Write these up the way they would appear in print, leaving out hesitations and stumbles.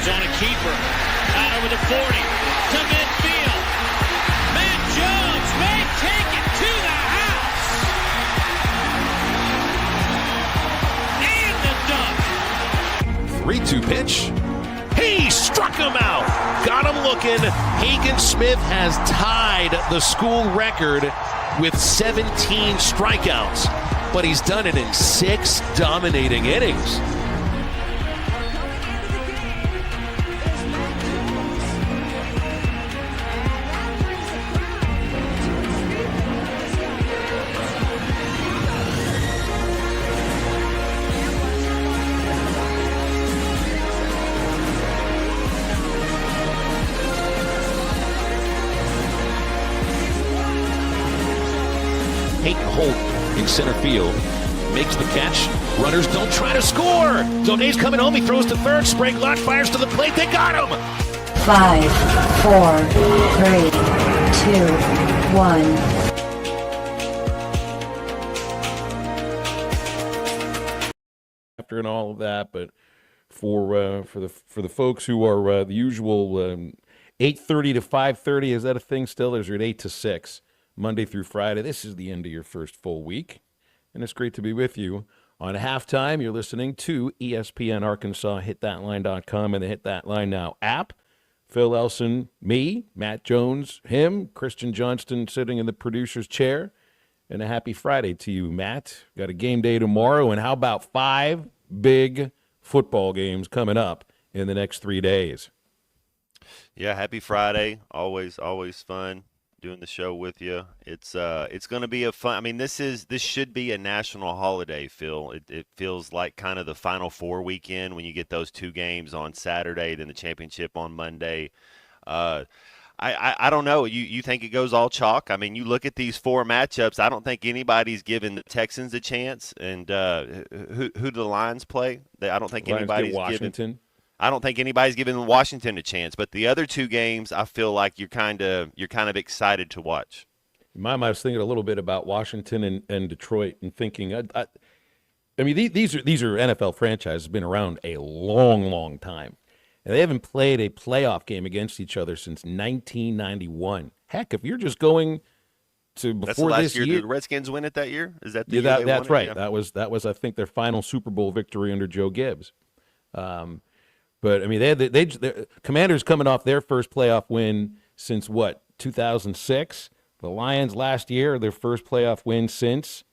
Jones on a keeper. Out over the 40 to midfield. Matt Jones may take it to the house. And the dunk. 3-2 pitch. He struck him out. Got him looking. Hagen Smith has tied the school record with 17 strikeouts, but he's done it in 6 dominating innings. Peyton Holt in center field makes the catch. Runners don't try to score. Donay's coming home. He throws to third. Sprague Lodge fires to the plate. They got him. 5, 4, 3, 2, 1. After and all of that, but for the folks who are the usual 8:30 to 5:30, is that a thing still? Or is it 8 to 6? Monday through Friday. This is the end of your first full week, and it's great to be with you. On halftime, you're listening to ESPN Arkansas, hitthatline.com, and the Hit That Line Now app. Phil Elson, me, Matt Jones, him, Christian Johnston sitting in the producer's chair, and a happy Friday to you, Matt. Got a game day tomorrow, and how about 5 big football games coming up in the next 3 days? Yeah, happy Friday. Always fun doing the show with you. It's going to be a fun. I mean, this should be a national holiday, Phil. It feels like kind of the Final Four weekend when you get those 2 games on Saturday, then the championship on Monday. I don't know. You think it goes all chalk? I mean, you look at these 4 matchups. I don't think anybody's given the Texans a chance. And who do the Lions play? I don't think anybody's Washington. I don't think anybody's giving Washington a chance, but the other 2 games, I feel like you're kind of excited to watch. In my mind, I was thinking a little bit about Washington and Detroit, and thinking, I mean, these are NFL franchises, been around a long time, and they haven't played a playoff game against each other since 1991. Heck, if you're just going to before That's the last this year, year, did the Redskins win it that year? Is that the yeah, year they that's won right. It? Yeah. That was I think their final Super Bowl victory under Joe Gibbs. But, I mean, the Commanders coming off their first playoff win since, 2006? The Lions last year, their first playoff win since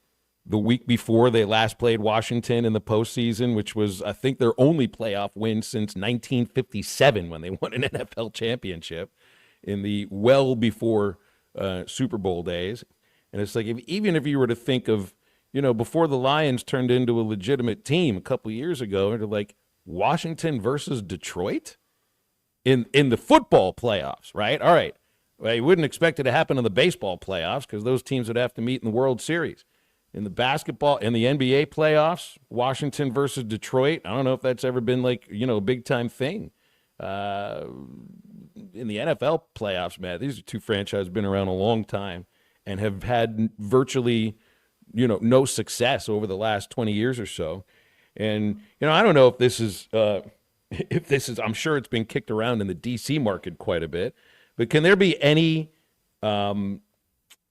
the week before they last played Washington in the postseason, which was, I think, their only playoff win since 1957 when they won an NFL championship in the well before Super Bowl days. And it's like, even if you were to think of, before the Lions turned into a legitimate team a couple years ago, they're like, Washington versus Detroit in the football playoffs, right? All right. Well, you wouldn't expect it to happen in the baseball playoffs because those teams would have to meet in the World Series. In the basketball, in the NBA playoffs, Washington versus Detroit, I don't know if that's ever been like, a big-time thing. In the NFL playoffs, man, these are 2 franchises been around a long time and have had virtually, no success over the last 20 years or so. And, I don't know if this is, I'm sure it's been kicked around in the D.C. market quite a bit, but can there be any,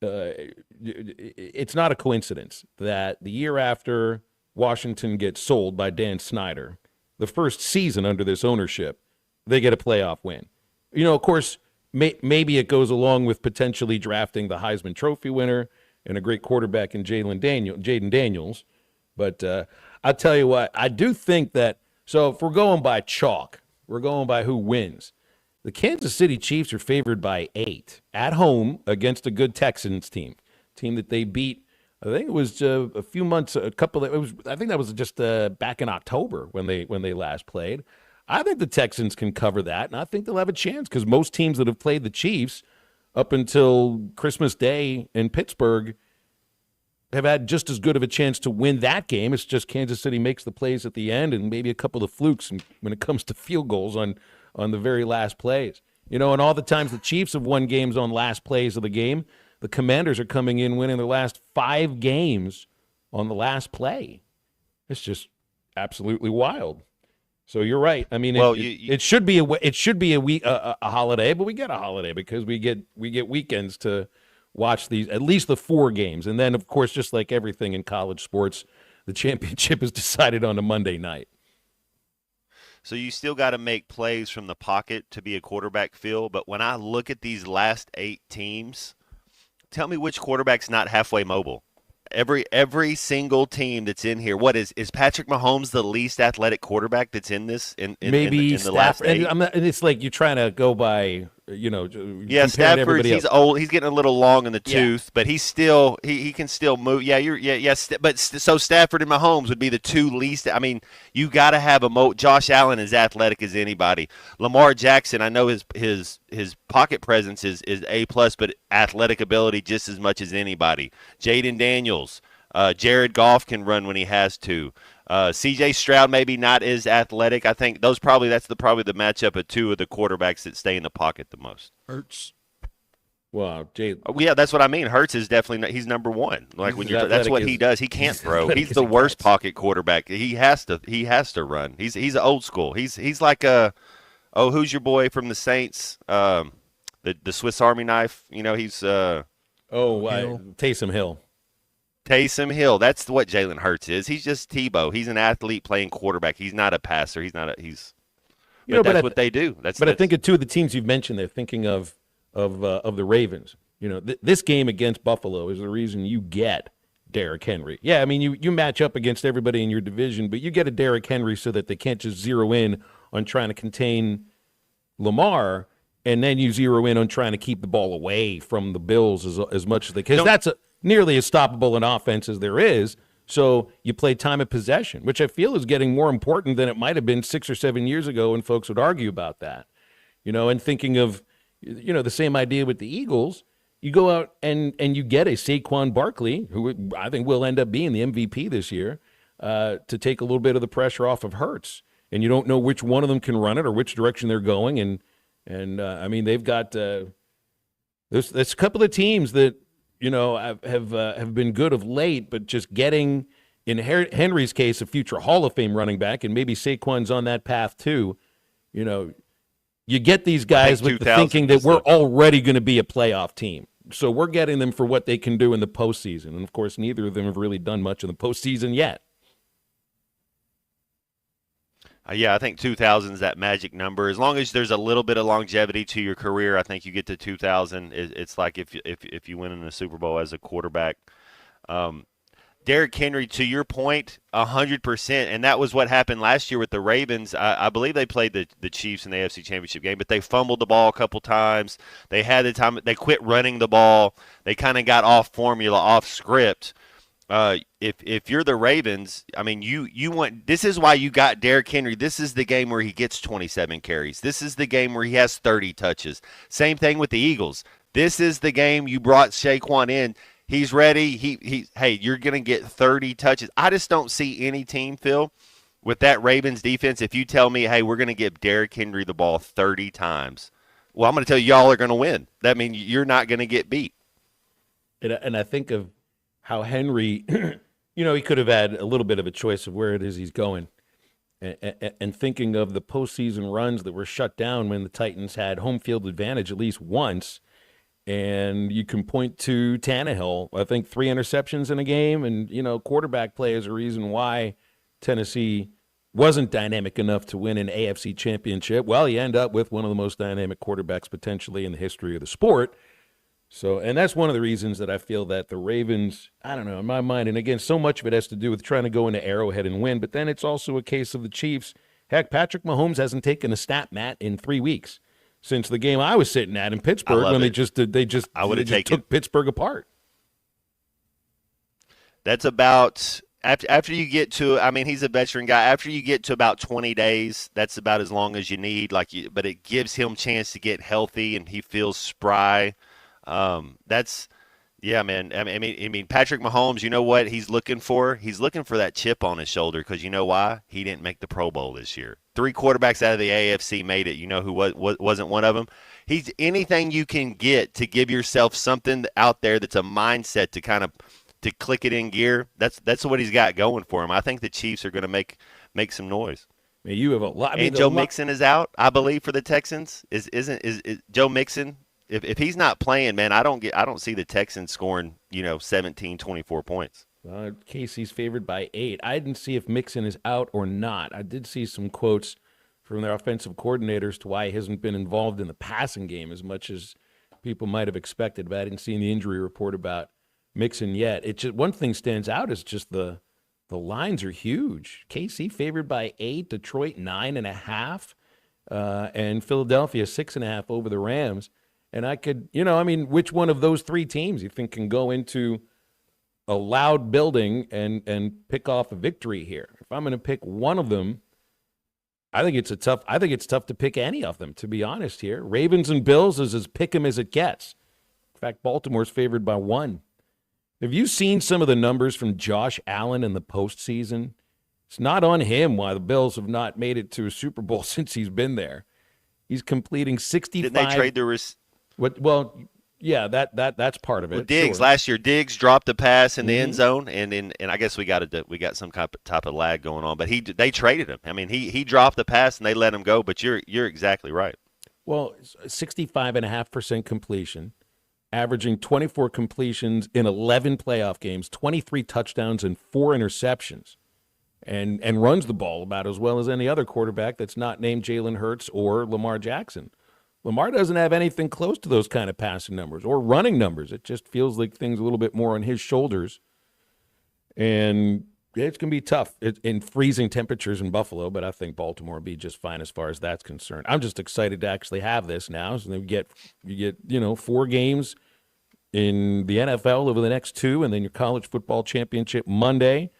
it's not a coincidence that the year after Washington gets sold by Dan Snyder, the first season under this ownership, they get a playoff win. Of course, maybe it goes along with potentially drafting the Heisman Trophy winner and a great quarterback in Jaden Daniels, but I'll tell you what, I do think that, so if we're going by chalk, we're going by who wins. The Kansas City Chiefs are favored by 8 at home against a good Texans team that they beat. I think it was I think that was just back in October when they last played. I think the Texans can cover that, and I think they'll have a chance because most teams that have played the Chiefs up until Christmas Day in Pittsburgh have had just as good of a chance to win that game. It's just Kansas City makes the plays at the end and maybe a couple of flukes when it comes to field goals on the very last plays. And all the times the Chiefs have won games on last plays of the game, the Commanders are coming in winning their last 5 games on the last play. It's just absolutely wild. So you're right. I mean, Well, it should be a holiday, but we get a holiday because we get weekends to watch these, at least the 4 games, and then of course, just like everything in college sports, the championship is decided on a Monday night. So you still got to make plays from the pocket to be a quarterback, Phil. But when I look at these last 8 teams, tell me which quarterback's not halfway mobile. Every single team that's in here. What is Patrick Mahomes the least athletic quarterback that's in this? Maybe in the last 8? and it's like you're trying to go by, Yeah, comparing Stafford. He's else. old. He's getting a little long in the tooth, but he's still he can still move. Yeah. So Stafford and Mahomes would be the 2 least. I mean, you got to have Josh Allen is athletic as anybody. Lamar Jackson, I know his pocket presence is A+, but athletic ability just as much as anybody. Jaden Daniels, Jared Goff can run when he has to. C.J. Stroud maybe not as athletic. I think that's probably the matchup of 2 of the quarterbacks that stay in the pocket the most. Hurts. Wow, Jay. Yeah, that's what I mean. Hurts is definitely he's number 1. Like that's what he does. He can't throw. He's the worst pocket quarterback. He has to run. He's old school. He's like who's your boy from the Saints? The Swiss Army knife. He's Taysom Hill. Taysom Hill. That's what Jalen Hurts is. He's just Tebow. He's an athlete playing quarterback. He's not a passer. That's what they do. I think of 2 of the teams you've mentioned, they're thinking of the Ravens. This game against Buffalo is the reason you get Derrick Henry. Yeah, I mean, you match up against everybody in your division, but you get a Derrick Henry so that they can't just zero in on trying to contain Lamar, and then you zero in on trying to keep the ball away from the Bills as much as they can. Because that's nearly as stoppable an offense as there is. So you play time of possession, which I feel is getting more important than it might have been 6 or 7 years ago when folks would argue about that. And thinking of, the same idea with the Eagles, you go out and you get a Saquon Barkley, who I think will end up being the MVP this year, to take a little bit of the pressure off of Hurts. And you don't know which one of them can run it or which direction they're going. And I mean, they've got there's a couple of teams that, have been good of late, but just getting, in Henry's case, a future Hall of Fame running back, and maybe Saquon's on that path too. You get these guys with the thinking that we're already going to be a playoff team. So we're getting them for what they can do in the postseason. And, of course, neither of them have really done much in the postseason yet. Yeah, I think 2,000 is that magic number. As long as there's a little bit of longevity to your career, I think you get to 2,000. It's like if you win in the Super Bowl as a quarterback. Derrick Henry, to your point, 100%, and that was what happened last year with the Ravens. I believe they played the Chiefs in the AFC Championship game, but they fumbled the ball a couple times. They had the time. They quit running the ball. They kind of got off formula, off script. If you're the Ravens, I mean, you want, this is why you got Derrick Henry. This is the game where he gets 27 carries. This is the game where he has 30 touches. Same thing with the Eagles. This is the game you brought Saquon in. He's ready. Hey, you're going to get 30 touches. I just don't see any team, Phil, with that Ravens defense. If you tell me, hey, we're going to give Derrick Henry the ball 30 times, well, I'm going to tell you y'all are going to win. That means you're not going to get beat. And I think of how Henry, he could have had a little bit of a choice of where it is he's going. And thinking of the postseason runs that were shut down when the Titans had home field advantage at least once. And you can point to Tannehill, I think 3 interceptions in a game. And, quarterback play is a reason why Tennessee wasn't dynamic enough to win an AFC championship. Well, you end up with one of the most dynamic quarterbacks potentially in the history of the sport. So, and that's one of the reasons that I feel that the Ravens, I don't know, in my mind, and again, so much of it has to do with trying to go into Arrowhead and win, but then it's also a case of the Chiefs. Heck, Patrick Mahomes hasn't taken a snap, Matt, in 3 weeks. Since the game I was sitting at in Pittsburgh when they just took Pittsburgh apart. That's about after you get to, I mean, he's a veteran guy. After you get to about 20 days, that's about as long as you need. But it gives him a chance to get healthy and he feels spry. Yeah, man. I mean, Patrick Mahomes, you know what he's looking for? He's looking for that chip on his shoulder because you know why? He didn't make the Pro Bowl this year. 3 quarterbacks out of the AFC made it. You know who wasn't one of them? He's anything you can get to give yourself something out there that's a mindset to kind of to click it in gear. That's what he's got going for him. I think the Chiefs are going to make some noise. I mean, you have a lot. I mean, And Joe Mixon is out, I believe, for the Texans. Is Joe Mixon? If he's not playing, man, I don't see the Texans scoring 17, 24 points. Casey's favored by 8. I didn't see if Mixon is out or not. I did see some quotes from their offensive coordinators to why he hasn't been involved in the passing game as much as people might have expected, but I didn't see the injury report about Mixon yet. It just, one thing stands out is just the lines are huge. KC favored by 8, Detroit 9.5, and Philadelphia 6.5 over the Rams. And I could, which one of those 3 teams you think can go into a loud building and pick off a victory here? If I'm going to pick one of them, I think it's tough to pick any of them, to be honest here. Ravens and Bills is as pick 'em as it gets. In fact, Baltimore's favored by 1. Have you seen some of the numbers from Josh Allen in the postseason? It's not on him why the Bills have not made it to a Super Bowl since he's been there. He's completing 65. Didn't they trade the Well, yeah, that's part of it. Well, Diggs sure. last year, Diggs dropped a pass in the end zone, and I guess we got some type of lag going on. But they traded him. I mean, he dropped the pass and they let him go. But you're exactly right. Well, 65.5% completion, averaging 24 completions in 11 playoff games, 23 touchdowns and 4 interceptions, and runs the ball about as well as any other quarterback that's not named Jalen Hurts or Lamar Jackson. Lamar doesn't have anything close to those kind of passing numbers or running numbers. It just feels like things a little bit more on his shoulders. And it's going to be tough in freezing temperatures in Buffalo, but I think Baltimore will be just fine as far as that's concerned. I'm just excited to actually have this now. So you get 4 games in the NFL over the next 2, and then your college football championship Monday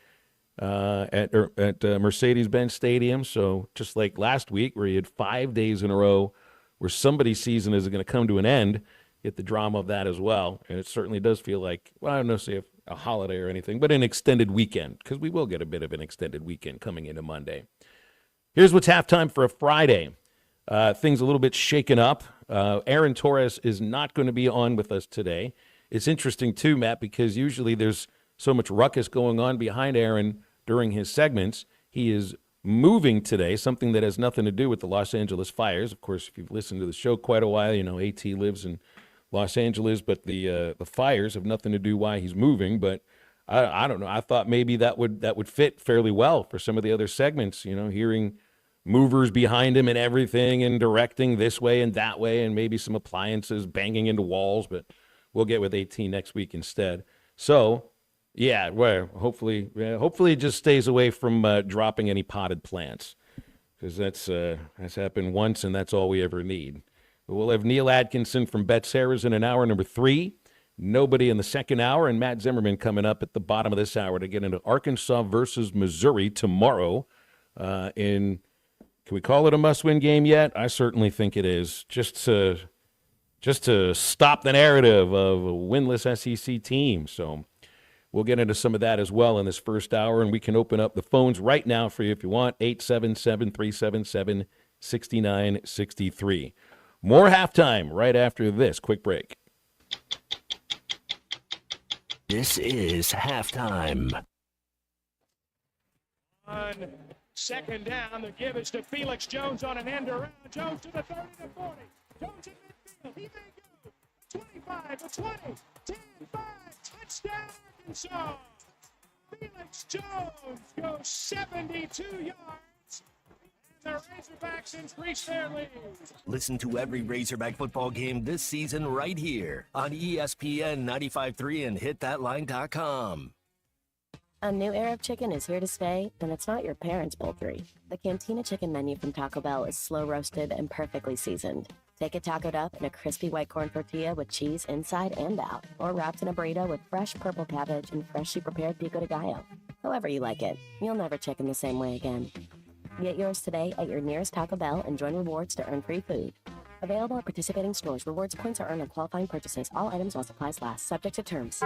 at Mercedes-Benz Stadium. So just like last week where you had 5 days in a row where somebody's season is going to come to an end, get the drama of that as well. And it certainly does feel like, well, I don't know, say a holiday or anything, but an extended weekend, because we will get a bit of an extended weekend coming into Monday. Here's what's halftime for a Friday. Things a little bit shaken up. Aaron Torres is not going to be on with us today. It's interesting, too, Matt, because usually there's so much ruckus going on behind Aaron during his segments. He is moving today, something that has nothing to do with the Los Angeles fires. Of course, if you've listened to the show quite a while, AT lives in Los Angeles, but the fires have nothing to do why he's moving. But I don't know. I thought maybe that would fit fairly well for some of the other segments, hearing movers behind him and everything and directing this way and that way and maybe some appliances banging into walls. But we'll get with AT next week instead. So, yeah, well, hopefully it just stays away from dropping any potted plants, because that's happened once and that's all we ever need. But we'll have Neil Atkinson from Betsaris in an hour number 3. Nobody in the second hour, and Matt Zimmerman coming up at the bottom of this hour to get into Arkansas versus Missouri tomorrow. Can we call it a must-win game yet? I certainly think it is. Just to stop the narrative of a winless SEC team. So we'll get into some of that as well in this first hour, and we can open up the phones right now for you if you want, 877-377-6963. More halftime right after this quick break. This is halftime. On second down, the give is to Felix Jones on an end around. Jones to the 30 to 40. Jones in midfield. He may go. 25 to 20. 10, 5. Touchdown, Arkansas. Felix Jones goes 72 yards. And the Razorbacks increase their lead. Listen to every Razorback football game this season right here on ESPN 95.3 and hitthatline.com. A new era of chicken is here to stay, and it's not your parents' poultry. The Cantina Chicken menu from Taco Bell is slow roasted and perfectly seasoned. Take it tacoed up in a crispy white corn tortilla with cheese inside and out, or wrapped in a burrito with fresh purple cabbage and freshly prepared pico de gallo. However you like it, you'll never chicken the same way again. Get yours today at your nearest Taco Bell and join rewards to earn free food. Available at participating stores. Rewards points are earned on qualifying purchases. All items while supplies last. Subject to terms.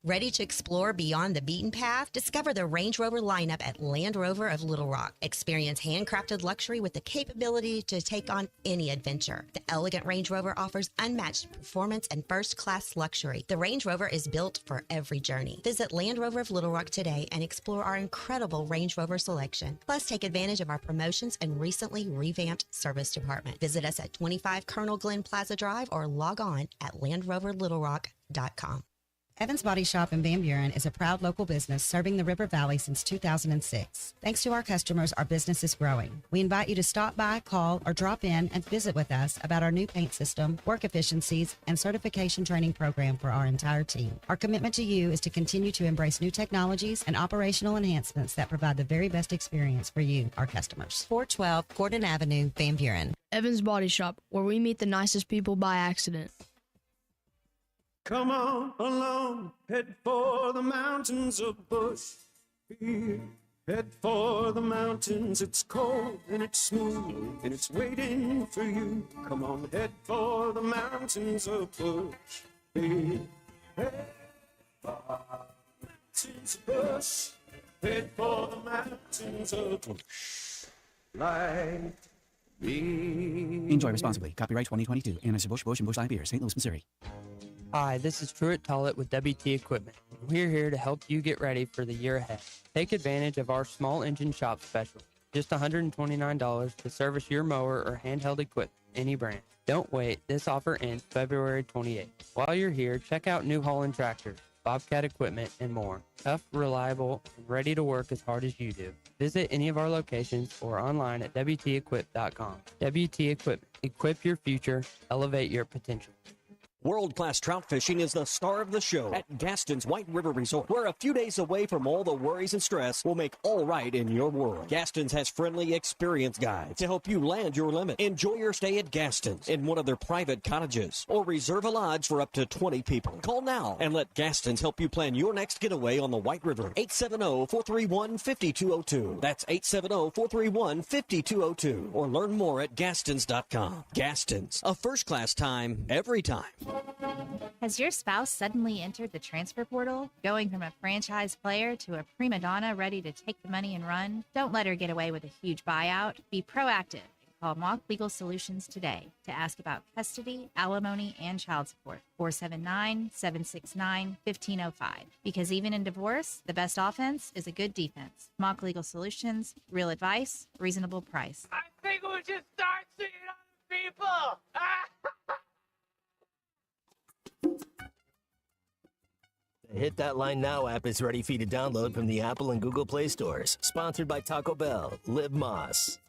Ready to explore beyond the beaten path? Discover the Range Rover lineup at Land Rover of Little Rock. Experience handcrafted luxury with the capability to take on any adventure. The elegant Range Rover offers unmatched performance and first-class luxury. The Range Rover is built for every journey. Visit Land Rover of Little Rock today and explore our incredible Range Rover selection. Plus, take advantage of our promotions and recently revamped service department. Visit us at 25 Colonel Glenn Plaza Drive or log on at LandRoverLittleRock.com. Evans Body Shop in Van Buren is a proud local business serving the River Valley since 2006. Thanks to our customers, our business is growing. We invite you to stop by, call, or drop in and visit with us about our new paint system, work efficiencies, and certification training program for our entire team. Our commitment to you is to continue to embrace new technologies and operational enhancements that provide the very best experience for you, our customers. 412 Gordon Avenue, Van Buren. Evans Body Shop, where we meet the nicest people by accident. Come on along, head for the mountains of Bush. Head for the mountains, it's cold and it's smooth and it's waiting for you. Come on, head for the mountains of Bush. Head for the mountains of Bush. Head for the mountains of Bush. Like me. Enjoy responsibly. Copyright 2022. Anheuser-Busch, Busch & Busch Light Beer, St. Louis, Missouri. Hi, this is Truett Tollett with WT Equipment. We're here to help you get ready for the year ahead. Take advantage of our small engine shop special. Just $129 to service your mower or handheld equipment, any brand. Don't wait. This offer ends February 28th. While you're here, check out New Holland Tractors, Bobcat Equipment, and more. Tough, reliable, and ready to work as hard as you do. Visit any of our locations or online at WTEquip.com. WT Equipment. Equip your future. Elevate your potential. World-class trout fishing is the star of the show at Gaston's White River Resort, where a few days away from all the worries and stress will make all right in your world. Gaston's has friendly, experienced guides to help you land your limit. Enjoy your stay at Gaston's in one of their private cottages or reserve a lodge for up to 20 people. Call now and let Gaston's help you plan your next getaway on the White River. 870-431-5202. That's 870-431-5202. Or learn more at Gastons.com. Gaston's, a first-class time, every time. Has your spouse suddenly entered the transfer portal, going from a franchise player to a prima donna ready to take the money and run? Don't let her get away with a huge buyout. Be proactive and call Mock Legal Solutions today to ask about custody, alimony, and child support. 479-769-1505. Because even in divorce, the best offense is a good defense. Mock Legal Solutions, real advice, reasonable price. I think we should start seeing other people. The Hit That Line Now app is ready for you to download from the Apple and Google Play stores. Sponsored by Taco Bell. Live Moss.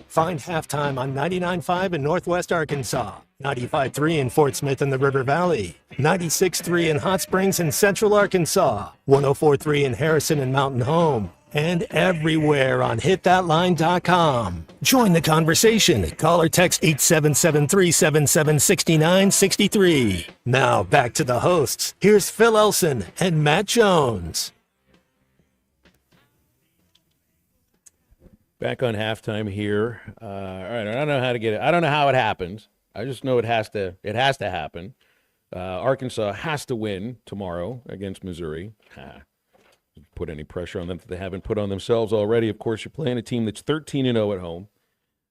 Find Halftime on 99.5 in Northwest Arkansas, 95.3 in Fort Smith in the River Valley, 96.3 in Hot Springs in Central Arkansas, 104.3 in Harrison and Mountain Home, and everywhere on hitthatline.com. Join the conversation. Call or text 877-377-6963. Now back to the hosts. Here's Phil Elson and Matt Jones. Back on halftime here. All right, I don't know how to get it. I don't know how it happens. I just know it has to happen. Arkansas has to win tomorrow against Missouri. put any pressure on them that they haven't put on themselves already. Of course, you're playing a team that's 13-0 at home.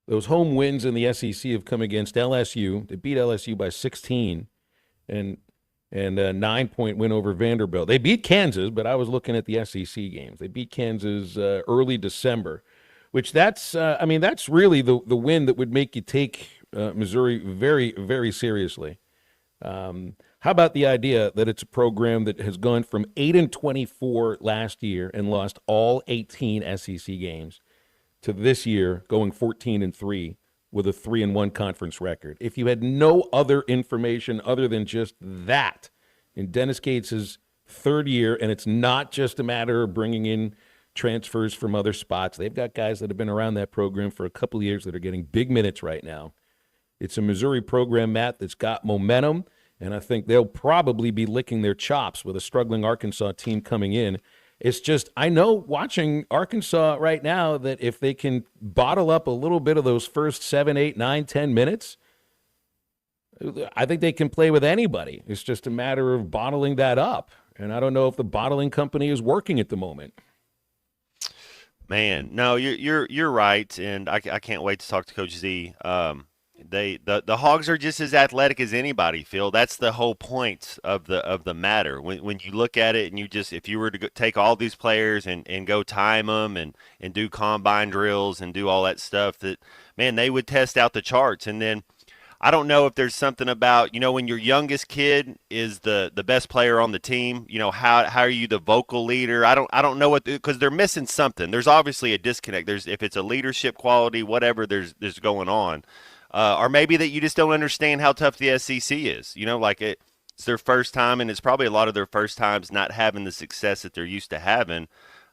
Those home wins in the SEC have come against LSU. They beat LSU by 16 and a 9-point win over Vanderbilt. They beat Kansas, but I was looking at the SEC games. They beat Kansas early December, which that's really the win that would make you take Missouri very, very seriously. How about the idea that it's a program that has gone from 8-24 last year and lost all 18 SEC games to this year going 14-3 with a 3-1 conference record? If you had no other information other than just that, in Dennis Gates' third year, and it's not just a matter of bringing in transfers from other spots. They've got guys that have been around that program for a couple of years that are getting big minutes right now. It's a Missouri program, Matt, that's got momentum, and I think they'll probably be licking their chops with a struggling Arkansas team coming in. It's just, I know watching Arkansas right now that if they can bottle up a little bit of those first 7, 8, 9, 10 minutes, I think they can play with anybody. It's just a matter of bottling that up. And I don't know if the bottling company is working at the moment. Man, no, you're right, and I can't wait to talk to Coach Z. The Hogs are just as athletic as anybody, Phil. That's the whole point of the matter. When you look at it, and if you were to take all these players and go time them and do combine drills and do all that stuff, that man, they would test out the charts. And then I don't know if there's something about, when your youngest kid is the best player on the team, how are you the vocal leader? I don't know because they're missing something. There's obviously a disconnect. If it's a leadership quality, whatever there's going on. Or maybe that you just don't understand how tough the SEC is. It's their first time, and it's probably a lot of their first times not having the success that they're used to having.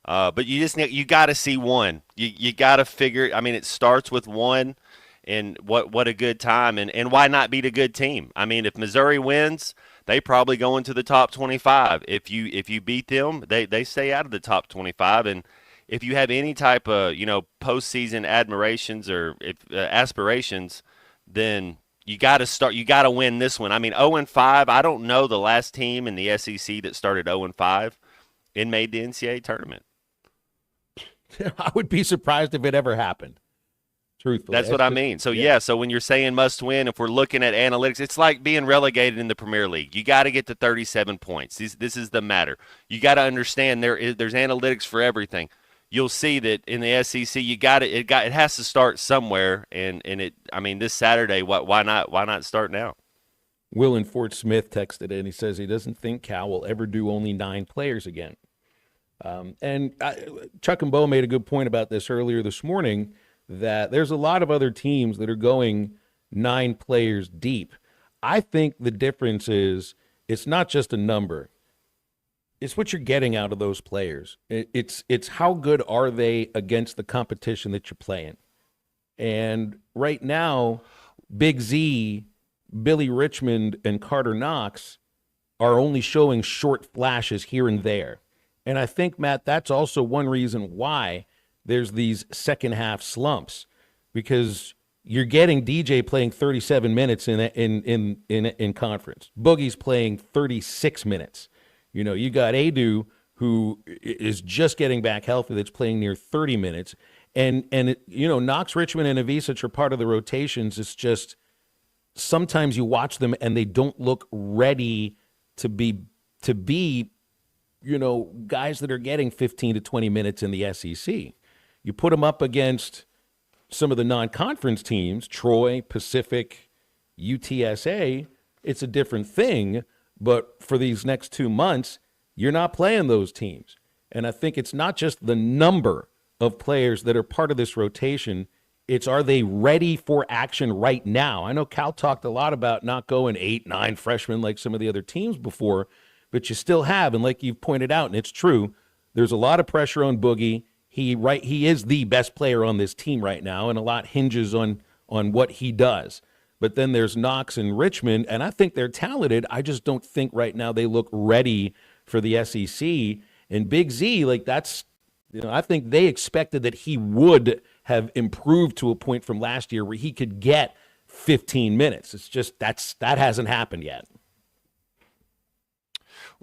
But you got to see one. You got to figure. It starts with one, and what a good time, and why not beat a good team? If Missouri wins, they probably go into the top 25. If you beat them, they stay out of the top 25, and if you have any type of postseason admirations or aspirations, then you got to start. You got to win this one. 0-5. I don't know the last team in the SEC that started 0-5 and made the NCAA tournament. I would be surprised if it ever happened. Truthfully, that's what I mean. So yeah. So when you're saying must win, if we're looking at analytics, it's like being relegated in the Premier League. You got to get to 37 points. This is the matter. You got to understand there's analytics for everything. You'll see that in the SEC, it has to start somewhere, and this Saturday, why not start now? Will in Fort Smith texted in. He says he doesn't think Cal will ever do only 9 players again. Chuck and Bo made a good point about this earlier this morning, that there's a lot of other teams that are going 9 players deep. I think the difference is it's not just a number. It's what you're getting out of those players. It's how good are they against the competition that you're playing. And right now, Big Z, Billy Richmond, and Carter Knox are only showing short flashes here and there. And I think, Matt, that's also one reason why there's these second half slumps, because you're getting DJ playing 37 minutes in conference. Boogie's playing 36 minutes. You got Adu, who is just getting back healthy, that's playing near 30 minutes. And Knox, Richmond, and Avicic are part of the rotations. It's just sometimes you watch them and they don't look ready to be guys that are getting 15 to 20 minutes in the SEC. You put them up against some of the non-conference teams, Troy, Pacific, UTSA, it's a different thing. But for these next 2 months, you're not playing those teams. And I think it's not just the number of players that are part of this rotation. It's, are they ready for action right now? I know Cal talked a lot about not going 8, 9 freshmen like some of the other teams before, but you still have. And like you've pointed out, and it's true, there's a lot of pressure on Boogie. He is the best player on this team right now, and a lot hinges on what he does. But then there's Knox and Richmond, and I think they're talented. I just don't think right now they look ready for the SEC. And Big Z, I think they expected that he would have improved to a point from last year where he could get 15 minutes. It's just that hasn't happened yet.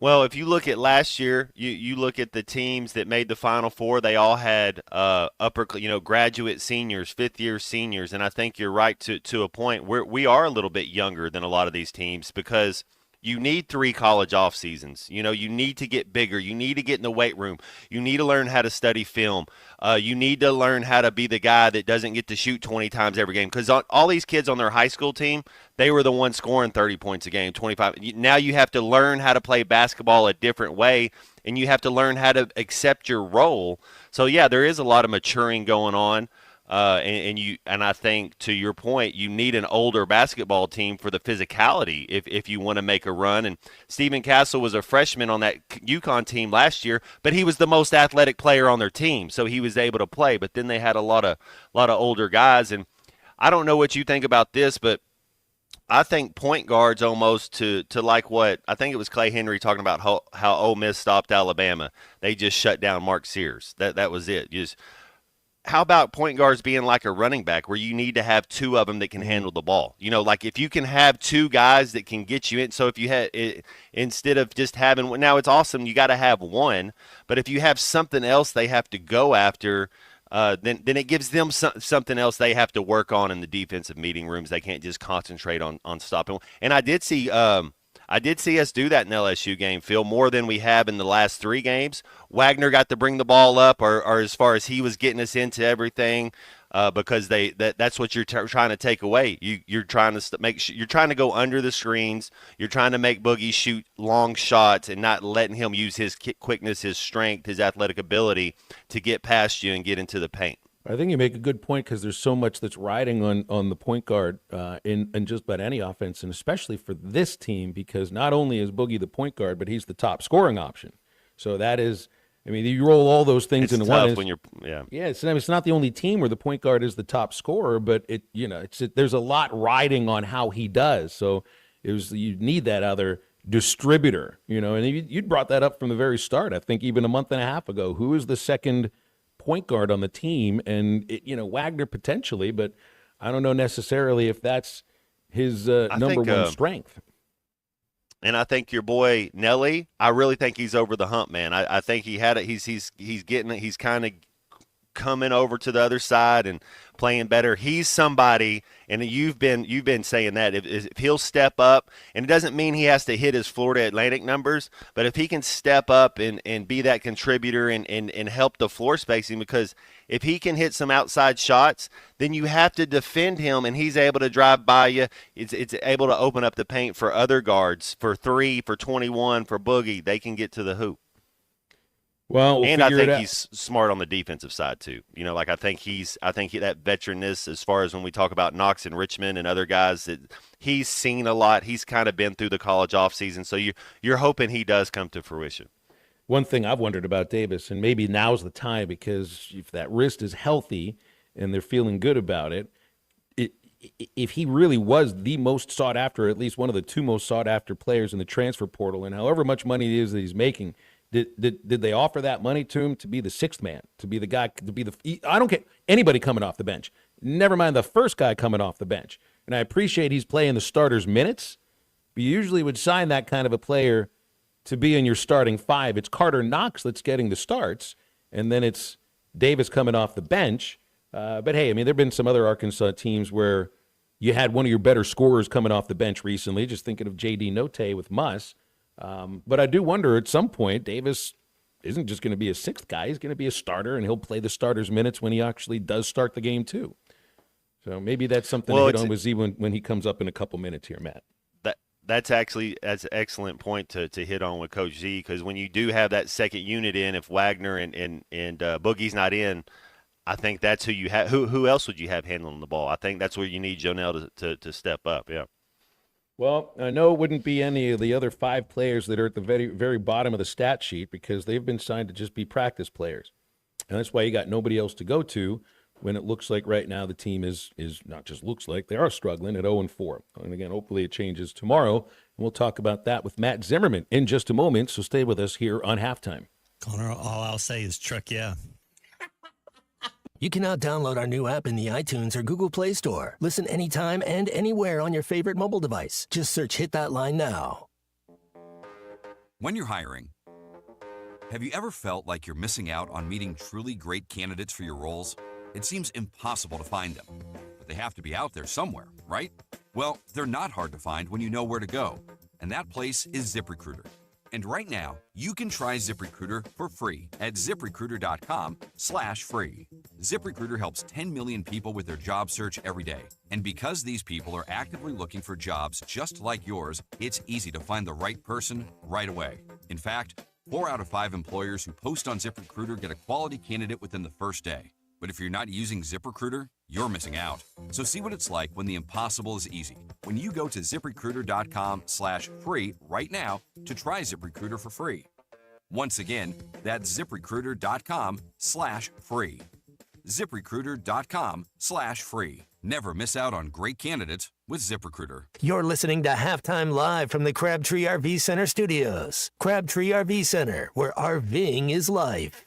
Well, if you look at last year, you look at the teams that made the Final Four. They all had graduate seniors, fifth-year seniors, and I think you're right to a point where we are a little bit younger than a lot of these teams because you need 3 college off seasons. You need to get bigger. You need to get in the weight room. You need to learn how to study film. You need to learn how to be the guy that doesn't get to shoot 20 times every game. Because all these kids on their high school team, they were the ones scoring 30 points a game, 25. Now you have to learn how to play basketball a different way, and you have to learn how to accept your role. So, yeah, there is a lot of maturing going on. And I think, to your point, you need an older basketball team for the physicality if you want to make a run. And Stephen Castle was a freshman on that UConn team last year, but he was the most athletic player on their team, so he was able to play. But then they had a lot of older guys, and I don't know what you think about this, but I think point guards almost to like what I think it was Clay Henry talking about how Ole Miss stopped Alabama. They just shut down Mark Sears. That was it. How about point guards being like a running back where you need to have 2 of them that can handle the ball? Like if you can have 2 guys that can get you in. So if you had instead of just having – now it's awesome you got to have 1, but if you have something else they have to go after, then it gives them something else they have to work on in the defensive meeting rooms. They can't just concentrate on stopping. And I did see us do that in the LSU game, Phil, more than we have in the last 3 games. Wagner got to bring the ball up, or as far as he was getting us into everything, because that's what you're trying to take away. You're trying to you're trying to go under the screens. You're trying to make Boogie shoot long shots and not letting him use his quickness, his strength, his athletic ability to get past you and get into the paint. I think you make a good point because there's so much that's riding on the point guard in just about any offense, and especially for this team because not only is Boogie the point guard, but he's the top scoring option. So that is, I mean, you roll all those things into one. When you're, yeah. It's not the only team where the point guard is the top scorer, but there's a lot riding on how he does. So you need that other distributor, and you'd brought that up from the very start. I think even a month and a half ago, who is the second point guard on the team, and Wagner potentially, but I don't know necessarily if that's his number one strength. And I think your boy Nelly, I really think he's over the hump, man. I think he had it. He's kind of coming over to the other side and playing better. He's somebody, and you've been saying that if he'll step up, and it doesn't mean he has to hit his Florida Atlantic numbers, but if he can step up and be that contributor and help the floor spacing, because if he can hit some outside shots, then you have to defend him, and he's able to drive by you. It's able to open up the paint for other guards, for 3, for 21, for Boogie. They can get to the hoop. Well, and I think he's smart on the defensive side too. I think that veteranness, as far as when we talk about Knox and Richmond and other guys, that he's seen a lot. He's kind of been through the college offseason, so you're hoping he does come to fruition. One thing I've wondered about Davis, and maybe now's the time, because if that wrist is healthy and they're feeling good about it, if he really was the most sought after, at least one of the 2 most sought after players in the transfer portal, and however much money it is that he's making, Did they offer that money to him to be the 6th man, to be the guy, I don't care, anybody coming off the bench. Never mind the first guy coming off the bench. And I appreciate he's playing the starters minutes, but you usually would sign that kind of a player to be in your starting 5. It's Carter Knox that's getting the starts, and then it's Davis coming off the bench. But hey, I mean, there have been some other Arkansas teams where you had one of your better scorers coming off the bench recently, just thinking of J.D. Notae with Muss. But I do wonder at some point Davis isn't just going to be a 6th guy. He's going to be a starter, and he'll play the starter's minutes when he actually does start the game too. So maybe that's something to hit on with Z when he comes up in a couple minutes here, Matt. That's an excellent point to hit on with Coach Z, because when you do have that second unit in, if Wagner and Boogie's not in, I think that's who you have. Who else would you have handling the ball? I think that's where you need Jonell to step up. Yeah. Well, I know it wouldn't be any of the other 5 players that are at the very, very bottom of the stat sheet, because they've been signed to just be practice players. And that's why you got nobody else to go to when it looks like right now the team is not just looks like, they are struggling at 0-4. And again, hopefully it changes tomorrow. And we'll talk about that with Matt Zimmerman in just a moment. So stay with us here on Halftime. Connor, all I'll say is truck, yeah. You can now download our new app in the iTunes or Google Play Store. Listen anytime and anywhere on your favorite mobile device. Just search Hit That Line Now. When you're hiring, have you ever felt like you're missing out on meeting truly great candidates for your roles? It seems impossible to find them, but they have to be out there somewhere, right? Well, they're not hard to find when you know where to go, and that place is ZipRecruiter. And right now, you can try ZipRecruiter for free at ZipRecruiter.com/free. ZipRecruiter helps 10 million people with their job search every day. And because these people are actively looking for jobs just like yours, it's easy to find the right person right away. In fact, 4 out of 5 employers who post on ZipRecruiter get a quality candidate within the first day. But if you're not using ZipRecruiter, you're missing out. So see what it's like when the impossible is easy. When you go to ZipRecruiter.com/free right now to try ZipRecruiter for free. Once again, that's ZipRecruiter.com/free. ZipRecruiter.com/free. Never miss out on great candidates with ZipRecruiter. You're listening to Halftime Live from the Crabtree RV Center studios. Crabtree RV Center, where RVing is life.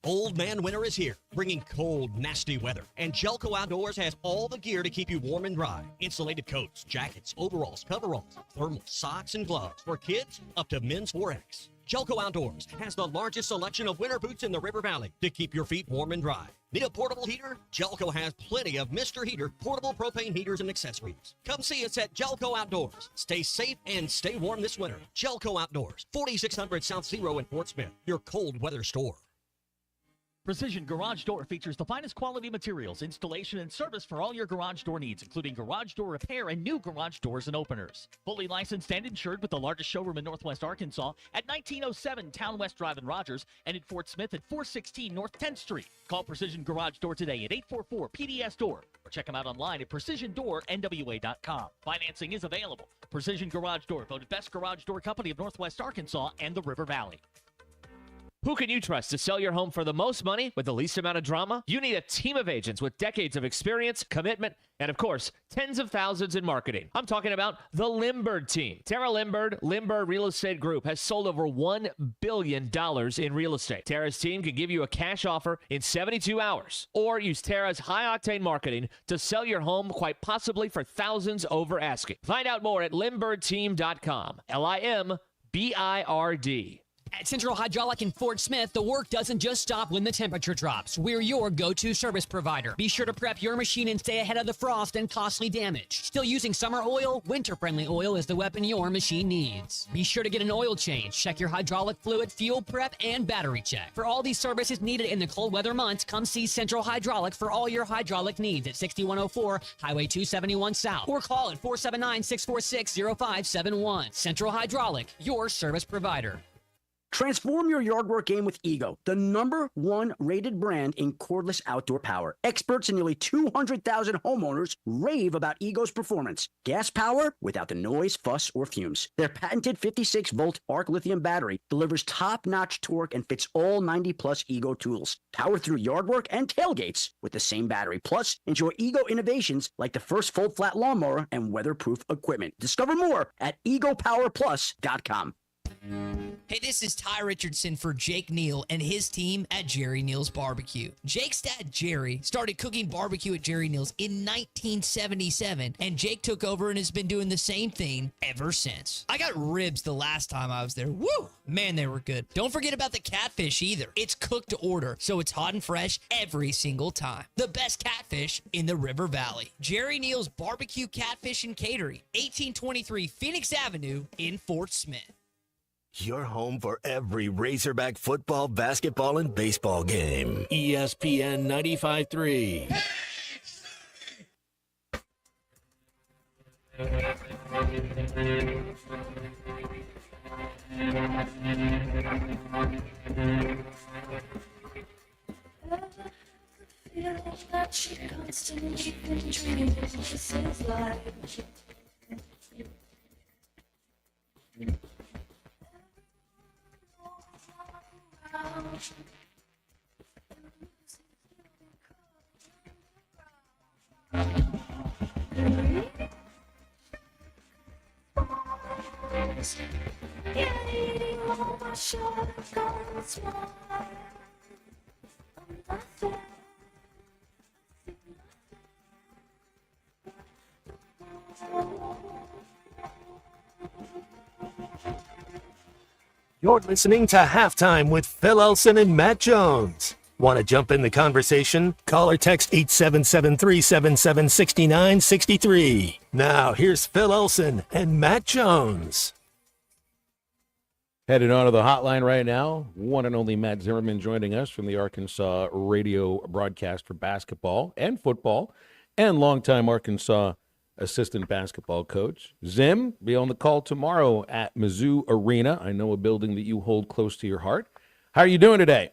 Old Man Winter is here, bringing cold, nasty weather. And Jelco Outdoors has all the gear to keep you warm and dry. Insulated coats, jackets, overalls, coveralls, thermal socks, and gloves. For kids, up to men's 4X. Jelco Outdoors has the largest selection of winter boots in the River Valley to keep your feet warm and dry. Need a portable heater? Jelco has plenty of Mr. Heater portable propane heaters and accessories. Come see us at Jelco Outdoors. Stay safe and stay warm this winter. Jelco Outdoors, 4600 South Zero in Fort Smith, your cold weather store. Precision Garage Door features the finest quality materials, installation, and service for all your garage door needs, including garage door repair and new garage doors and openers. Fully licensed and insured with the largest showroom in Northwest Arkansas at 1907 Town West Drive in Rogers and in Fort Smith at 416 North 10th Street. Call Precision Garage Door today at 844-PDS-DOOR or check them out online at PrecisionDoorNWA.com. Financing is available. Precision Garage Door, voted best garage door company of Northwest Arkansas and the River Valley. Who can you trust to sell your home for the most money with the least amount of drama? You need a team of agents with decades of experience, commitment, and of course, tens of thousands in marketing. I'm talking about the Limbird team. Tara Limbird, Limbird Real Estate Group, has sold over $1 billion in real estate. Tara's team can give you a cash offer in 72 hours, or use Tara's high-octane marketing to sell your home quite possibly for thousands over asking. Find out more at LimbirdTeam.com. LIMBIRD. At Central Hydraulic in Fort Smith, the work doesn't just stop when the temperature drops. We're your go-to service provider. Be sure to prep your machine and stay ahead of the frost and costly damage. Still using summer oil? Winter-friendly oil is the weapon your machine needs. Be sure to get an oil change. Check your hydraulic fluid, fuel prep, and battery check. For all these services needed in the cold weather months, come see Central Hydraulic for all your hydraulic needs at 6104 Highway 271 South or call at 479-646-0571. Central Hydraulic, your service provider. Transform your yard work game with Ego, the #1 rated brand in cordless outdoor power. Experts and nearly 200,000 homeowners rave about Ego's performance. Gas power without the noise, fuss, or fumes. Their patented 56-volt arc lithium battery delivers top-notch torque and fits all 90-plus Ego tools. Power through yard work and tailgates with the same battery. Plus, enjoy Ego innovations like the first fold-flat lawnmower and weatherproof equipment. Discover more at egopowerplus.com. Hey, this is Ty Richardson for Jake Neal and his team at Jerry Neal's Barbecue. Jake's dad, Jerry, started cooking barbecue at Jerry Neal's in 1977, and Jake took over and has been doing the same thing ever since. I got ribs the last time I was there. Woo! Man, they were good. Don't forget about the catfish either. It's cooked to order, so it's hot and fresh every single time. The best catfish in the River Valley. Jerry Neal's Barbecue, Catfish, and Catering, 1823 Phoenix Avenue in Fort Smith. Your home for every Razorback football, basketball, and baseball game. ESPN 95.3. That she constantly been dreaming this is life. Getting all my shotguns, You're listening to Halftime with Phil Elson and Matt Jones. Want to jump in the conversation? Call or text 877-377-6963. Now, here's Phil Elson and Matt Jones. Headed on to the hotline right now, one and only Matt Zimmerman joining us from the Arkansas radio broadcast for basketball and football, and longtime Arkansas assistant basketball coach. Zim, be on the call tomorrow at Mizzou Arena. I know a building that you hold close to your heart. How are you doing today?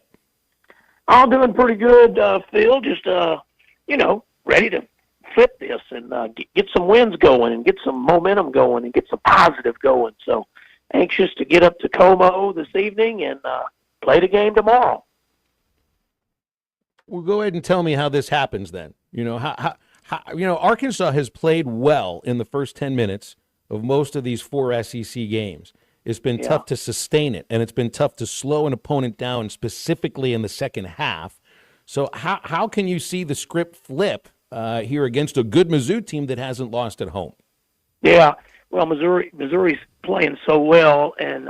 I'm doing pretty good, Phil. Just, ready to flip this and get some wins going and get some momentum going and get some positive going. So anxious to get up to Como this evening and play the game tomorrow. Well, go ahead and tell me how this happens then. How Arkansas has played well in the first 10 minutes of most of these 4 SEC games. It's been tough to sustain it, and it's been tough to slow an opponent down, specifically in the second half. So how can you see the script flip here against a good Mizzou team that hasn't lost at home? Yeah, well, Missouri's playing so well, and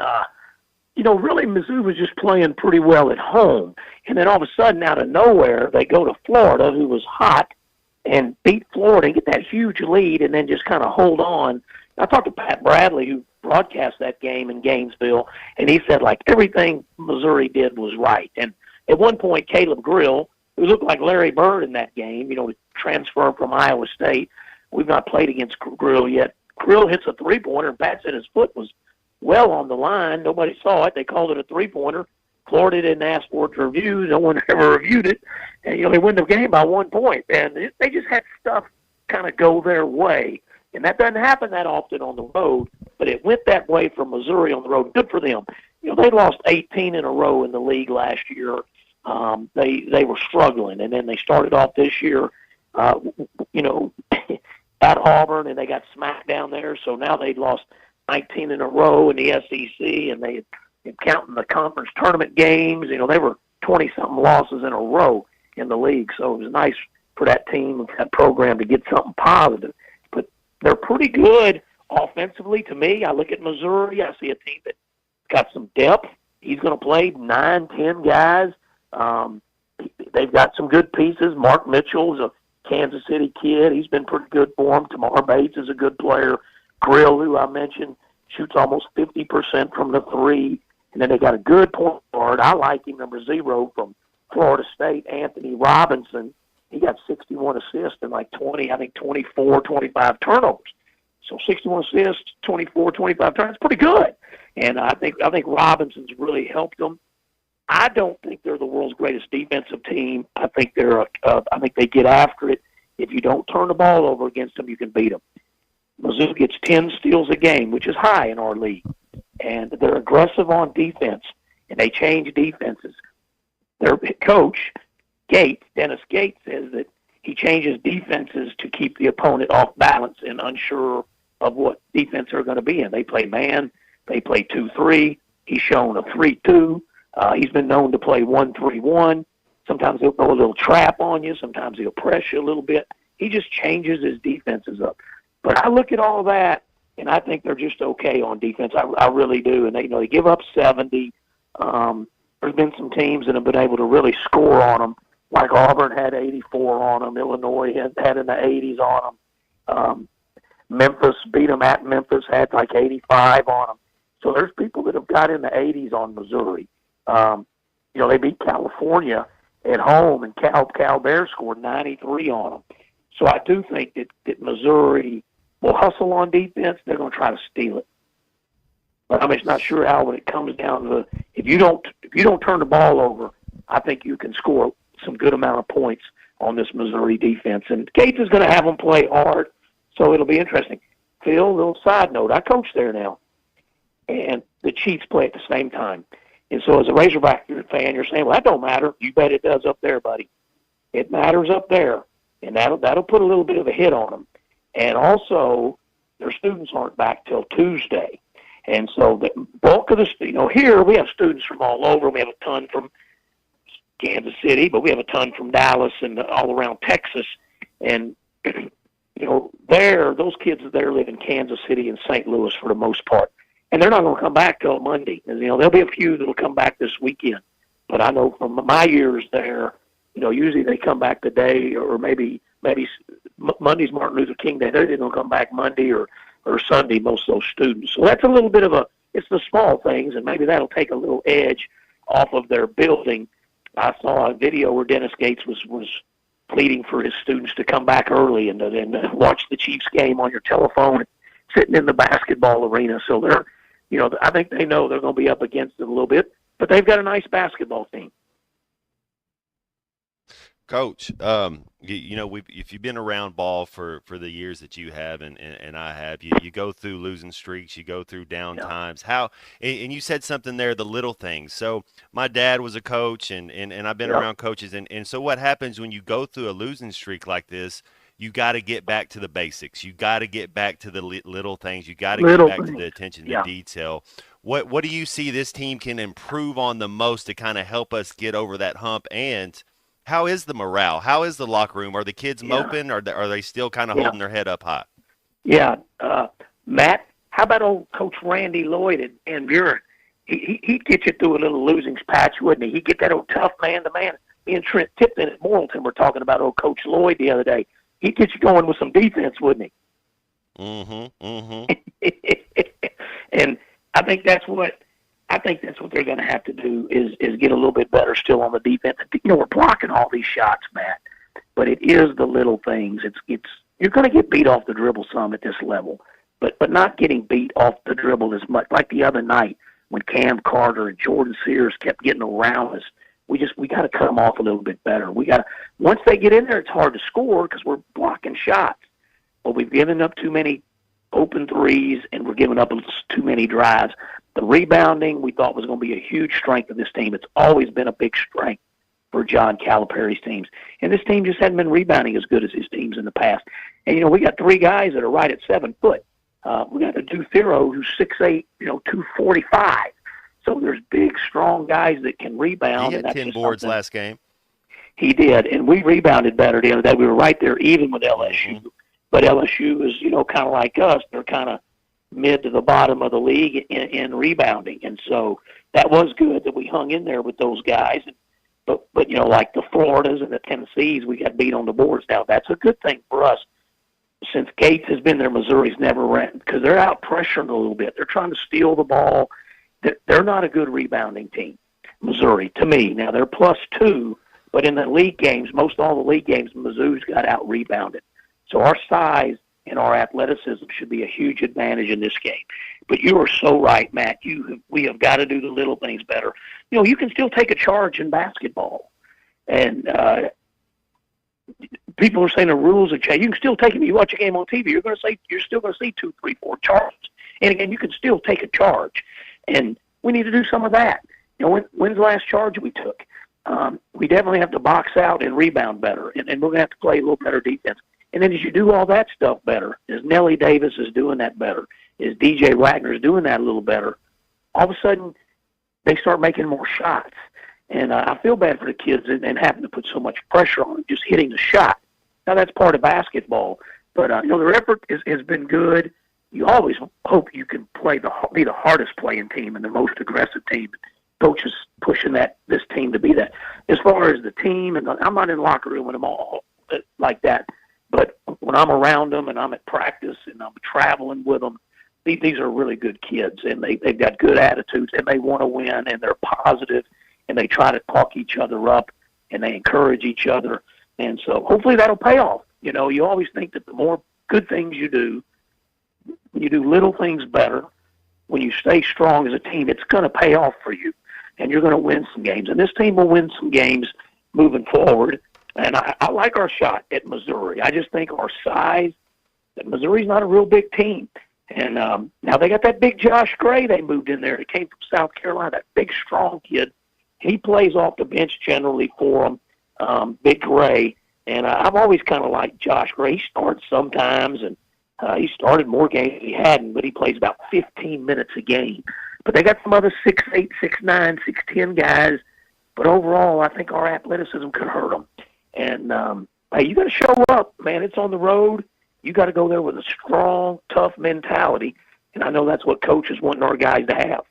really Mizzou was just playing pretty well at home. And then all of a sudden, out of nowhere, they go to Florida, who was hot, and beat Florida and get that huge lead and then just kind of hold on. I talked to Pat Bradley, who broadcast that game in Gainesville, and he said, everything Missouri did was right. And at one point, Caleb Grill, who looked like Larry Bird in that game, transfer from Iowa State. We've not played against Grill yet. Grill hits a three-pointer, and Pat said his foot was well on the line. Nobody saw it. They called it a three-pointer. Florida didn't ask for it to review. No one ever reviewed it. And, they win the game by 1 point. And they just had stuff kind of go their way. And that doesn't happen that often on the road, but it went that way for Missouri on the road. Good for them. They lost 18 in a row in the league last year. They were struggling, and then they started off this year, at Auburn, and they got smacked down there. So now they'd lost 19 in a row in the SEC, and they counting the conference tournament games. They were 20-something losses in a row in the league. So it was nice for that team, that program, to get something positive. They're pretty good offensively to me. I look at Missouri. I see a team that's got some depth. He's going to play 9, 10 guys. They've got some good pieces. Mark Mitchell's a Kansas City kid. He's been pretty good for them. Tamar Bates is a good player. Grill, who I mentioned, shoots almost 50% from the three. And then they got a good point guard. I like him, number 0 from Florida State, Anthony Robinson. He got 61 assists and 24, 25 turnovers. So 61 assists, 24, 25 turnovers, pretty good. And I think Robinson's really helped them. I don't think they're the world's greatest defensive team. I think I think they get after it. If you don't turn the ball over against them, you can beat them. Mizzou gets 10 steals a game, which is high in our league. And they're aggressive on defense, and they change defenses. Their coach, Dennis Gates, says that he changes defenses to keep the opponent off balance and unsure of what defense they're going to be in. They play man. They play 2-3. He's shown a 3-2. He's been known to play 1-3-1. Sometimes he'll throw a little trap on you. Sometimes he'll press you a little bit. He just changes his defenses up. But I look at all that, and I think they're just okay on defense. I really do. And they give up 70. There's been some teams that have been able to really score on them. Like Auburn had 84 on them. Illinois had in the 80s on them. Memphis beat them at Memphis, had 85 on them. So there's people that have got in the 80s on Missouri. They beat California at home, and Cal Bears scored 93 on them. So I do think that Missouri will hustle on defense. They're going to try to steal it. But I'm just not sure how when it comes down to if you don't turn the ball over, I think you can score some good amount of points on this Missouri defense. And Gates is going to have them play hard, so it'll be interesting. Phil, little side note, I coach there now, and the Chiefs play at the same time. And so as a Razorback fan, you're saying, well, that don't matter. You bet it does up there, buddy. It matters up there, and that'll put a little bit of a hit on them. And also, their students aren't back till Tuesday. And so the bulk of here we have students from all over. We have a ton from Kansas City, but we have a ton from Dallas and all around Texas. And, those kids there live in Kansas City and St. Louis for the most part. and they're not going to come back till Monday. And, there'll be a few that'll come back this weekend. But I know from my years there, usually they come back today, or maybe Monday's Martin Luther King Day. They're going to come back Monday or Sunday, most of those students. So that's a little bit of it's the small things, and maybe that'll take a little edge off of their building. I saw a video where Dennis Gates was pleading for his students to come back early and watch the Chiefs game on your telephone, sitting in the basketball arena. So they're, I think they know they're going to be up against it a little bit, but they've got a nice basketball team. Coach, if you've been around ball for the years that you have and I have, you go through losing streaks, you go through down times. And you said something there, the little things. So my dad was a coach, and I've been around coaches, and so what happens when you go through a losing streak like this? You got to get back to the basics. You got to get back to the little things. You got to get back to the attention to detail. What do you see this team can improve on the most to kind of help us get over that hump? And how is the morale? How is the locker room? Are the kids moping, or are they still kind of holding their head up high? Yeah. Matt, how about old Coach Randy Lloyd at Van Buren? He'd get you through a little losing patch, wouldn't he? He'd get that old tough man-to-man. Me and Trent Tipton at Morrilton were talking about old Coach Lloyd the other day. He'd get you going with some defense, wouldn't he? Mm-hmm. And I think that's what they're going to have to do is get a little bit better still on the defense. We're blocking all these shots, Matt, but it is the little things. You're going to get beat off the dribble some at this level, but not getting beat off the dribble as much. Like the other night when Cam Carter and Jordan Sears kept getting around us, we got to cut them off a little bit better. Once they get in there, it's hard to score because we're blocking shots, but we've given up too many open threes and we're giving up too many drives. The rebounding we thought was going to be a huge strength of this team. It's always been a big strength for John Calipari's teams. And this team just hadn't been rebounding as good as his teams in the past. And, we got three guys that are right at 7 foot. We got a Duthero who's 6'8", 245. So there's big, strong guys that can rebound. He had 10 boards last game. He did, and we rebounded better the other day. We were right there even with LSU. Mm-hmm. But LSU is, kind of like us. They're kind of mid to the bottom of the league in rebounding. And so that was good that we hung in there with those guys. But like the Floridas and the Tennessees, we got beat on the boards. Now, that's a good thing for us. Since Gates has been there, Missouri's never ran because they're out pressuring a little bit. They're trying to steal the ball. They're not a good rebounding team, Missouri, to me. Now, they're +2, but in the league games, most all the league games, Mizzou's got out-rebounded. So our size and our athleticism should be a huge advantage in this game. But you are so right, Matt. We have got to do the little things better. You can still take a charge in basketball. And people are saying the rules have changed. You can still take them. You watch a game on TV, you're still going to see 2, 3, 4 charges. And again, you can still take a charge. And we need to do some of that. When's the last charge we took? We definitely have to box out and rebound better. And we're going to have to play a little better defense. And then as you do all that stuff better, as Nellie Davis is doing that better, as DJ Wagner is doing that a little better, all of a sudden they start making more shots. And I feel bad for the kids and having to put so much pressure on them, just hitting the shot. Now, that's part of basketball. But, their effort has been good. You always hope you can be the hardest playing team and the most aggressive team. Coaches pushing this team to be that. As far as the team, and I'm not in the locker room with them all like that. But when I'm around them and I'm at practice and I'm traveling with them, these are really good kids, and they've got good attitudes, and they want to win, and they're positive, and they try to talk each other up, and they encourage each other. And so hopefully that'll pay off. You always think that the more good things you do, when you do little things better, when you stay strong as a team, it's going to pay off for you, and you're going to win some games. And this team will win some games moving forward. And I like our shot at Missouri. I just think our size, that Missouri's not a real big team. And now they got that big Josh Gray they moved in there. He came from South Carolina, that big, strong kid. He plays off the bench generally for them, Big Gray. And I've always kind of liked Josh Gray. He starts sometimes, and he started more games than he hadn't, but he plays about 15 minutes a game. But they got some other 6'8", 6'9", 6'10" guys. But overall, I think our athleticism could hurt them. And, hey, you got to show up, man. It's on the road. You got to go there with a strong, tough mentality. And I know that's what Coach is wanting our guys to have.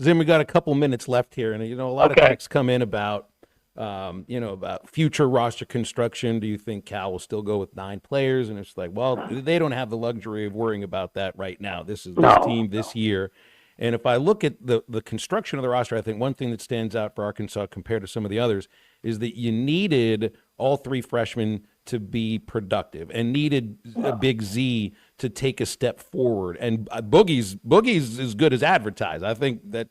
Zim, we got a couple minutes left here, and a lot of texts come in about, about future roster construction. Do you think Cal will still go with 9 players? And it's like, well, they don't have the luxury of worrying about that right now. This is this team this year. And if I look at the construction of the roster, I think one thing that stands out for Arkansas compared to some of the others is that you needed all 3 freshmen to be productive and needed a Big Z to take a step forward. And Boogie's as good as advertised. I think that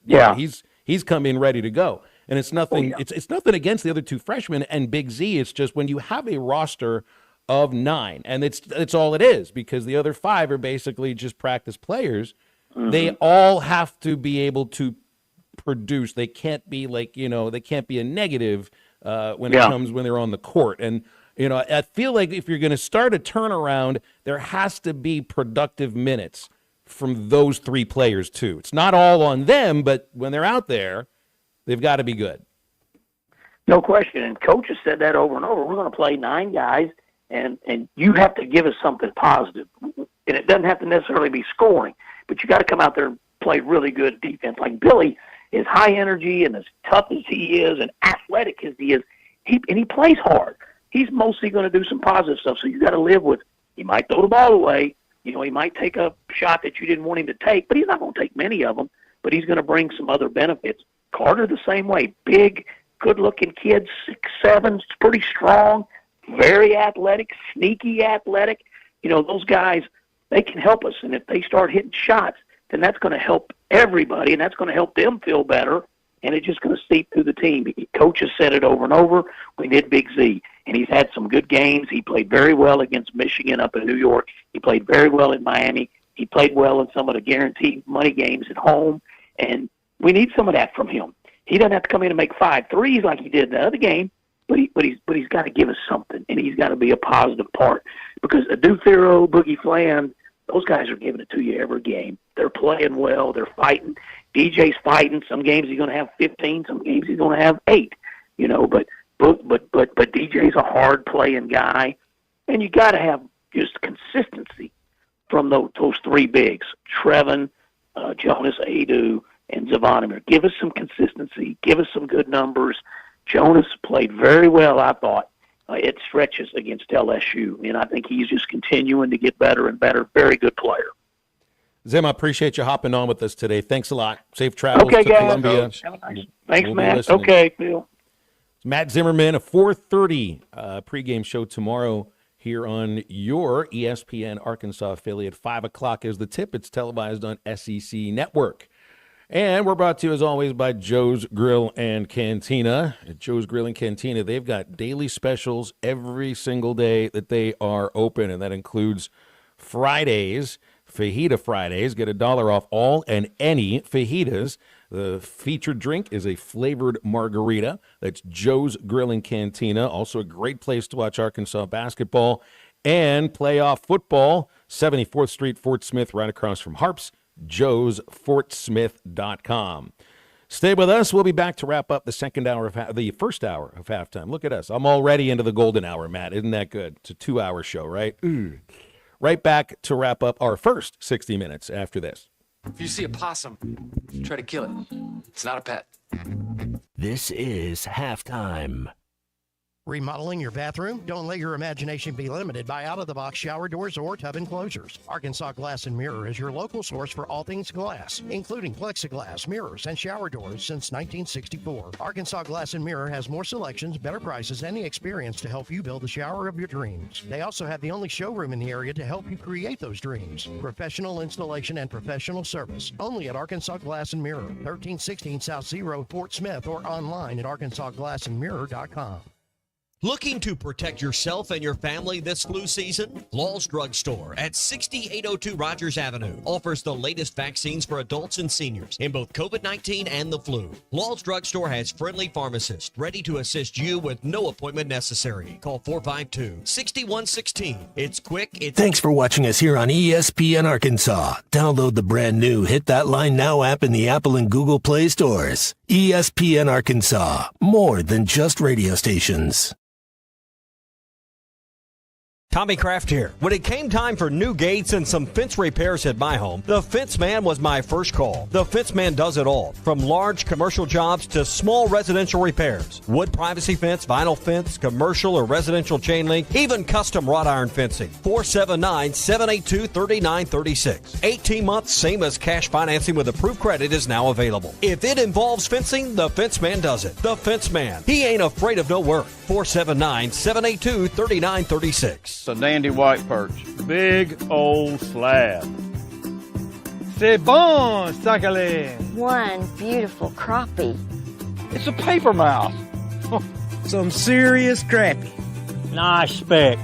he's come in ready to go. And it's nothing it's nothing against the other 2 freshmen and Big Z. It's just when you have a roster of 9, and it's all it is, because the other 5 are basically just practice players. They all have to be able to produce. They can't be they can't be a negative when it comes when they're on the court. And I feel like if you're going to start a turnaround, there has to be productive minutes from those 3 players too. It's not all on them, but when they're out there, they've got to be good. No question. And Coach has said that over and over. We're going to play 9 guys, and you have to give us something positive. And it doesn't have to necessarily be scoring, but you got to come out there and play really good defense. Like Billy is high energy and as tough as he is and athletic as he is, he plays hard. He's mostly going to do some positive stuff, so you got to live with. He might throw the ball away. He might take a shot that you didn't want him to take, but he's not going to take many of them. But he's going to bring some other benefits. Carter the same way. Big, good-looking kid, 6'7", pretty strong, very athletic, sneaky athletic. Those guys, they can help us. And if they start hitting shots, then that's going to help everybody, and that's going to help them feel better. And it's just going to seep through the team. Coach has said it over and over. We need Big Z. And he's had some good games. He played very well against Michigan up in New York. He played very well in Miami. He played well in some of the guaranteed money games at home. And we need some of that from him. He doesn't have to come in and make 5 threes like he did in the other game, but he's got to give us something, and he's got to be a positive part. Because Adu Thero, Boogie Fland, those guys are giving it to you every game. They're playing well. They're fighting. DJ's fighting. Some games he's going to have 15. Some games he's going to have 8. But DJ's a hard playing guy, and you got to have just consistency from those 3 bigs: Trevin, Jonas Adu, and Zavonimir. Give us some consistency. Give us some good numbers. Jonas played very well, I thought. It stretches against LSU, and I think he's just continuing to get better and better. Very good player. Zim, I appreciate you hopping on with us today. Thanks a lot. Safe travels to guys. Columbia. Thanks, Matt. Okay, Phil. Matt Zimmerman, a 4:30 pregame show tomorrow here on your ESPN Arkansas affiliate. 5 o'clock is the tip. It's televised on SEC Network. And we're brought to you, as always, by Joe's Grill and Cantina. At Joe's Grill and Cantina, they've got daily specials every single day that they are open, and that includes Fridays, Fajita Fridays. Get $1 off all and any fajitas. The featured drink is a flavored margarita. That's Joe's Grill and Cantina. Also a great place to watch Arkansas basketball and playoff football. 74th Street, Fort Smith, right across from Harps. JoesFortSmith.com. Stay with us. We'll be back to wrap up the the first hour of halftime. Look at us. I'm already into the golden hour, Matt. Isn't that good? It's a 2-hour show, right? Right back to wrap up our first 60 minutes after this. If you see a possum, try to kill it. It's not a pet. This is halftime. Remodeling your bathroom? Don't let your imagination be limited by out-of-the-box shower doors or tub enclosures. Arkansas Glass and Mirror is your local source for all things glass, including plexiglass, mirrors, and shower doors since 1964. Arkansas Glass and Mirror has more selections, better prices, and the experience to help you build the shower of your dreams. They also have the only showroom in the area to help you create those dreams. Professional installation and professional service. Only at Arkansas Glass and Mirror, 1316 South Z Road, Fort Smith, or online at arkansasglassandmirror.com. Looking to protect yourself and your family this flu season? Law's Drug Store at 6802 Rogers Avenue offers the latest vaccines for adults and seniors in both COVID-19 and the flu. Law's Drug Store has friendly pharmacists ready to assist you with no appointment necessary. Call 452-6116. It's quick. Thanks for watching us here on ESPN Arkansas. Download the brand new Hit That Line Now app in the Apple and Google Play stores. ESPN Arkansas, more than just radio stations. Tommy Kraft here. When it came time for new gates and some fence repairs at my home, the Fence Man was my first call. The Fence Man does it all, from large commercial jobs to small residential repairs. Wood privacy fence, vinyl fence, commercial or residential chain link, even custom wrought iron fencing. 479-782-3936. 18 months, same as cash financing with approved credit is now available. If it involves fencing, the Fence Man does it. The Fence Man. He ain't afraid of no work. 479-782-3936. A dandy white perch. Big old slab. C'est bon, sacalé. One beautiful crappie. It's a paper mouse. Some serious crappie. Nice speck.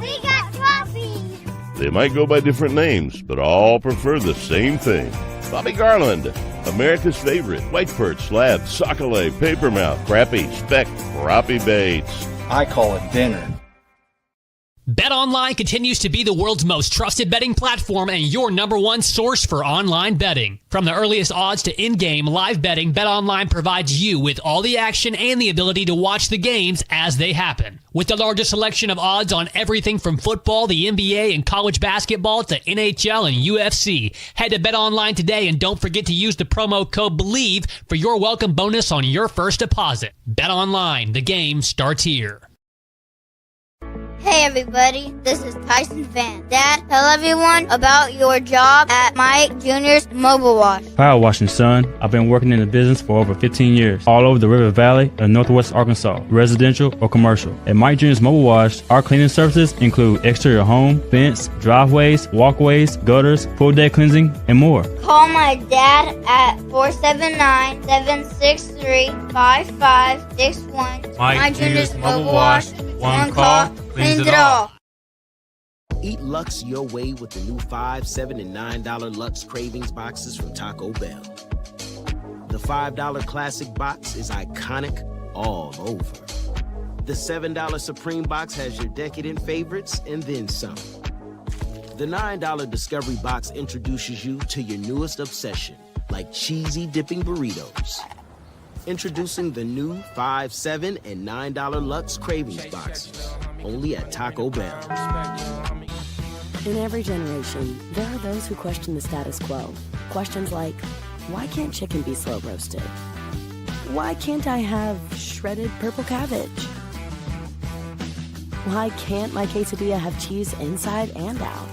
We got crappies. They might go by different names, but all prefer the same thing. Bobby Garland, America's favorite white perch, slab, sockeye, papermouth, crappie, speck, crappie baits. I call it dinner. BetOnline continues to be the world's most trusted betting platform and your number one source for online betting. From the earliest odds to in-game live betting, BetOnline provides you with all the action and the ability to watch the games as they happen. With the largest selection of odds on everything from football, the NBA, and college basketball to NHL and UFC, head to BetOnline today and don't forget to use the promo code BELIEVE for your welcome bonus on your first deposit. BetOnline, the game starts here. Hey everybody, this is Tyson Van. Dad, tell everyone about your job at Mike Jr.'s Mobile Wash. Power washing, son. I've been working in the business for over 15 years, all over the River Valley and Northwest Arkansas, residential or commercial. At Mike Jr.'s Mobile Wash, our cleaning services include exterior home, fence, driveways, walkways, gutters, full deck cleansing, and more. Call my dad at 479-763-5561. Mike Jr.'s Mobile Wash. One call, cleans it all. Eat Lux your way with the new $5, $7, and $9 Lux Cravings boxes from Taco Bell. The $5 Classic box is iconic all over. The $7 Supreme box has your decadent favorites and then some. The $9 Discovery box introduces you to your newest obsession, like cheesy dipping burritos. Introducing the new $5, $7, and $9 Lux Cravings boxes, only at Taco Bell. In every generation, there are those who question the status quo. Questions like, why can't chicken be slow roasted? Why can't I have shredded purple cabbage? Why can't my quesadilla have cheese inside and out?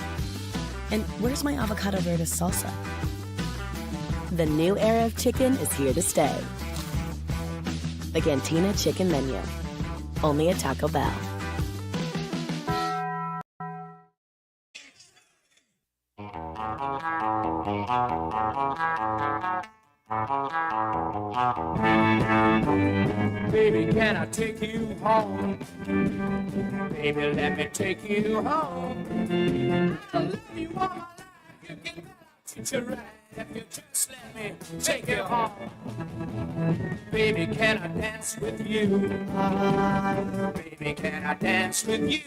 And where's my avocado verde salsa? The new era of chicken is here to stay. The Cantina Chicken Menu, only at Taco Bell. Baby, can I take you home? Baby, let me take you home. I love you all my life. You can teach you right if you just let me take you home. Baby, can I dance with you? Baby, can I dance with you?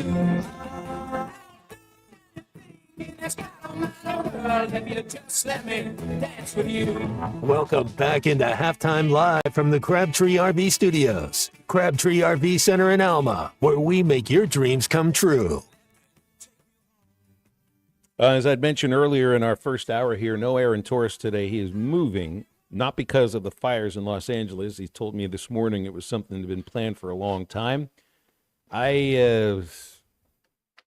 It's got all my world if you just let me dance with you. Welcome back into Halftime Live from the Crabtree RV Studios. Crabtree RV Center in Alma, where we make your dreams come true. As I'd mentioned earlier in our first hour here, no Aaron Torres today. He is moving, not because of the fires in Los Angeles. He told me this morning it was something that had been planned for a long time. I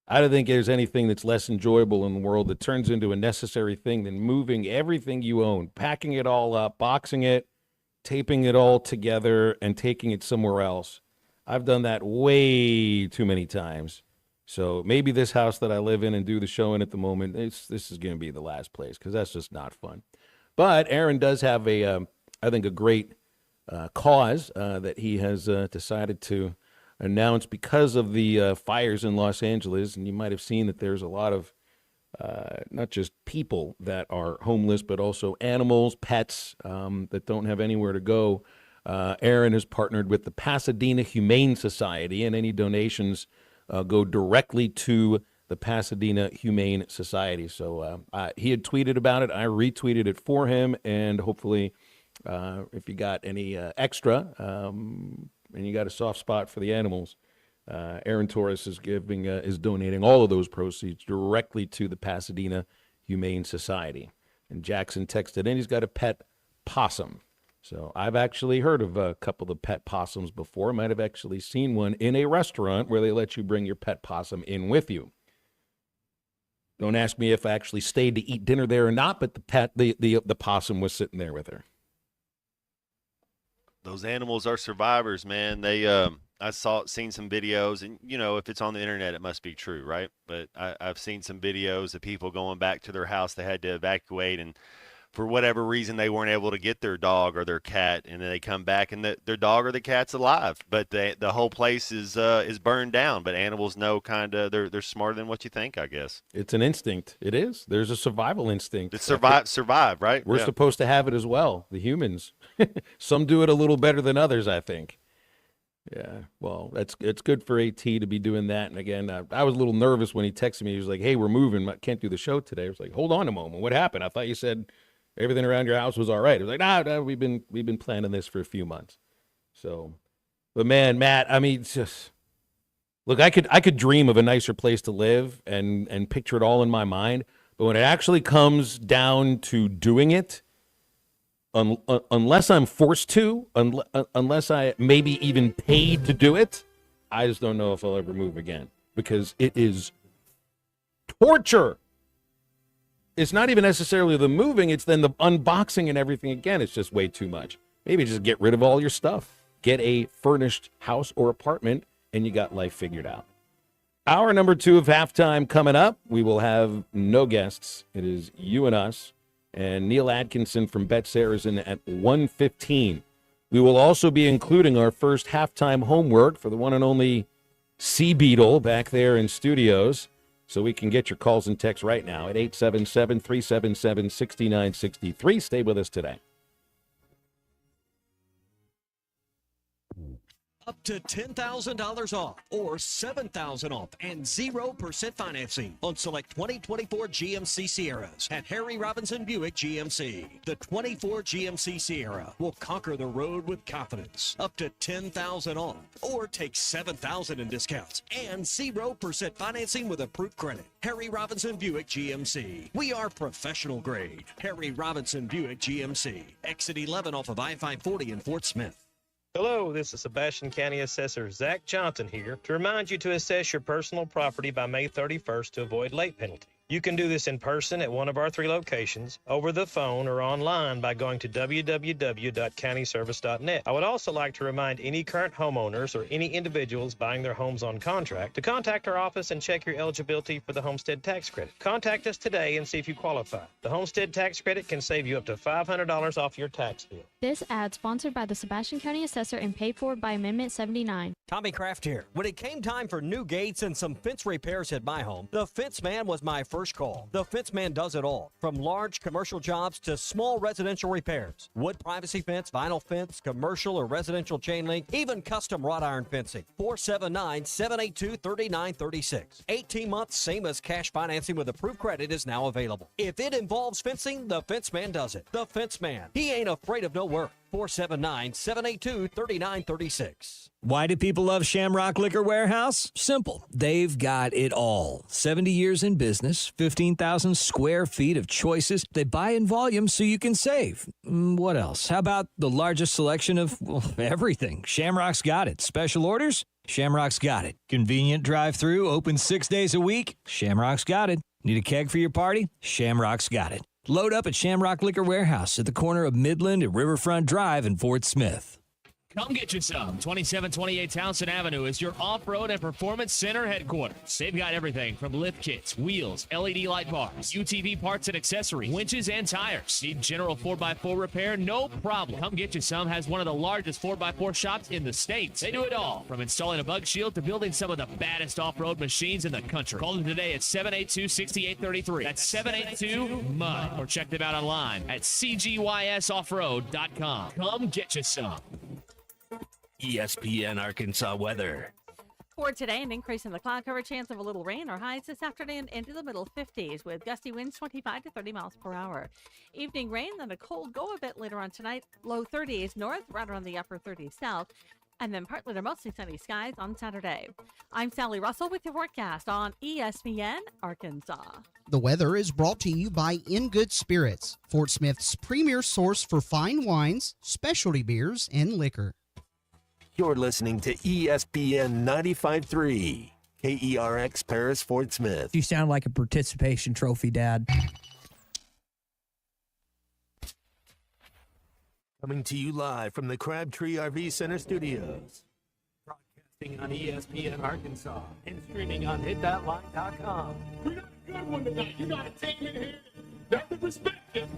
don't think there's anything that's less enjoyable in the world that turns into a necessary thing than moving everything you own, packing it all up, boxing it, taping it all together, and taking it somewhere else. I've done that way too many times. So maybe this house that I live in and do the show in at the moment, this is going to be the last place because that's just not fun. But Aaron does have I think, a great cause that he has decided to announce because of the fires in Los Angeles. And you might have seen that there's a lot of not just people that are homeless, but also animals, pets that don't have anywhere to go. Aaron has partnered with the Pasadena Humane Society, and any donations go directly to the Pasadena Humane Society. So he had tweeted about it. I retweeted it for him, and hopefully if you got any extra and you got a soft spot for the animals, Aaron Torres is donating all of those proceeds directly to the Pasadena Humane Society. And Jackson texted in, he's got a pet possum. So I've actually heard of a couple of pet possums before. Might have actually seen one in a restaurant where they let you bring your pet possum in with you. Don't ask me if I actually stayed to eat dinner there or not, but the possum was sitting there with her. Those animals are survivors, man. They seen some videos, and if it's on the internet, it must be true, right? But I've seen some videos of people going back to their house. They had to evacuate, and for whatever reason, they weren't able to get their dog or their cat, and then they come back, and their dog or the cat's alive, but the whole place is burned down. But animals know they're smarter than what you think, I guess. It's an instinct. It is. There's a survival instinct. It's survive, right? We're supposed to have it as well, the humans. Some do it a little better than others, I think. Yeah, well, it's good for AT to be doing that. And again, I was a little nervous when he texted me. He was like, "Hey, we're moving. I can't do the show today." I was like, "Hold on a moment. What happened? I thought you said everything around your house was all right." He was like, "Nah, we've been planning this for a few months." So, but man, Matt, I mean, it's just look, I could dream of a nicer place to live and picture it all in my mind, but when it actually comes down to doing it, unless I'm forced to, unless I maybe even paid to do it, I just don't know if I'll ever move again, because it is torture. It's not even necessarily the moving, it's then the unboxing and everything again. It's just way too much. Maybe just get rid of all your stuff. Get a furnished house or apartment, and you got life figured out. Hour number 2 of halftime coming up. We will have no guests. It is you and us. And Neil Atkinson from Betsair is in at 1:15. We will also be including our first halftime homework for the one and only Sea Beetle back there in studios. So we can get your calls and texts right now at 877-377-6963. Stay with us today. Up to $10,000 off or $7,000 off and 0% financing on select 2024 GMC Sierras at Harry Robinson Buick GMC. The 24 GMC Sierra will conquer the road with confidence. Up to $10,000 off or take $7,000 in discounts and 0% financing with approved credit. Harry Robinson Buick GMC. We are professional grade. Harry Robinson Buick GMC. Exit 11 off of I-540 in Fort Smith. Hello, this is Sebastian County Assessor Zach Johnson here to remind you to assess your personal property by May 31st to avoid late penalty. You can do this in person at one of our 3 locations, over the phone, or online by going to www.countyservice.net. I would also like to remind any current homeowners or any individuals buying their homes on contract to contact our office and check your eligibility for the homestead tax credit. Contact us today and see if you qualify. The homestead tax credit can save you up to $500 off your tax bill. This ad sponsored by the Sebastian County Assessor and paid for by Amendment 79. Tommy Kraft here. When it came time for new gates and some fence repairs at my home, the Fence Man was my first call. The Fence Man does it all, from large commercial jobs to small residential repairs. Wood privacy fence, vinyl fence, commercial or residential chain link, even custom wrought iron fencing. 479-782-3936. 18 months, same as cash financing with approved credit is now available. If it involves fencing, the Fence Man does it. The Fence Man. He ain't afraid of no work. 479-782-3936. Why do people love Shamrock Liquor Warehouse? Simple. They've got it all. 70 years in business, 15,000 square feet of choices. They buy in volume so you can save. What else? How about the largest selection of everything? Shamrock's got it. Special orders? Shamrock's got it. Convenient drive-through, open 6 days a week? Shamrock's got it. Need a keg for your party? Shamrock's got it. Load up at Shamrock Liquor Warehouse at the corner of Midland and Riverfront Drive in Fort Smith. Come get you some. 2728 Townsend Avenue is your off-road and performance center headquarters. They've got everything from lift kits, wheels, LED light bars, UTV parts and accessories, winches and tires. Need general 4x4 repair? No problem. Come get you some has one of the largest 4x4 shops in the States. They do it all, from installing a bug shield to building some of the baddest off-road machines in the country. Call them today at 782-6833. That's 782-MUD. Or check them out online at cgysoffroad.com. Come get you some. ESPN Arkansas weather. For today, an increase in the cloud cover, chance of a little rain. Our highs this afternoon into the middle 50s with gusty winds 25 to 30 miles per hour. Evening rain, then a cold go a bit later on tonight. Low 30s north, right around the upper 30s south. and then partly to mostly sunny skies on Saturday. I'm Sally Russell with your forecast on ESPN Arkansas. The weather is brought to you by In Good Spirits, Fort Smith's premier source for fine wines, specialty beers, and liquor. You're listening to ESPN 95.3, KERX Paris, Fort Smith. You sound like a participation trophy, Dad. Coming to you live from the Crabtree RV Center studios. Broadcasting on ESPN Arkansas and streaming on hitthatline.com. We got a good one tonight. You got a team in here. You have to respect it.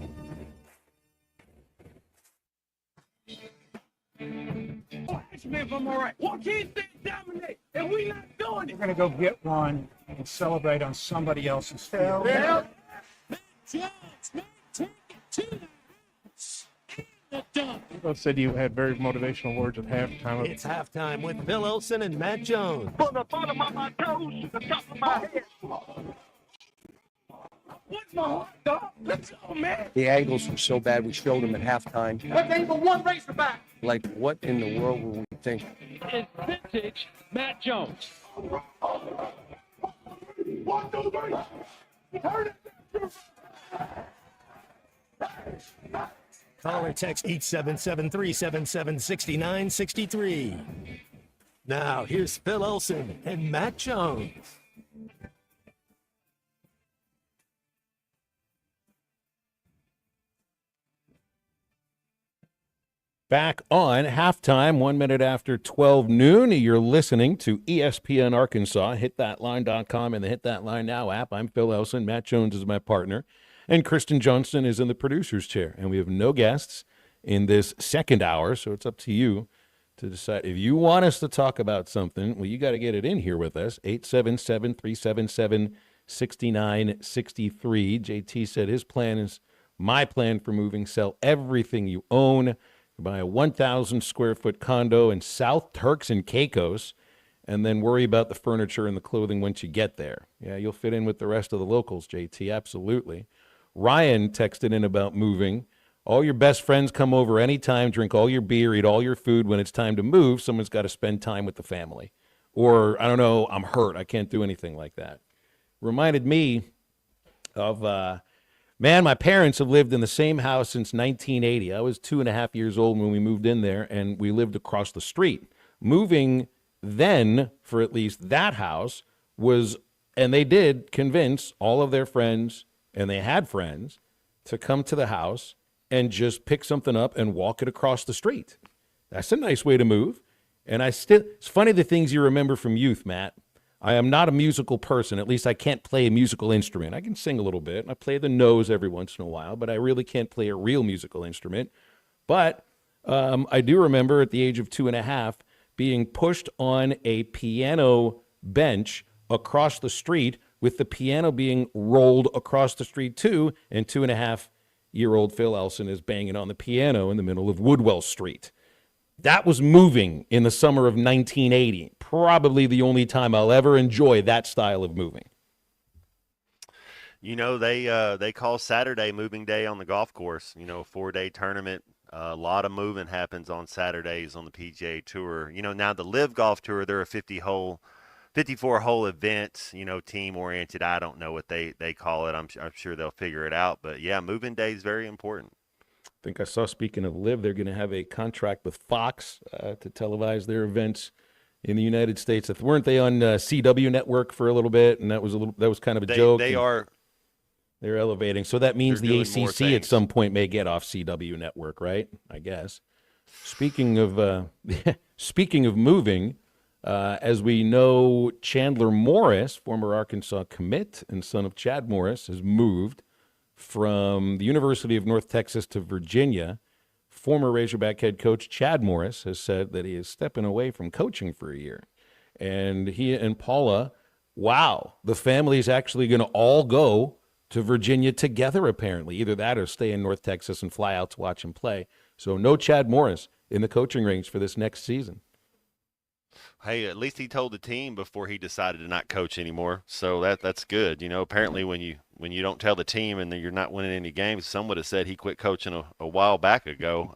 Oh, ask me if I'm all right. Why can't they dominate? And we not doing it. We're going to go get one and celebrate on somebody else's field. Yeah. Matt Jones, man, take it to the house. People said you had very motivational words at halftime. It's halftime with Phil Olsen and Matt Jones. From the bottom of my toes to the top of my head. What's my heart, dog? Let's go, man. The angles were so bad, we showed them at halftime. But they were one Razorback. Like, what in the world were we thinking? It's vintage Matt Jones. 1, 2, 3. Heard it. Call or text 877-377-6963. Now, here's Phil Olsen and Matt Jones. Back on halftime, 1 minute after 12 noon. You're listening to ESPN Arkansas, hitthatline.com and the Hit That Line Now app. I'm Phil Elson. Matt Jones is my partner. And Kristen Johnston is in the producer's chair. And we have no guests in this second hour, so it's up to you to decide. If you want us to talk about something, well, you got to get it in here with us. 877-377-6963. JT said his plan is my plan for moving. Sell everything you own. Buy a 1,000 square foot condo in South Turks and Caicos, and then worry about the furniture and the clothing once you get there. Yeah, you'll fit in with the rest of the locals, JT, absolutely. Ryan texted in about moving. All your best friends come over anytime, drink all your beer, eat all your food. When it's time to move, someone's got to spend time with the family. Or, I don't know, I'm hurt. I can't do anything like that. Reminded me of... Man, my parents have lived in the same house since 1980. I was 2.5 years old when we moved in there, and we lived across the street. Moving then, for at least that house, was, and they did convince all of their friends, and they had friends, to come to the house and just pick something up and walk it across the street. That's a nice way to move. And it's funny the things you remember from youth, Matt. I am not a musical person. At least I can't play a musical instrument. I can sing a little bit. I play the nose every once in a while, but I really can't play a real musical instrument. But I do remember at the age of 2.5 being pushed on a piano bench across the street with the piano being rolled across the street too, and 2.5-year-old Phil Elson is banging on the piano in the middle of Woodwell Street. That was moving in the summer of 1980. Probably the only time I'll ever enjoy that style of moving. You know, they call Saturday moving day on the golf course. You know, 4-day tournament. A lot of moving happens on Saturdays on the PGA Tour. You know, now the Live Golf Tour, they're a 54-hole event, you know, team-oriented. I don't know what they call it. I'm sure they'll figure it out. But, yeah, moving day is very important. I think I saw, speaking of Live, they're going to have a contract with Fox to televise their events in the United States. Weren't they on CW Network for a little bit? And that was kind of a joke. They're elevating. So that means the ACC at some point may get off CW Network, right? I guess. Speaking of moving, as we know, Chandler Morris, former Arkansas commit and son of Chad Morris, has moved from the University of North Texas to Virginia. Former Razorback head coach Chad Morris has said that he is stepping away from coaching for a year. And he and Paula, wow, the family is actually going to all go to Virginia together, apparently. Either that or stay in North Texas and fly out to watch him play. So no Chad Morris in the coaching range for this next season. Hey, at least he told the team before he decided to not coach anymore. So that's good. Apparently when you don't tell the team and you're not winning any games, some would have said he quit coaching a while back ago.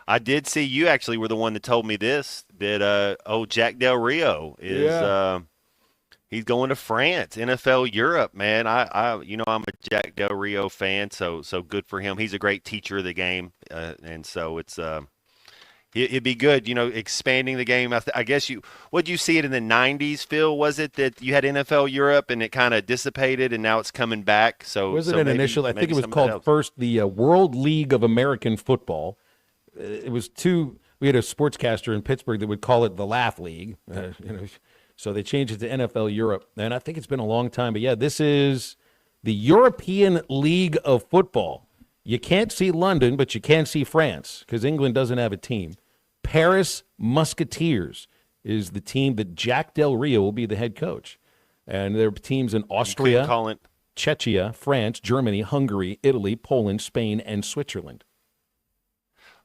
I did see you actually were the one that told me this, that Jack Del Rio is he's going to France, NFL Europe, man. I'm a Jack Del Rio fan, so good for him. He's a great teacher of the game, and so it's it'd be good, expanding the game. I guess would you see it in the 90s, Phil? Was it that you had NFL Europe and it kind of dissipated and now it's coming back? So was it an initial? I think it was called first the World League of American Football. It was we had a sportscaster in Pittsburgh that would call it the Laugh League. So they changed it to NFL Europe, and I think it's been a long time. But yeah, this is the European League of Football. You can't see London, but you can see France because England doesn't have a team. Paris Musketeers is the team that Jack Del Rio will be the head coach. And there are teams in Austria, Czechia, France, Germany, Hungary, Italy, Poland, Spain, and Switzerland.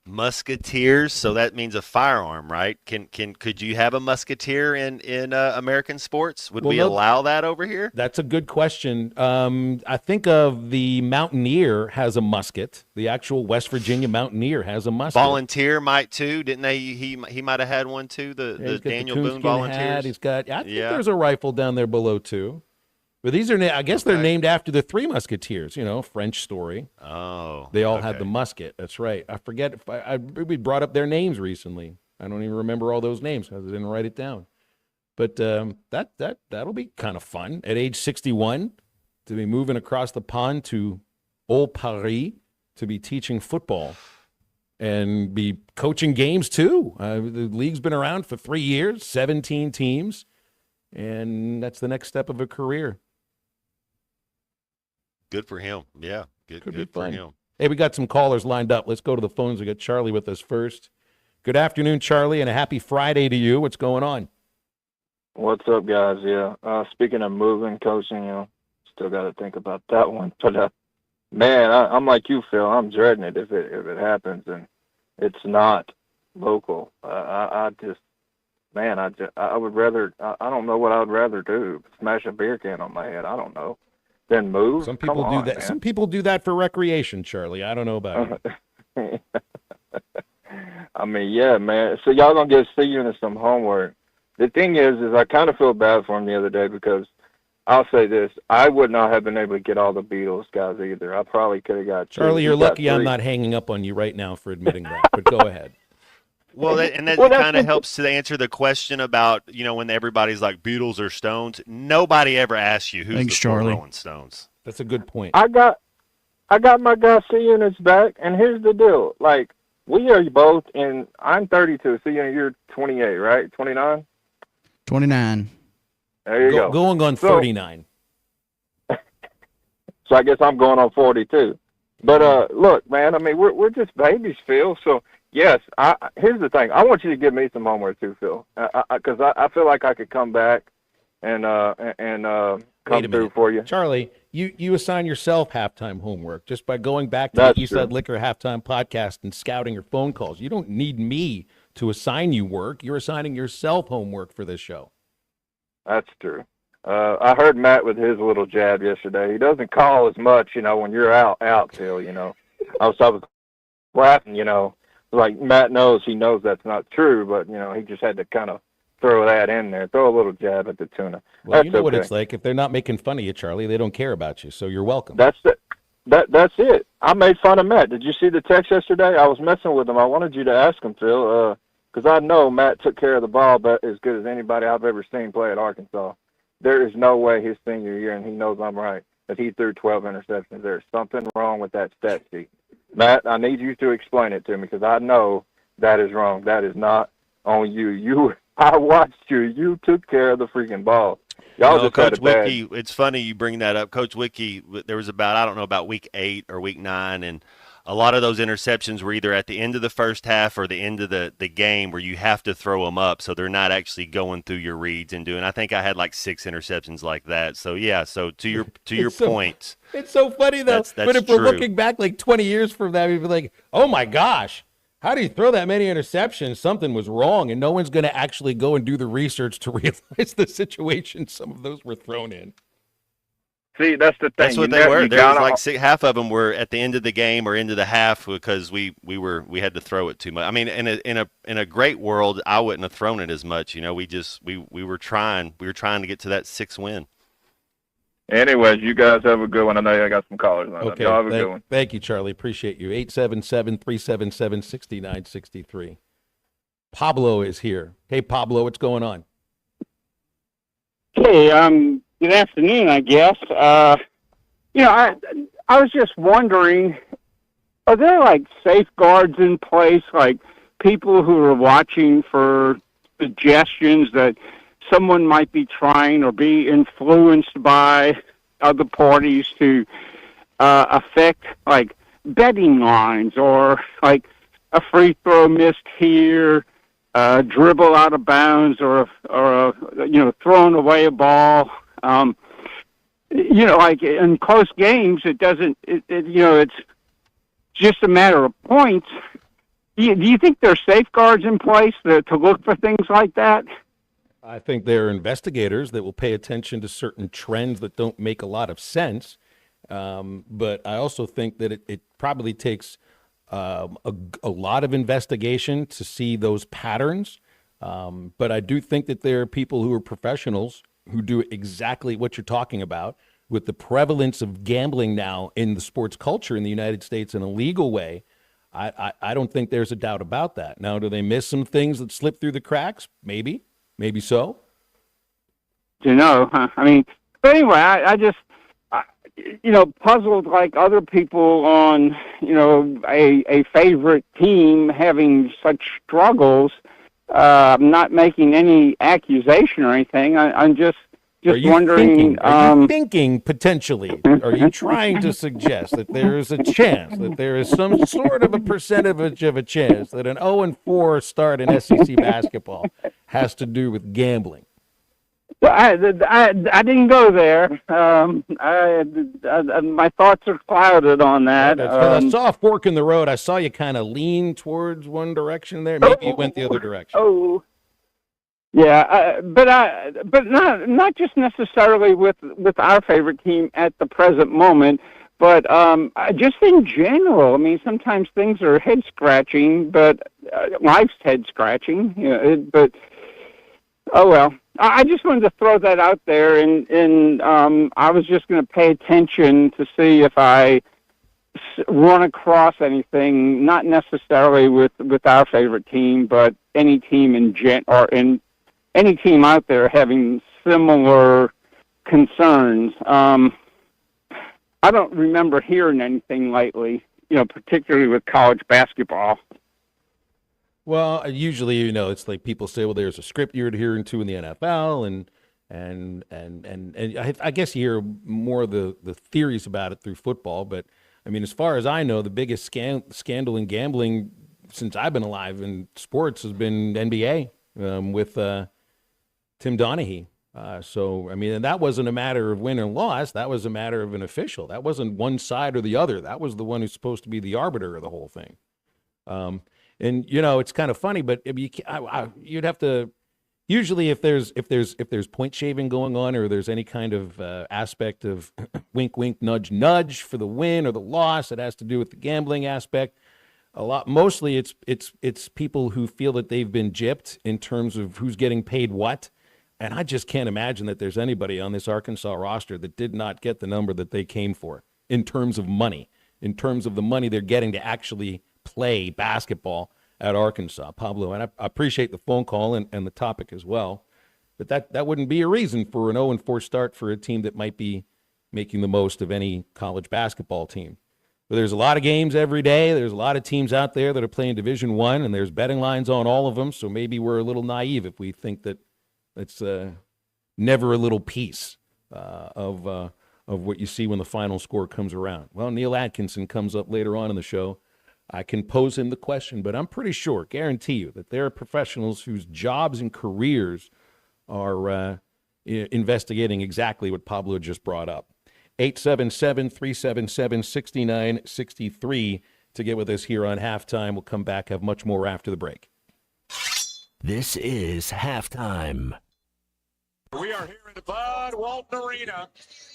Musketeers, so that means a firearm, right? Could you have a musketeer in American sports? Would we allow that over here? That's a good question. I think of the Mountaineer has a musket. The actual West Virginia Mountaineer has a musket. Volunteer might too, didn't they? He might have had one too. The Daniel Boone Volunteers. He's got. I think there's a rifle down there below too. But these are, I guess they're named after the Three Musketeers, French story. Oh. They all had the musket. That's right. I forget if we brought up their names recently. I don't even remember all those names because I didn't write it down. But that'll be kind of fun. At age 61, to be moving across the pond to Old Paris to be teaching football and be coaching games too. The league's been around for 3 years, 17 teams, and that's the next step of a career. Good for him. Yeah, good for him. Hey, we got some callers lined up. Let's go to the phones. We got Charlie with us first. Good afternoon, Charlie, and a happy Friday to you. What's going on? What's up, guys? Yeah, speaking of moving, coaching, still got to think about that one. But man, I'm like you, Phil. I'm dreading it if it happens and it's not local. I would rather. I don't know what I would rather do. Smash a beer can on my head. I don't know. Then move. Some people do that. Man. Some people do that for recreation, Charlie. I don't know about you. I mean, yeah, man. So y'all gonna get C Unit some homework. The thing is I kind of feel bad for him the other day because I'll say this: I would not have been able to get all the Beatles guys either. I probably could have got. Charlie, you're lucky I'm not hanging up on you right now for admitting that. But go ahead. Well, that kind of helps to answer the question about, when everybody's like Beatles or Stones. Nobody ever asks you who's the Rolling Stones. That's a good point. I got my guy C Units back, and here's the deal. Like, we are both in. I'm 32. C Unit, you're 28, right? 29. 29. There you go. Going on 39. So I guess I'm going on 42. But look, man. I mean, we're just babies, Phil. So. Yes, here's the thing. I want you to give me some homework too, Phil, because I feel like I could come back and come through for you. Charlie, you assign yourself halftime homework just by going back to the Eastside Liquor halftime podcast and scouting your phone calls. You don't need me to assign you work. You're assigning yourself homework for this show. That's true. I heard Matt with his little jab yesterday. He doesn't call as much, when you're out, Phil. I was laughing, like Matt knows that's not true, but he just had to kind of throw that in there, throw a little jab at the tuna. Well, you know what it's like. If they're not making fun of you, Charlie, they don't care about you, so you're welcome. That's it. I made fun of Matt. Did you see the text yesterday? I was messing with him. I wanted you to ask him, Phil, because I know Matt took care of the ball but as good as anybody I've ever seen play at Arkansas. There is no way his senior year, and he knows I'm right, that he threw 12 interceptions. There's something wrong with that stat sheet. Matt, I need you to explain it to me because I know that is wrong. That is not on you. I watched you. You took care of the freaking ball. Y'all just Coach Wiki, it's funny you bring that up. Coach Wiki, there was about week 8 or week 9, and a lot of those interceptions were either at the end of the first half or the end of the game where you have to throw them up so they're not actually going through your reads and doing. I think I had like 6 interceptions like that. So yeah, so to your point. It's so funny though. That's but if true. we're looking back like 20 years from that, we'd be like, "Oh my gosh, How do you throw that many interceptions? Something was wrong, and no one's going to actually go and do the research to realize the situation some of those were thrown in. See, that's the thing. That's what they were. There was like half of them were at the end of the game or into the half because we had to throw it too much. I mean, in a great world, I wouldn't have thrown it as much. You know, we were trying to get to that 6 win. Anyways, you guys have a good one. I know I got some callers on. Okay, Y'all have a good one. Thank you, Charlie. Appreciate you. 877-377-6963. Pablo is here. Hey, Pablo, what's going on? Hey, good afternoon, I guess. I was just wondering, are there like safeguards in place, like people who are watching for suggestions that someone might be trying or be influenced by other parties to affect like betting lines or like a free throw missed here, dribble out of bounds or throwing away a ball. Like in close games, it's just a matter of points. Do you think there are safeguards in place to look for things like that? I think there are investigators that will pay attention to certain trends that don't make a lot of sense. But I also think that it probably takes a lot of investigation to see those patterns. But I do think that there are people who are professionals who do exactly what you're talking about. With the prevalence of gambling now in the sports culture in the United States in a legal way, I don't think there's a doubt about that. Now, do they miss some things that slip through the cracks? Maybe so. I mean, but anyway, I just, puzzled like other people on, a favorite team having such struggles. I'm not making any accusation or anything. I'm just wondering. Are you thinking potentially? Are you trying to suggest that there is a chance that there is some sort of a percentage of a chance that an 0-4 start in SEC basketball has to do with gambling? I didn't go there. My thoughts are clouded on that. I saw a fork in the road. I saw you kind of lean towards one direction there. Maybe you went the other direction. Oh. Yeah, but not just necessarily with our favorite team at the present moment, but just in general. I mean, sometimes things are head scratching, but life's head scratching. But oh well. I just wanted to throw that out there, and I was just going to pay attention to see if I run across anything, not necessarily with our favorite team, but any team any team out there having similar concerns. I don't remember hearing anything lately, particularly with college basketball. Well, usually, it's like people say, well, there's a script you're adhering to in the NFL, and I guess you hear more of the theories about it through football. But, I mean, as far as I know, the biggest scandal in gambling since I've been alive in sports has been NBA with Tim Donaghy. So, I mean, and that wasn't a matter of win or loss. That was a matter of an official. That wasn't one side or the other. That was the one who's supposed to be the arbiter of the whole thing. And it's kind of funny, but you'd have to usually if there's point shaving going on, or there's any kind of aspect of wink, wink, nudge, nudge for the win or the loss, it has to do with the gambling aspect. Mostly it's people who feel that they've been gypped in terms of who's getting paid what. And I just can't imagine that there's anybody on this Arkansas roster that did not get the number that they came for in terms of money, in terms of the money they're getting to actually play basketball at Arkansas. Pablo, and I appreciate the phone call and the topic as well, but that wouldn't be a reason for an 0-4 start for a team that might be making the most of any college basketball team. But there's a lot of games every day. There's a lot of teams out there that are playing Division I, and there's betting lines on all of them, so maybe we're a little naive if we think that it's never a little piece of what you see when the final score comes around. Well, Neil Atkinson comes up later on in the show. I can pose him the question, but I'm pretty sure, guarantee you, that there are professionals whose jobs and careers are investigating exactly what Pablo just brought up. 877-377-6963 to get with us here on Halftime. We'll come back, have much more after the break. This is Halftime. We are here in the Bud Walton Arena,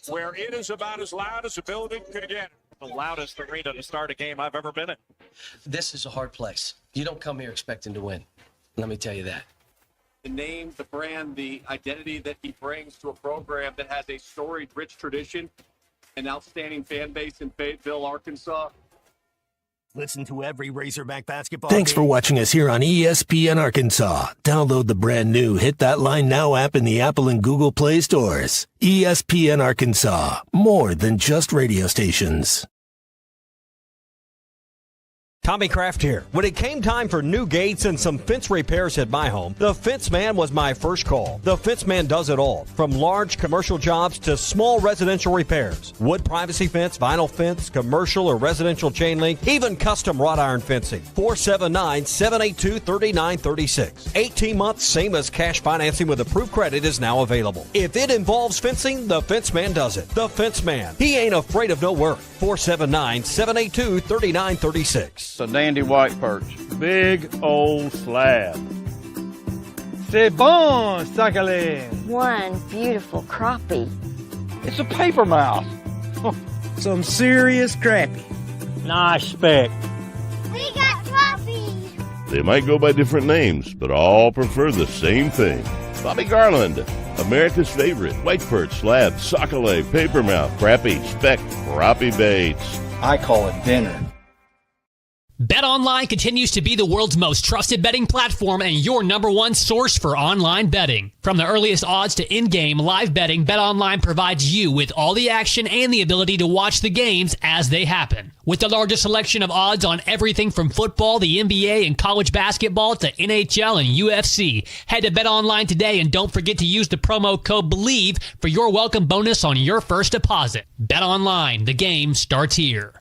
where it is about as loud as the building could get. The loudest arena to start a game I've ever been in. This is a hard place. You don't come here expecting to win. Let me tell you that. The name, the brand, the identity that he brings to a program that has a storied, rich tradition, an outstanding fan base in Fayetteville, Arkansas. Listen to every Razorback basketball. Thanks for watching us here on ESPN Arkansas. Download the brand new Hit That Line Now app in the Apple and Google Play stores. ESPN Arkansas, more than just radio stations. Tommy Kraft here. When it came time for new gates and some fence repairs at my home, the Fence Man was my first call. The Fence Man does it all, from large commercial jobs to small residential repairs. Wood privacy fence, vinyl fence, commercial or residential chain link, even custom wrought iron fencing. 479-782-3936. 18 months, same as cash financing with approved credit is now available. If it involves fencing, the Fence Man does it. The Fence Man. He ain't afraid of no work. 479-782-3936. It's a dandy white perch. Big old slab. C'est bon, Sakhalin. One beautiful crappie. It's a paper mouth. Some serious crappie. Nice speck. We got crappie. They might go by different names, but all prefer the same thing. Bobby Garland, America's favorite white perch, slab, sockeye, papermouth, crappie, speck, crappie baits. I call it dinner. BetOnline continues to be the world's most trusted betting platform and your number one source for online betting. From the earliest odds to in-game live betting, BetOnline provides you with all the action and the ability to watch the games as they happen. With the largest selection of odds on everything from football, the NBA, and college basketball to NHL and UFC, head to BetOnline today and don't forget to use the promo code BELIEVE for your welcome bonus on your first deposit. BetOnline, the game starts here.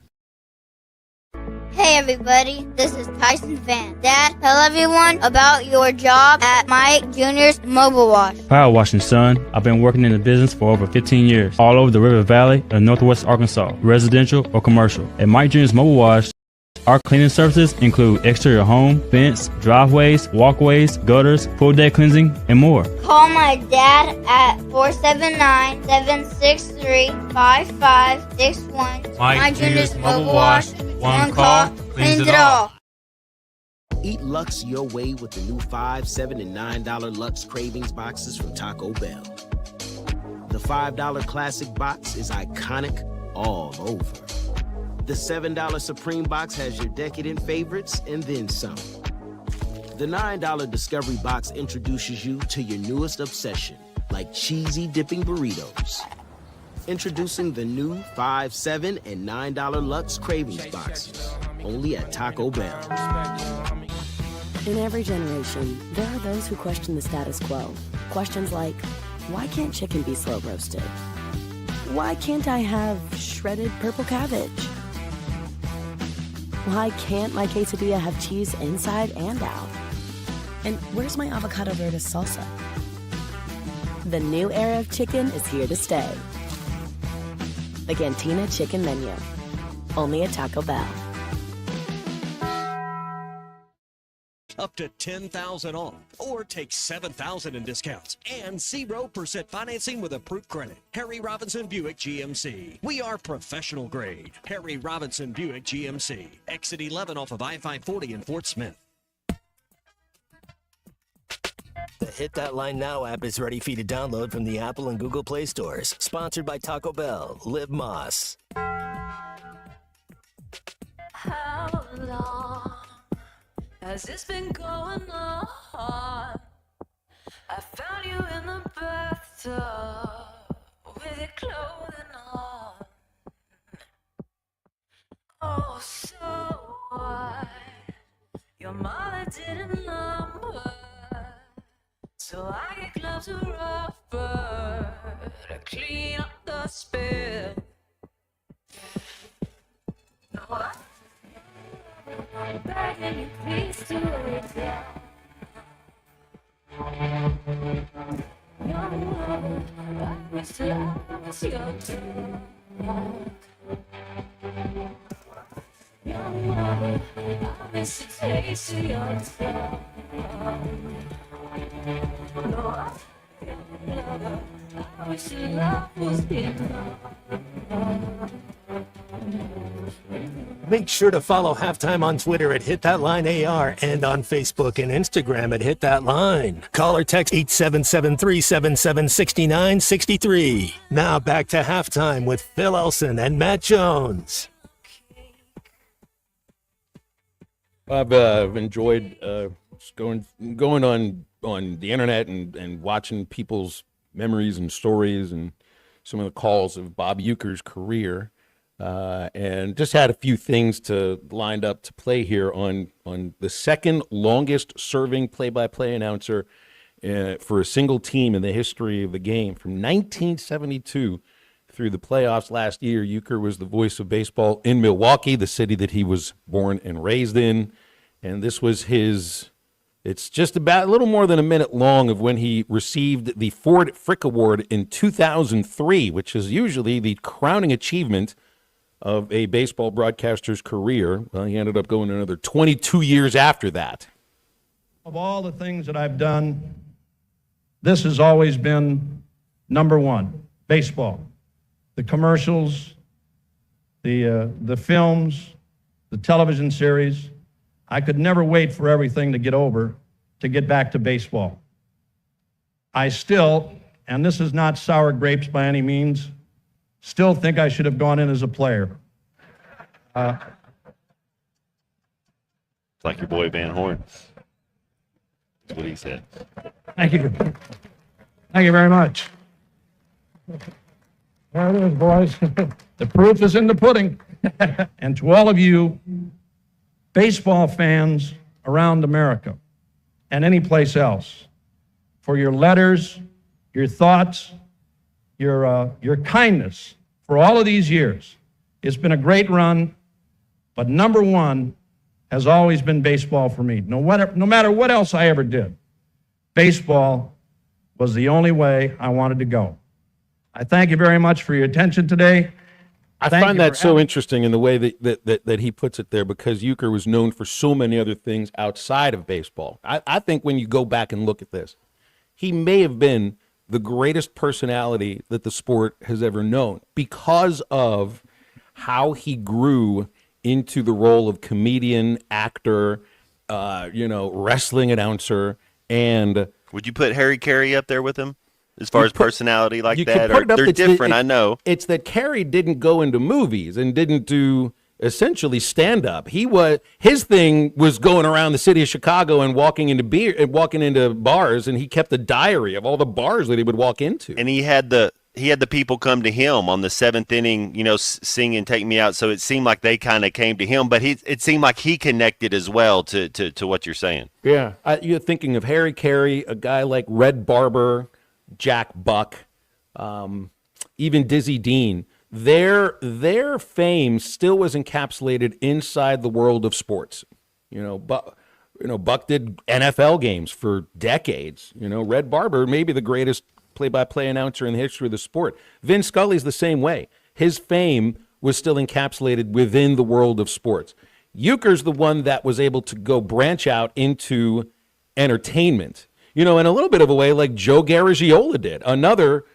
Hey everybody, this is Tyson Van. Dad, tell everyone about your job at Mike Jr.'s Mobile Wash. Power washing, son. I've been working in the business for over 15 years, all over the River Valley and Northwest Arkansas, residential or commercial. At Mike Jr.'s Mobile Wash, our cleaning services include exterior home, fence, driveways, walkways, gutters, full day cleansing, and more. Call my dad at 479-763-5561. Mike Jr.'s Mobile Wash. One call, cleans it all. Eat Lux your way with the new $5, $7, and $9 Lux Cravings boxes from Taco Bell. The $5 Classic box is iconic all over. The $7 Supreme box has your decadent favorites and then some. The $9 Discovery box introduces you to your newest obsession, like cheesy dipping burritos. Introducing the new $5, $7, and $9 Lux Cravings boxes, only at Taco Bell. In every generation, there are those who question the status quo. Questions like, why can't chicken be slow roasted? Why can't I have shredded purple cabbage? Why can't my quesadilla have cheese inside and out? And where's my avocado verde salsa? The new era of chicken is here to stay. The Cantina Chicken Menu, only at Taco Bell. Up to $10,000 off, or take $7,000 in discounts and 0% financing with approved credit. Harry Robinson Buick GMC. We are professional grade. Harry Robinson Buick GMC. Exit 11 off of I-540 in Fort Smith. The Hit That Line Now app is ready for you to download from the Apple and Google Play stores. Sponsored by Taco Bell. Live Moss. How long has this been going on? I found you in the bathtub with your clothing on. Oh, so what? Your mother didn't number, so I get gloves of rubber to clean up the spill. What? I'm begging you, please do it down. Young love, I wish that I was your dog. Young love, face of yourself. No, I wish your love was enough. Make sure to follow Halftime on Twitter at HitThatLineAR and on Facebook and Instagram at HitThatLine. Call or text 877-377-6963. Now back to Halftime with Phil Elson and Matt Jones. I've enjoyed just going on the internet and watching people's memories and stories and some of the calls of Bob Uecker's career. And just had a few things lined up to play here on the second longest serving play-by-play announcer for a single team in the history of the game. From 1972 through the playoffs last year, Uecker was the voice of baseball in Milwaukee, the city that he was born and raised in. And this was it's just about a little more than a minute long of when he received the Ford Frick Award in 2003, which is usually the crowning achievement of a baseball broadcaster's career. Well, he ended up going another 22 years after that. Of all the things that I've done, this has always been number one, baseball. The commercials, the films, the television series. I could never wait for everything to get over to get back to baseball. I still, and this is not sour grapes by any means, still think I should have gone in as a player. It's like your boy Van Horn. That's what he said. Thank you. Thank you very much. There it is, boys. The proof is in the pudding. And to all of you baseball fans around America and any place else, for your letters, your thoughts, your kindness for all of these years. It's been a great run, but number one has always been baseball for me. No matter what else I ever did, baseball was the only way I wanted to go. I thank you very much for your attention today. I find that so interesting in the way that he puts it there, because Uecker was known for so many other things outside of baseball. I think when you go back and look at this, he may have been the greatest personality that the sport has ever known because of how he grew into the role of comedian, actor, wrestling announcer, and... Would you put Harry Carey up there with him? As far as personality like that? Or they're different, I know. It's that Carey didn't go into movies and didn't do essentially stand-up. His thing was going around the city of Chicago and walking into bars, and he kept a diary of all the bars that he would walk into. And he had the people come to him on the seventh inning, singing "Take Me Out." So it seemed like they kind of came to him, but it seemed like he connected as well to what you're saying. Yeah, you're thinking of Harry Carey, a guy like Red Barber, Jack Buck, even Dizzy Dean. Their fame still was encapsulated inside the world of sports. Buck did NFL games for decades. Red Barber, maybe the greatest play-by-play announcer in the history of the sport. Vin Scully's the same way. His fame was still encapsulated within the world of sports. Uecker's the one that was able to go branch out into entertainment. In a little bit of a way like Joe Garagiola did, another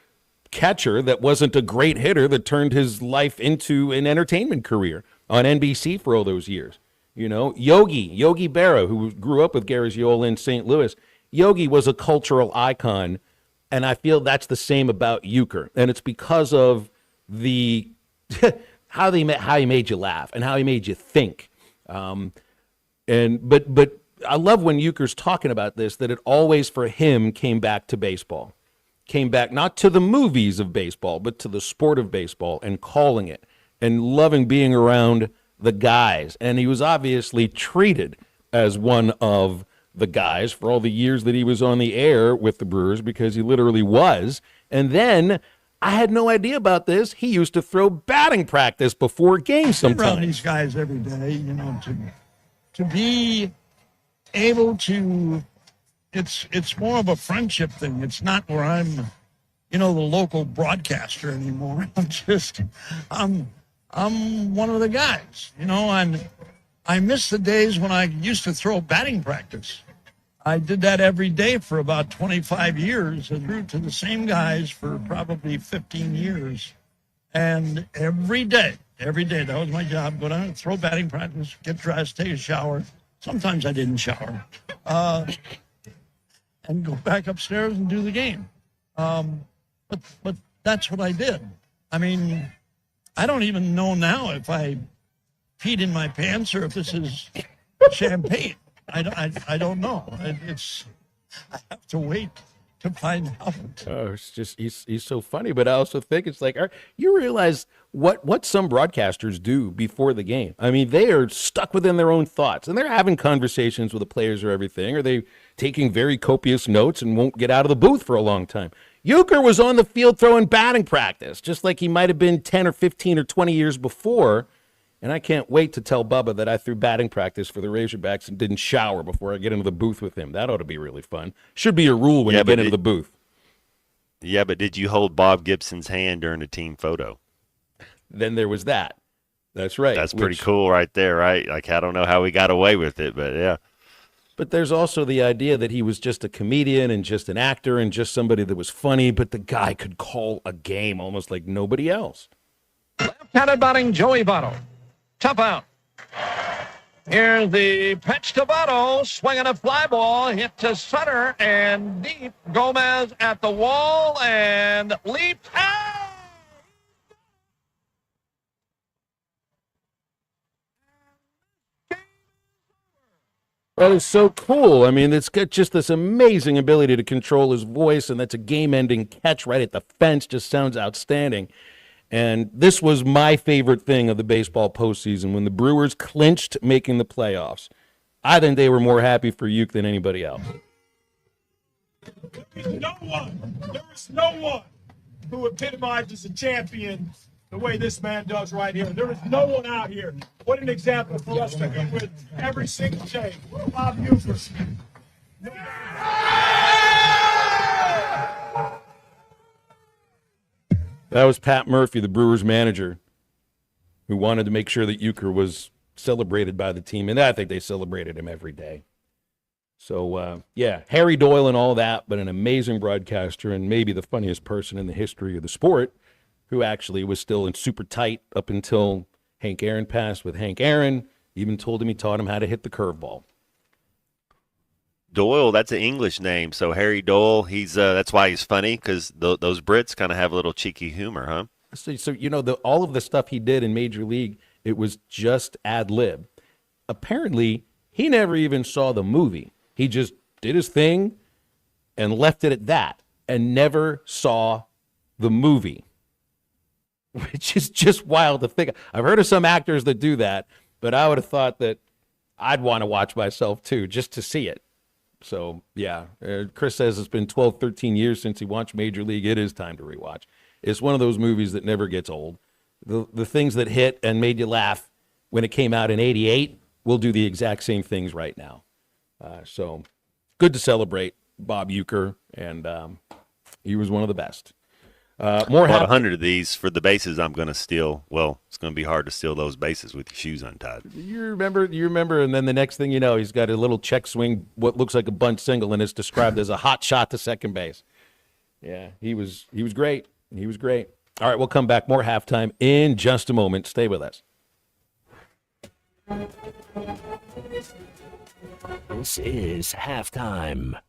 catcher that wasn't a great hitter that turned his life into an entertainment career on NBC for all those years. Yogi Berra, who grew up with Garagiola in St. Louis. Yogi was a cultural icon, and I feel that's the same about Uecker. And it's because of the how he made you laugh and how he made you think. But I love when Uecker's talking about this, that it always for him came back to baseball. Came back not to the movies of baseball, but to the sport of baseball and calling it and loving being around the guys. And he was obviously treated as one of the guys for all the years that he was on the air with the Brewers, because he literally was. And then I had no idea about this. He used to throw batting practice before games sometimes. Around these guys every day, to be able to, it's more of a friendship thing. It's not where I'm, the local broadcaster anymore. I'm one of the guys, and I miss the days when I used to throw batting practice. I did that every day for about 25 years and threw to the same guys for probably 15 years. And every day, that was my job. Go down and throw batting practice, get dressed, take a shower. Sometimes I didn't shower. And go back upstairs and do the game. But that's what I did. I mean, I don't even know now if I peed in my pants or if this is champagne. I don't know. I have to wait to find out. Oh, it's just he's so funny, but I also think it's like you realize what some broadcasters do before the game. I mean, they are stuck within their own thoughts, and they're having conversations with the players or everything, or they taking very copious notes and won't get out of the booth for a long time. Uecker was on the field throwing batting practice, just like he might have been 10 or 15 or 20 years before. And I can't wait to tell Bubba that I threw batting practice for the Razorbacks and didn't shower before I get into the booth with him. That ought to be really fun. Should be a rule when you get into the booth. Yeah, but did you hold Bob Gibson's hand during the team photo? Then there was that. That's right. That's pretty cool right there, right? Like, I don't know how he got away with it, but yeah. But there's also the idea that he was just a comedian and just an actor and just somebody that was funny, but the guy could call a game almost like nobody else. Left-handed batting, Joey Votto. Tough out. Here's the pitch to Votto, swinging a fly ball, hit to center and deep. Gomez at the wall and leaps out. That is so cool. I mean, it's got just this amazing ability to control his voice, and that's a game-ending catch right at the fence. Just sounds outstanding. And this was my favorite thing of the baseball postseason, when the Brewers clinched making the playoffs. I think they were more happy for Uke than anybody else. There is no one who epitomizes a champion the way this man does right here. There is no one out here. What an example for us to be with every single day. Bob Uecker. That was Pat Murphy, the Brewers manager, who wanted to make sure that Uecker was celebrated by the team, and I think they celebrated him every day. So, yeah, Harry Doyle and all that, but an amazing broadcaster and maybe the funniest person in the history of the sport, who actually was still in super tight up until Hank Aaron passed with Hank Aaron. Even told him he taught him how to hit the curveball. Doyle, that's an English name. So Harry Doyle, he's that's why he's funny, because those Brits kind of have a little cheeky humor, huh? So you know, all of the stuff he did in Major League, it was just ad lib. Apparently, he never even saw the movie. He just did his thing and left it at that, and never saw the movie, which is just wild to think. I've heard of some actors that do that, but I would have thought that I'd want to watch myself too, just to see it. So, yeah, Chris says it's been 12, 13 years since he watched Major League. It is time to rewatch. It's one of those movies that never gets old. The things that hit and made you laugh when it came out in 88 will do the exact same things right now. So, good to celebrate Bob Uecker, and he was one of the best. About 100 of these for the bases I'm going to steal. Well, it's going to be hard to steal those bases with your shoes untied. You remember, and then the next thing you know, he's got a little check swing, what looks like a bunt single, and it's described as a hot shot to second base. Yeah, he was great. He was great. All right, we'll come back. More halftime in just a moment. Stay with us. This is Halftime.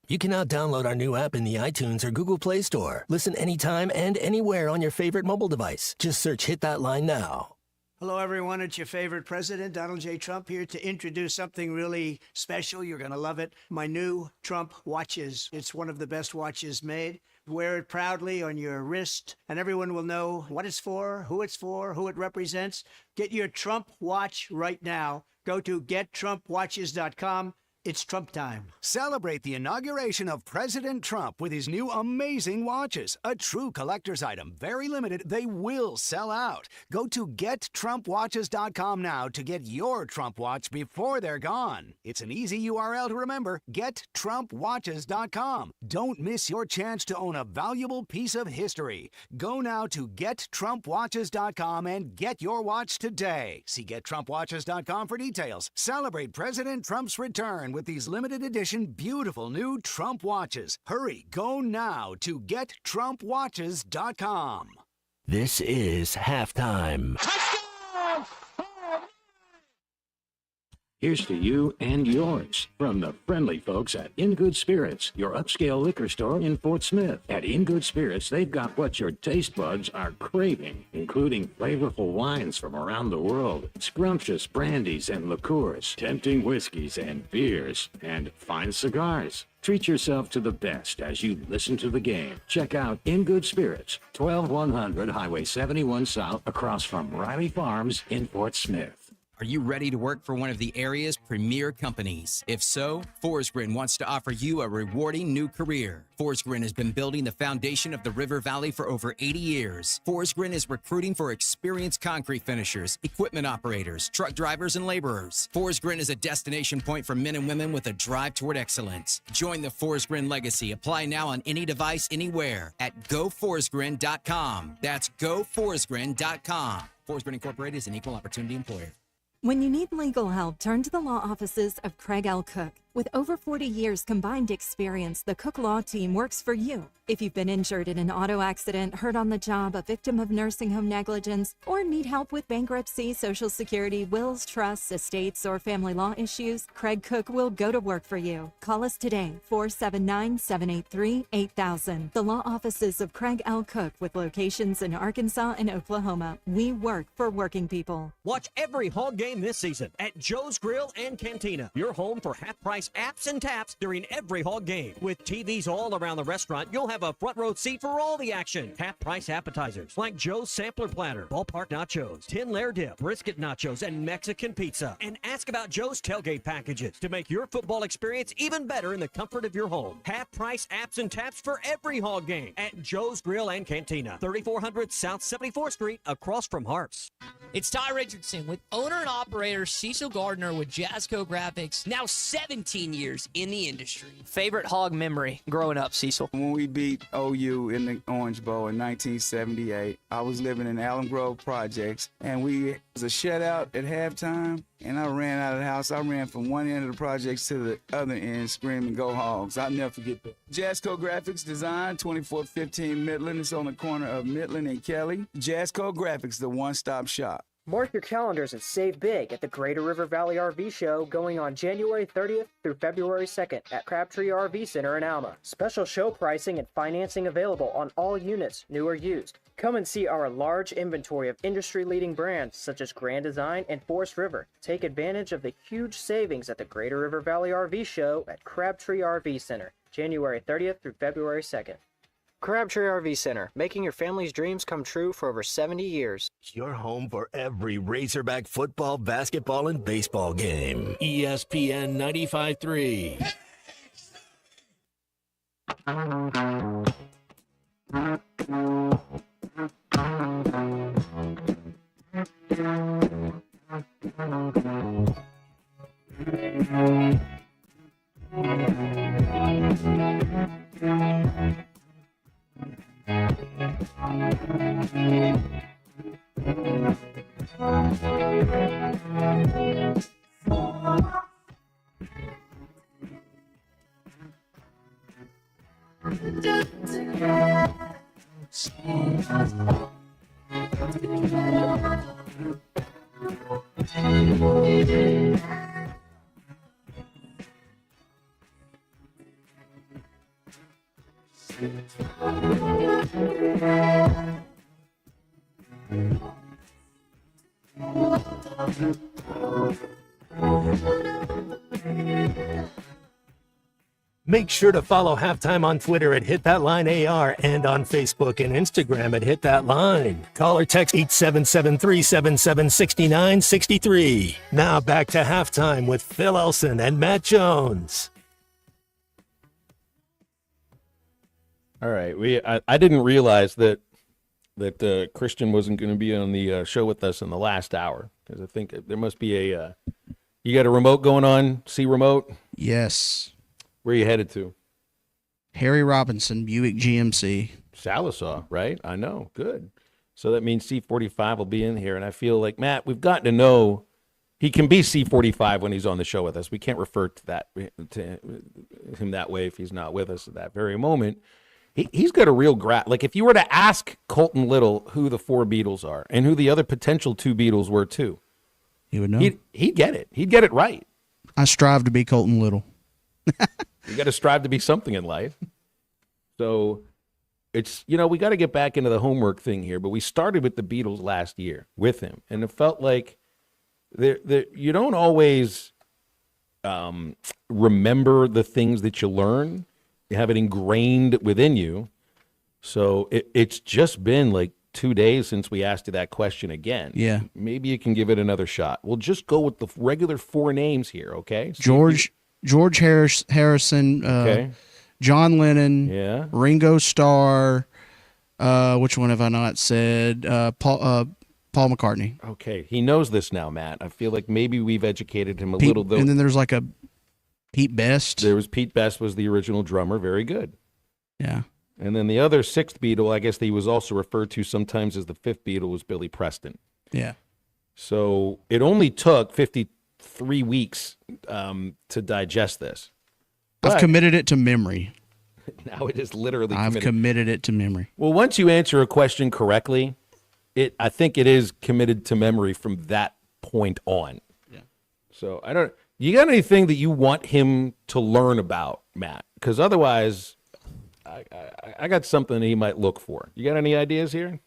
You can now download our new app in the iTunes or Google Play Store. Listen anytime and anywhere on your favorite mobile device. Just search Hit That Line Now. Hello, everyone. It's your favorite president, Donald J. Trump, here to introduce something really special. You're going to love it. My new Trump watches. It's one of the best watches made. Wear it proudly on your wrist, and everyone will know what it's for, who it represents. Get your Trump watch right now. Go to GetTrumpWatches.com. It's Trump time. Celebrate the inauguration of President Trump with his new amazing watches. A true collector's item. Very limited. They will sell out. Go to GetTrumpWatches.com now to get your Trump watch before they're gone. It's an easy URL to remember. GetTrumpWatches.com. Don't miss your chance to own a valuable piece of history. Go now to GetTrumpWatches.com and get your watch today. See GetTrumpWatches.com for details. Celebrate President Trump's return with these limited edition beautiful new Trump watches. Hurry, go now to GetTrumpWatches.com. This is halftime. Here's to you and yours from the friendly folks at In Good Spirits, your upscale liquor store in Fort Smith. At In Good Spirits, they've got what your taste buds are craving, including flavorful wines from around the world, scrumptious brandies and liqueurs, tempting whiskeys and beers, and fine cigars. Treat yourself to the best as you listen to the game. Check out In Good Spirits, 12100 Highway 71 South, across from Riley Farms in Fort Smith. Are you ready to work for one of the area's premier companies? If so, Forsgren wants to offer you a rewarding new career. Forsgren has been building the foundation of the River Valley for over 80 years. Forsgren is recruiting for experienced concrete finishers, equipment operators, truck drivers, and laborers. Forsgren is a destination point for men and women with a drive toward excellence. Join the Forsgren legacy. Apply now on any device, anywhere at GoForsgren.com. That's GoForsgren.com. Forsgren Incorporated is an equal opportunity employer. When you need legal help, turn to the law offices of Craig L. Cook. With over 40 years combined experience, the Cook Law Team works for you. If you've been injured in an auto accident, hurt on the job, a victim of nursing home negligence, or need help with bankruptcy, Social Security, wills, trusts, estates, or family law issues, Craig Cook will go to work for you. Call us today, 479-783-8000. The law offices of Craig L. Cook with locations in Arkansas and Oklahoma. We work for working people. Watch every Hog game this season at Joe's Grill and Cantina, your home for half-price apps and taps during every Hog game. With TVs all around the restaurant, you'll have a front row seat for all the action. Half-price appetizers like Joe's Sampler Platter, Ballpark Nachos, 10-layer dip, brisket nachos, and Mexican pizza. And ask about Joe's tailgate packages to make your football experience even better in the comfort of your home. Half-price apps and taps for every Hog game at Joe's Grill and Cantina, 3400 South 74th Street, across from Harps. It's Ty Richardson with owner and operator Cecil Gardner with Jazzco Graphics, now 17 years in the industry. Favorite Hog memory growing up, Cecil? When we beat OU in the Orange Bowl in 1978, I was living in Allen Grove Projects, and it was a shutout at halftime, and I ran out of the house. I ran from one end of the projects to the other end screaming, "Go Hogs." I'll never forget that. Jazzco Graphics Design, 2415 Midland. It's on the corner of Midland and Kelly. Jazzco Graphics, the one-stop shop. Mark your calendars and save big at the Greater River Valley RV Show going on January 30th through February 2nd at Crabtree RV Center in Alma. Special show pricing and financing available on all units, new or used. Come and see our large inventory of industry-leading brands such as Grand Design and Forest River. Take advantage of the huge savings at the Greater River Valley RV Show at Crabtree RV Center, January 30th through February 2nd. Crabtree RV Center, making your family's dreams come true for over 70 years. Your home for every Razorback football, basketball, and baseball game. ESPN 95.3. Make sure to follow Halftime on Twitter at HitThatLineAR and on Facebook and Instagram at HitThatLine. Call or text 877-377-6963. Now back to Halftime with Phil Elson and Matt Jones. All right, I didn't realize that Christian wasn't going to be on the show with us in the last hour, because I think there must be a you got a remote going on, C remote? Yes. Where are you headed to? Harry Robinson, Buick GMC. Sallisaw, right? I know. Good. So that means C45 will be in here, and I feel like, Matt, we've gotten to know he can be C45 when he's on the show with us. We can't refer to him that way if he's not with us at that very moment. He's got a real grasp. Like, if you were to ask Colton Little who the 4 Beatles are and who the other potential 2 Beatles were too, he would know. He'd get it. He'd get it right. I strive to be Colton Little. You got to strive to be something in life. So it's, we got to get back into the homework thing here, but we started with the Beatles last year with him, and it felt like you don't always remember the things that you learn. You have it ingrained within you. So it's just been like 2 days since we asked you that question again. Yeah. Maybe you can give it another shot. We'll just go with the regular 4 names here, okay? George Harrison, okay. John Lennon, yeah. Ringo Starr, which one have I not said? Paul McCartney. Okay, he knows this now, Matt. I feel like maybe we've educated him a little. Though. And then there's like a Pete Best. There was Pete Best was the original drummer. Very good. Yeah. And then the other 6th Beatle, I guess he was also referred to sometimes as the 5th Beatle, was Billy Preston. Yeah. So it only took 53 weeks to digest this. I've committed it to memory. Now it is literally I've committed it to memory. Well, once you answer a question correctly, I think it is committed to memory from that point on. Yeah. So you got anything that you want him to learn about, Matt? Because otherwise, I got something he might look for. You got any ideas here?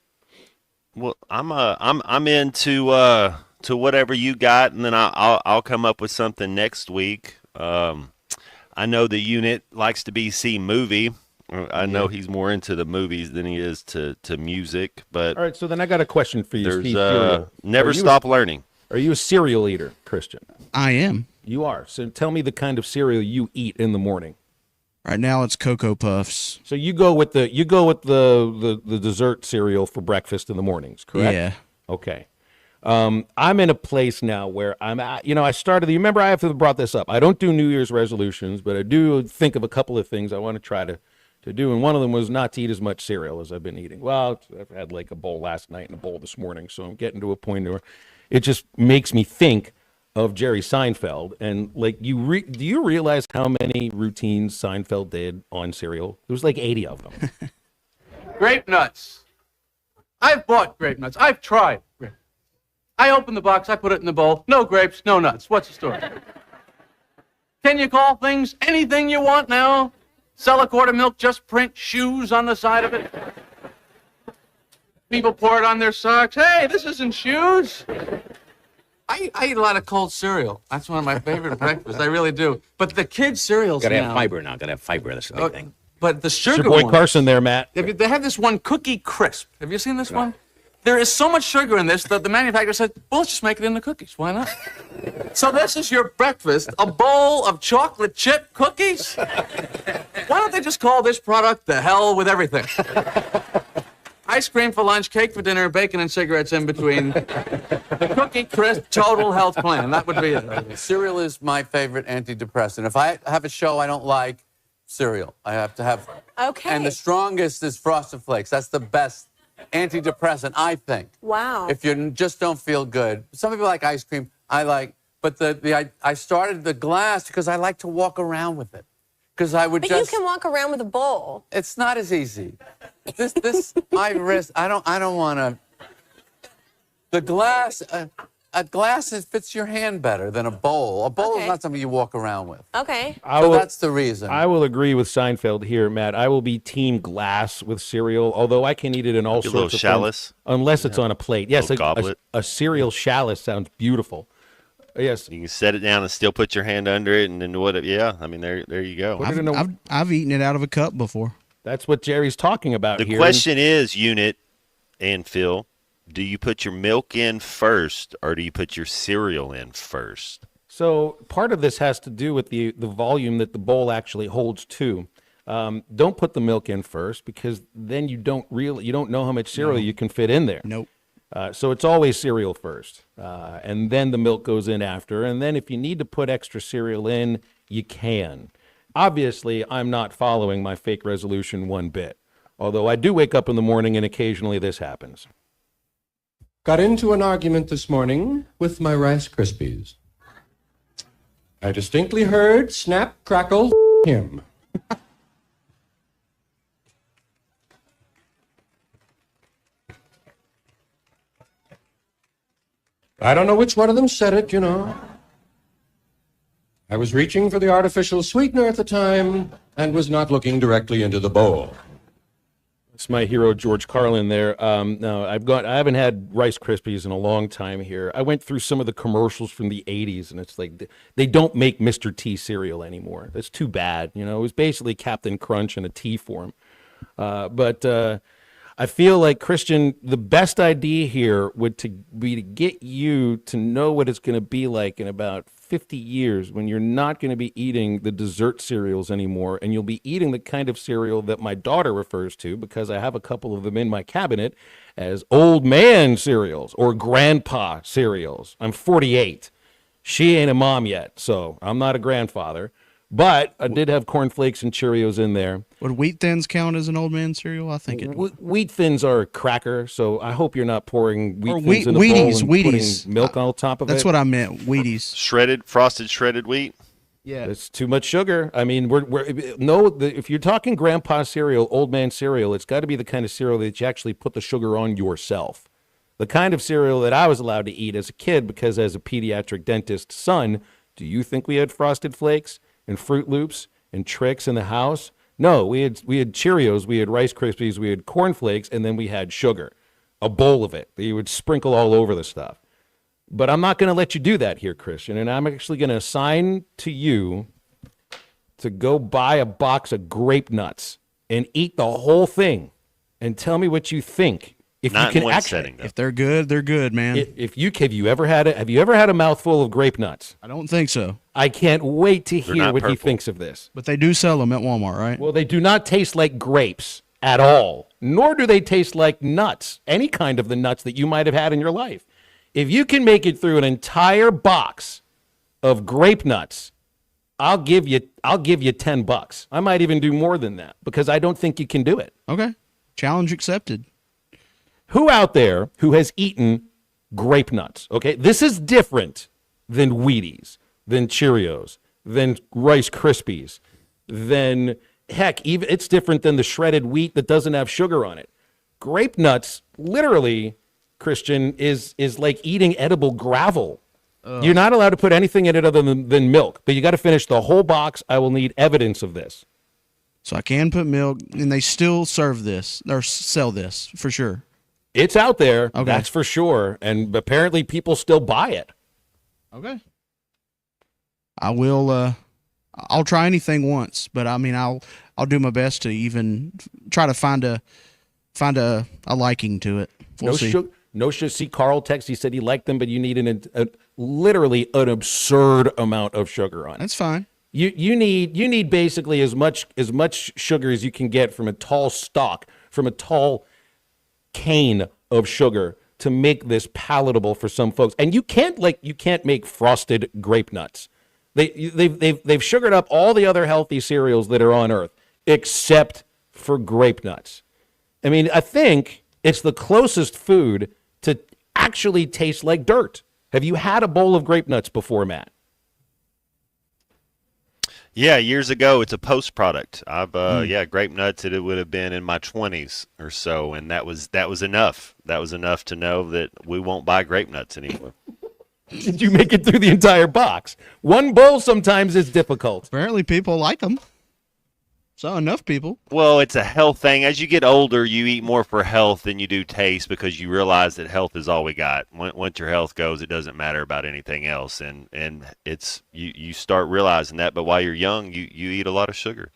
Well, I'm into to whatever you got, and then I'll come up with something next week. I know the unit likes to be see movie. I know he's more into the movies than he is to music. But all right, so then I got a question for you. There's never stop learning. Are you a cereal eater, Christian? I am. You are. So tell me the kind of cereal you eat in the morning. Right now it's Cocoa Puffs. So you go with the dessert cereal for breakfast in the mornings, correct? Yeah. Okay. I'm in a place now where I started. You remember I have brought this up. I don't do New Year's resolutions, but I do think of a couple of things I want to try to do, and one of them was not to eat as much cereal as I've been eating. Well, I've had like a bowl last night and a bowl this morning, so I'm getting to a point where it just makes me think of Jerry Seinfeld. And like, do you realize how many routines Seinfeld did on cereal? There was like 80 of them. Grape nuts. I've bought grape nuts. I've tried. I open the box, I put it in the bowl. No grapes, no nuts. What's the story? Can you call things anything you want now? Sell a quart of milk, just print shoes on the side of it. People pour it on their socks. Hey, this isn't shoes. I eat a lot of cold cereal. That's one of my favorite breakfasts. I really do. But the kids' cereals Gotta now... have fiber now. Gotta have fiber. That's the big thing. But the sugar It's your boy ones, Carson there, Matt. They have this one, Cookie Crisp. Have you seen this one? There is so much sugar in this that the manufacturer said, well, let's just make it in the cookies. Why not? So this is your breakfast, a bowl of chocolate chip cookies? Why don't they just call this product the hell with everything? Ice cream for lunch, cake for dinner, bacon and cigarettes in between. The Cookie Crisp Total Health Plan. That would be it. Cereal is my favorite antidepressant. If I have a show I don't like, cereal. I have to have... Okay. And the strongest is Frosted Flakes. That's the best antidepressant, I think. Wow. If you just don't feel good. Some people like ice cream. I like... But I started the glass because I like to walk around with it. Because I would but just... you can walk around with a bowl. It's not as easy. My wrist, I don't want to... The glass... A glass fits your hand better than a bowl. A bowl is not something you walk around with. Okay. That's the reason. I will agree with Seinfeld here, Matt. I will be team glass with cereal, although I can eat it in all sorts of chalice. forms, unless it's on a plate. Yes, goblet. a cereal chalice sounds beautiful. Yes. You can set it down and still put your hand under it, and then yeah. I mean, there you go. I've eaten it out of a cup before. That's what Jerry's talking about The here. question is, Unit and Phil, do you put your milk in first or do you put your cereal in first? So part of this has to do with the volume that the bowl actually holds too. Don't put the milk in first because then you don't know how much cereal you can fit in there. Nope. So it's always cereal first, and then the milk goes in after. And then if you need to put extra cereal in, you can. Obviously, I'm not following my fake resolution one bit, although I do wake up in the morning and occasionally this happens. Got into an argument this morning with my Rice Krispies. I distinctly heard snap, crackle, him. I don't know which one of them said it, you know. I was reaching for the artificial sweetener at the time and was not looking directly into the bowl. It's my hero, George Carlin there. No, I haven't had Rice Krispies in a long time here. I went through some of the commercials from the 80s, and it's like they don't make Mr. T cereal anymore. That's too bad. You know, it was basically Captain Crunch in a tea form. But I feel like, Christian, the best idea here would be to get you to know what it's going to be like in about 50 years when you're not going to be eating the dessert cereals anymore, and you'll be eating the kind of cereal that my daughter refers to, because I have a couple of them in my cabinet, as old man cereals or grandpa cereals. I'm 48. She ain't a mom yet, so I'm not a grandfather. But I did have Corn Flakes and Cheerios in there. Would Wheat Thins count as an old man cereal? I think it would. Wheat Thins are a cracker, so I hope you're not pouring Wheat Or Thins in a bowl and Wheaties. putting milk on top of it. That's what I meant, Wheaties. Frosted shredded wheat? Yeah. It's too much sugar. I mean, if you're talking grandpa cereal, old man cereal, it's got to be the kind of cereal that you actually put the sugar on yourself. The kind of cereal that I was allowed to eat as a kid, because as a pediatric dentist's son, do you think we had Frosted Flakes and Fruit Loops and Trix in the house? No, we had Cheerios, we had Rice Krispies, we had Corn Flakes, and then we had sugar, a bowl of it that you would sprinkle all over the stuff. But I'm not going to let you do that here, Christian, and I'm actually going to assign to you to go buy a box of grape nuts and eat the whole thing and tell me what you think. If Not you can in one actually, setting, though. If they're good, they're good, man. Have you ever had a mouthful of grape nuts? I don't think so. I can't wait to They're hear not what he purple. thinks of this. But they do sell them at Walmart, right? Well, they do not taste like grapes at all, nor do they taste like nuts, any kind of the nuts that you might have had in your life. If you can make it through an entire box of grape nuts, I'll give you $10. I might even do more than that, because I don't think you can do it. Okay. Challenge accepted. Who out there who has eaten grape nuts? Okay, this is different than Wheaties, than Cheerios, than Rice Krispies, than, heck, even it's different than the shredded wheat that doesn't have sugar on it. Grape nuts, literally, Christian, is like eating edible gravel. You're not allowed to put anything in it other than milk, but you got to finish the whole box. I will need evidence of this. So I can put milk, and they still serve this or sell this for sure. It's out there, Okay. that's for sure, and apparently people still buy it. Okay. I will. I'll try anything once, but I mean, I'll do my best to even try to find a liking to it. We'll see. No sugar. See, Carl text. He said he liked them, but you need literally an absurd amount of sugar on it. That's fine. You need basically as much sugar as you can get from a tall stalk, from a tall cane of sugar to make this palatable for some folks. And you can't make frosted grape nuts. They've sugared up all the other healthy cereals that are on earth except for grape nuts. I mean, I think it's the closest food to actually taste like dirt. Have you had a bowl of grape nuts before, Matt? Yeah, years ago. It's a post product. Grape nuts. It would have been in my 20s or so, and that was enough. That was enough to know that we won't buy grape nuts anymore. Did you make it through the entire box? One bowl sometimes is difficult. Apparently, people like them. So enough people. Well, it's a health thing. As you get older, you eat more for health than you do taste because you realize that health is all we got. Once your health goes, it doesn't matter about anything else, and it's you start realizing that. But while you're young, you eat a lot of sugar.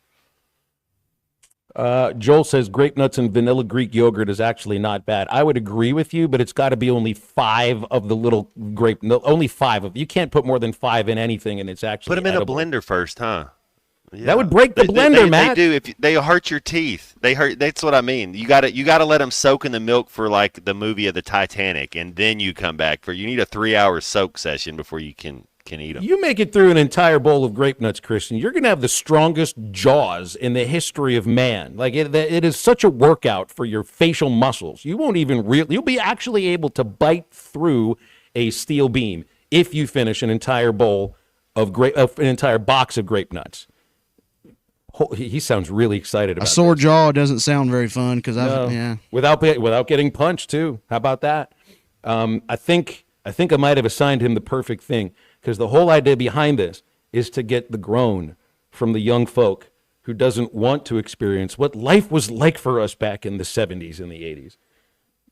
Joel says grape nuts and vanilla Greek yogurt is actually not bad. I would agree with you, but it's got to be only 5 of the little grape. No, only 5 of. You can't put more than 5 in anything, and it's actually Put them in edible. a blender first, huh? Yeah. That would break the blender, Matt. They do. If they hurt your teeth, they hurt. That's what I mean. You got to let them soak in the milk for like the movie of the Titanic, and then you come back for. You need a 3-hour soak session before you can eat them. You make it through an entire bowl of grape nuts, Christian, you're going to have the strongest jaws in the history of man. Like it is such a workout for your facial muscles. You won't even you'll be actually able to bite through a steel beam if you finish an entire bowl of an entire box of grape nuts. He sounds really excited about a sore this. jaw doesn't sound very fun because without getting punched too. How about that? I think I might have assigned him the perfect thing. Because the whole idea behind this is to get the groan from the young folk who doesn't want to experience what life was like for us back in the 70s and the 80s.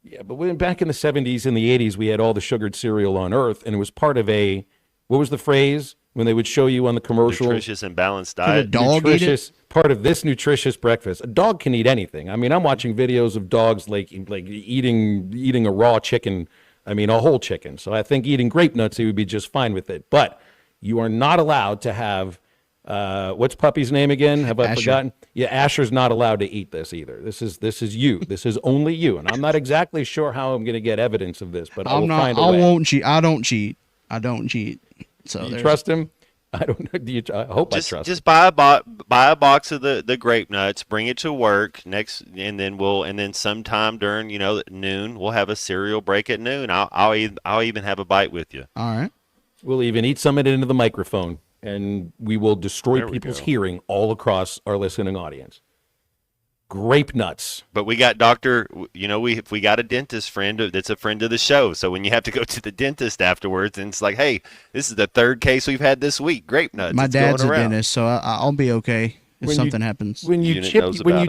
Yeah, but back in the 70s and the 80s, we had all the sugared cereal on earth, and it was part of what was the phrase when they would show you on the commercial? Nutritious and balanced diet. Could a dog eat it? Part of this nutritious breakfast. A dog can eat anything. I mean, I'm watching videos of dogs like eating a raw chicken. I mean, a whole chicken. So I think eating grape nuts, he would be just fine with it. But you are not allowed to have, what's Puppy's name again? Have I Asher. forgotten? Yeah, Asher's not allowed to eat this either. This is you. This is only you. And I'm not exactly sure how I'm going to get evidence of this, but I will find a way. I won't cheat. I don't cheat. So Do you trust him? I don't know. I hope I trust him. Just buy a box of the grape nuts, bring it to work and then sometime during noon we'll have a cereal break at noon. I'll even have a bite with you. All right. We'll even eat some of it into the microphone, and we will destroy There we people's go. hearing all across our listening audience. Grape nuts. But we got we got a dentist friend that's a friend of the show. So when you have to go to the dentist afterwards, and it's like, hey, this is the 3rd case we've had this week. Grape nuts. My It's dad's a going around. dentist, so I'll be okay if something happens. When you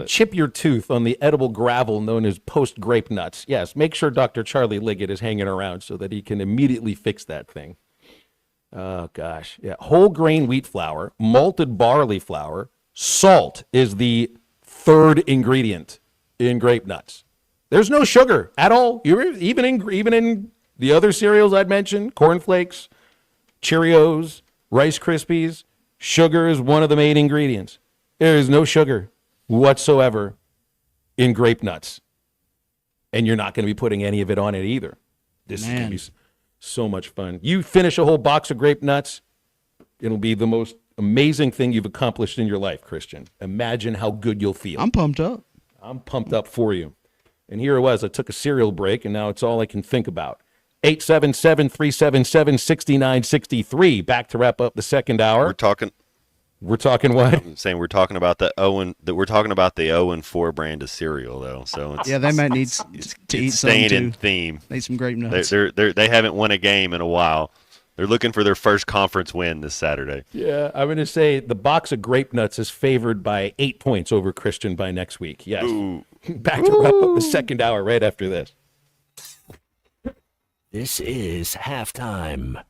chip your tooth on the edible gravel known as post grape nuts, yes, make sure Dr. Charlie Liggett is hanging around so that he can immediately fix that thing. Oh gosh, yeah. Whole grain wheat flour, malted barley flour, salt is the 3rd ingredient in grape nuts. There's no sugar at all. Even in the other cereals I'd mentioned, Corn Flakes, Cheerios, Rice Krispies, sugar is one of the main ingredients. There is no sugar whatsoever in grape nuts. And you're not going to be putting any of it on it either. This is going to be so much fun. You finish a whole box of grape nuts, it'll be the most amazing thing you've accomplished in your life, Christian. Imagine how good you'll feel. I'm pumped up. I'm pumped up for you. And here it was. I took a cereal break, and now it's all I can think about. 877-377-6963. Back to wrap up the second hour. We're talking what? I'm saying we're talking about the 0-4 brand of cereal though. So it's, they might need to eat some staying too. in theme. Need some grape nuts. They haven't won a game in a while. They're looking for their first conference win this Saturday. Yeah, I'm going to say the box of grape nuts is favored by 8 points over Christian by next week. Yes. Back to wrap up the second hour right after this. This is halftime.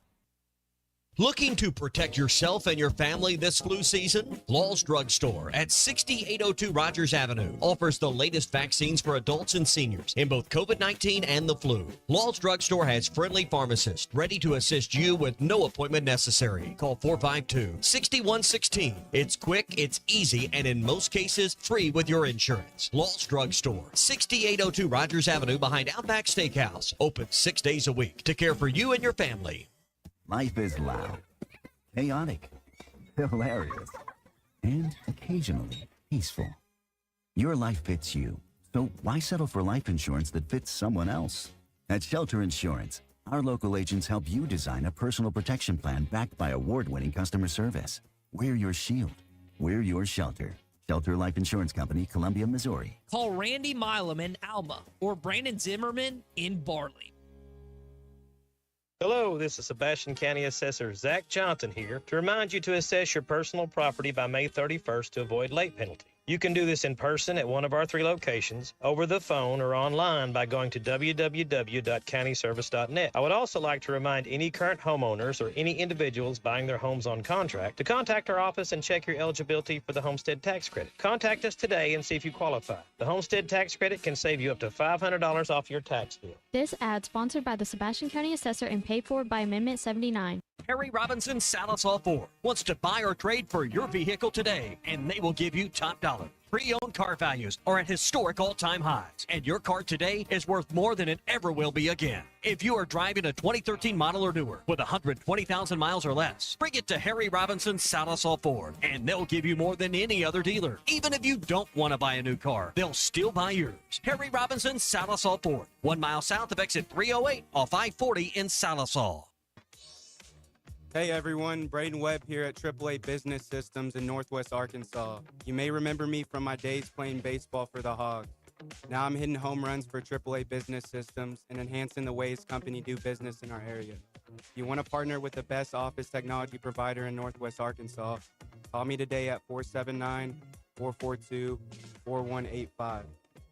Looking to protect yourself and your family this flu season? Law's Drug Store at 6802 Rogers Avenue offers the latest vaccines for adults and seniors in both COVID-19 and the flu. Law's Drug Store has friendly pharmacists ready to assist you with no appointment necessary. Call 452-6116. It's quick, it's easy, and in most cases, free with your insurance. Law's Drug Store, 6802 Rogers Avenue behind Outback Steakhouse. Open 6 days a week to care for you and your family. Life is loud, chaotic, hilarious, and occasionally peaceful. Your life fits you, so why settle for life insurance that fits someone else? At Shelter Insurance, our local agents help you design a personal protection plan backed by award-winning customer service. We're your shield. We're your shelter. Shelter Life Insurance Company, Columbia, Missouri. Call Randy Milam in Alma or Brandon Zimmerman in Barley. Hello, this is Sebastian County Assessor Zach Johnson here to remind you to assess your personal property by May 31st to avoid late penalty. You can do this in person at one of our 3 locations, over the phone, or online by going to www.countyservice.net. I would also like to remind any current homeowners or any individuals buying their homes on contract to contact our office and check your eligibility for the homestead tax credit. Contact us today and see if you qualify. The homestead tax credit can save you up to $500 off your tax bill. This ad sponsored by the Sebastian County Assessor and paid for by Amendment 79. Harry Robinson Salisaw Ford wants to buy or trade for your vehicle today, and they will give you top dollar. Pre-owned car values are at historic all-time highs, and your car today is worth more than it ever will be again. If you are driving a 2013 model or newer with 120,000 miles or less, bring it to Harry Robinson Salisaw Ford, and they'll give you more than any other dealer. Even if you don't want to buy a new car, they'll still buy yours. Harry Robinson Salisaw Ford, 1 mile south of exit 308 off I-40 in Salisaw. Hey everyone, Braden Webb here at AAA Business Systems in Northwest Arkansas. You may remember me from my days playing baseball for the Hogs. Now I'm hitting home runs for AAA Business Systems and enhancing the ways company do business in our area. If you want to partner with the best office technology provider in Northwest Arkansas, call me today at 479-442-4185.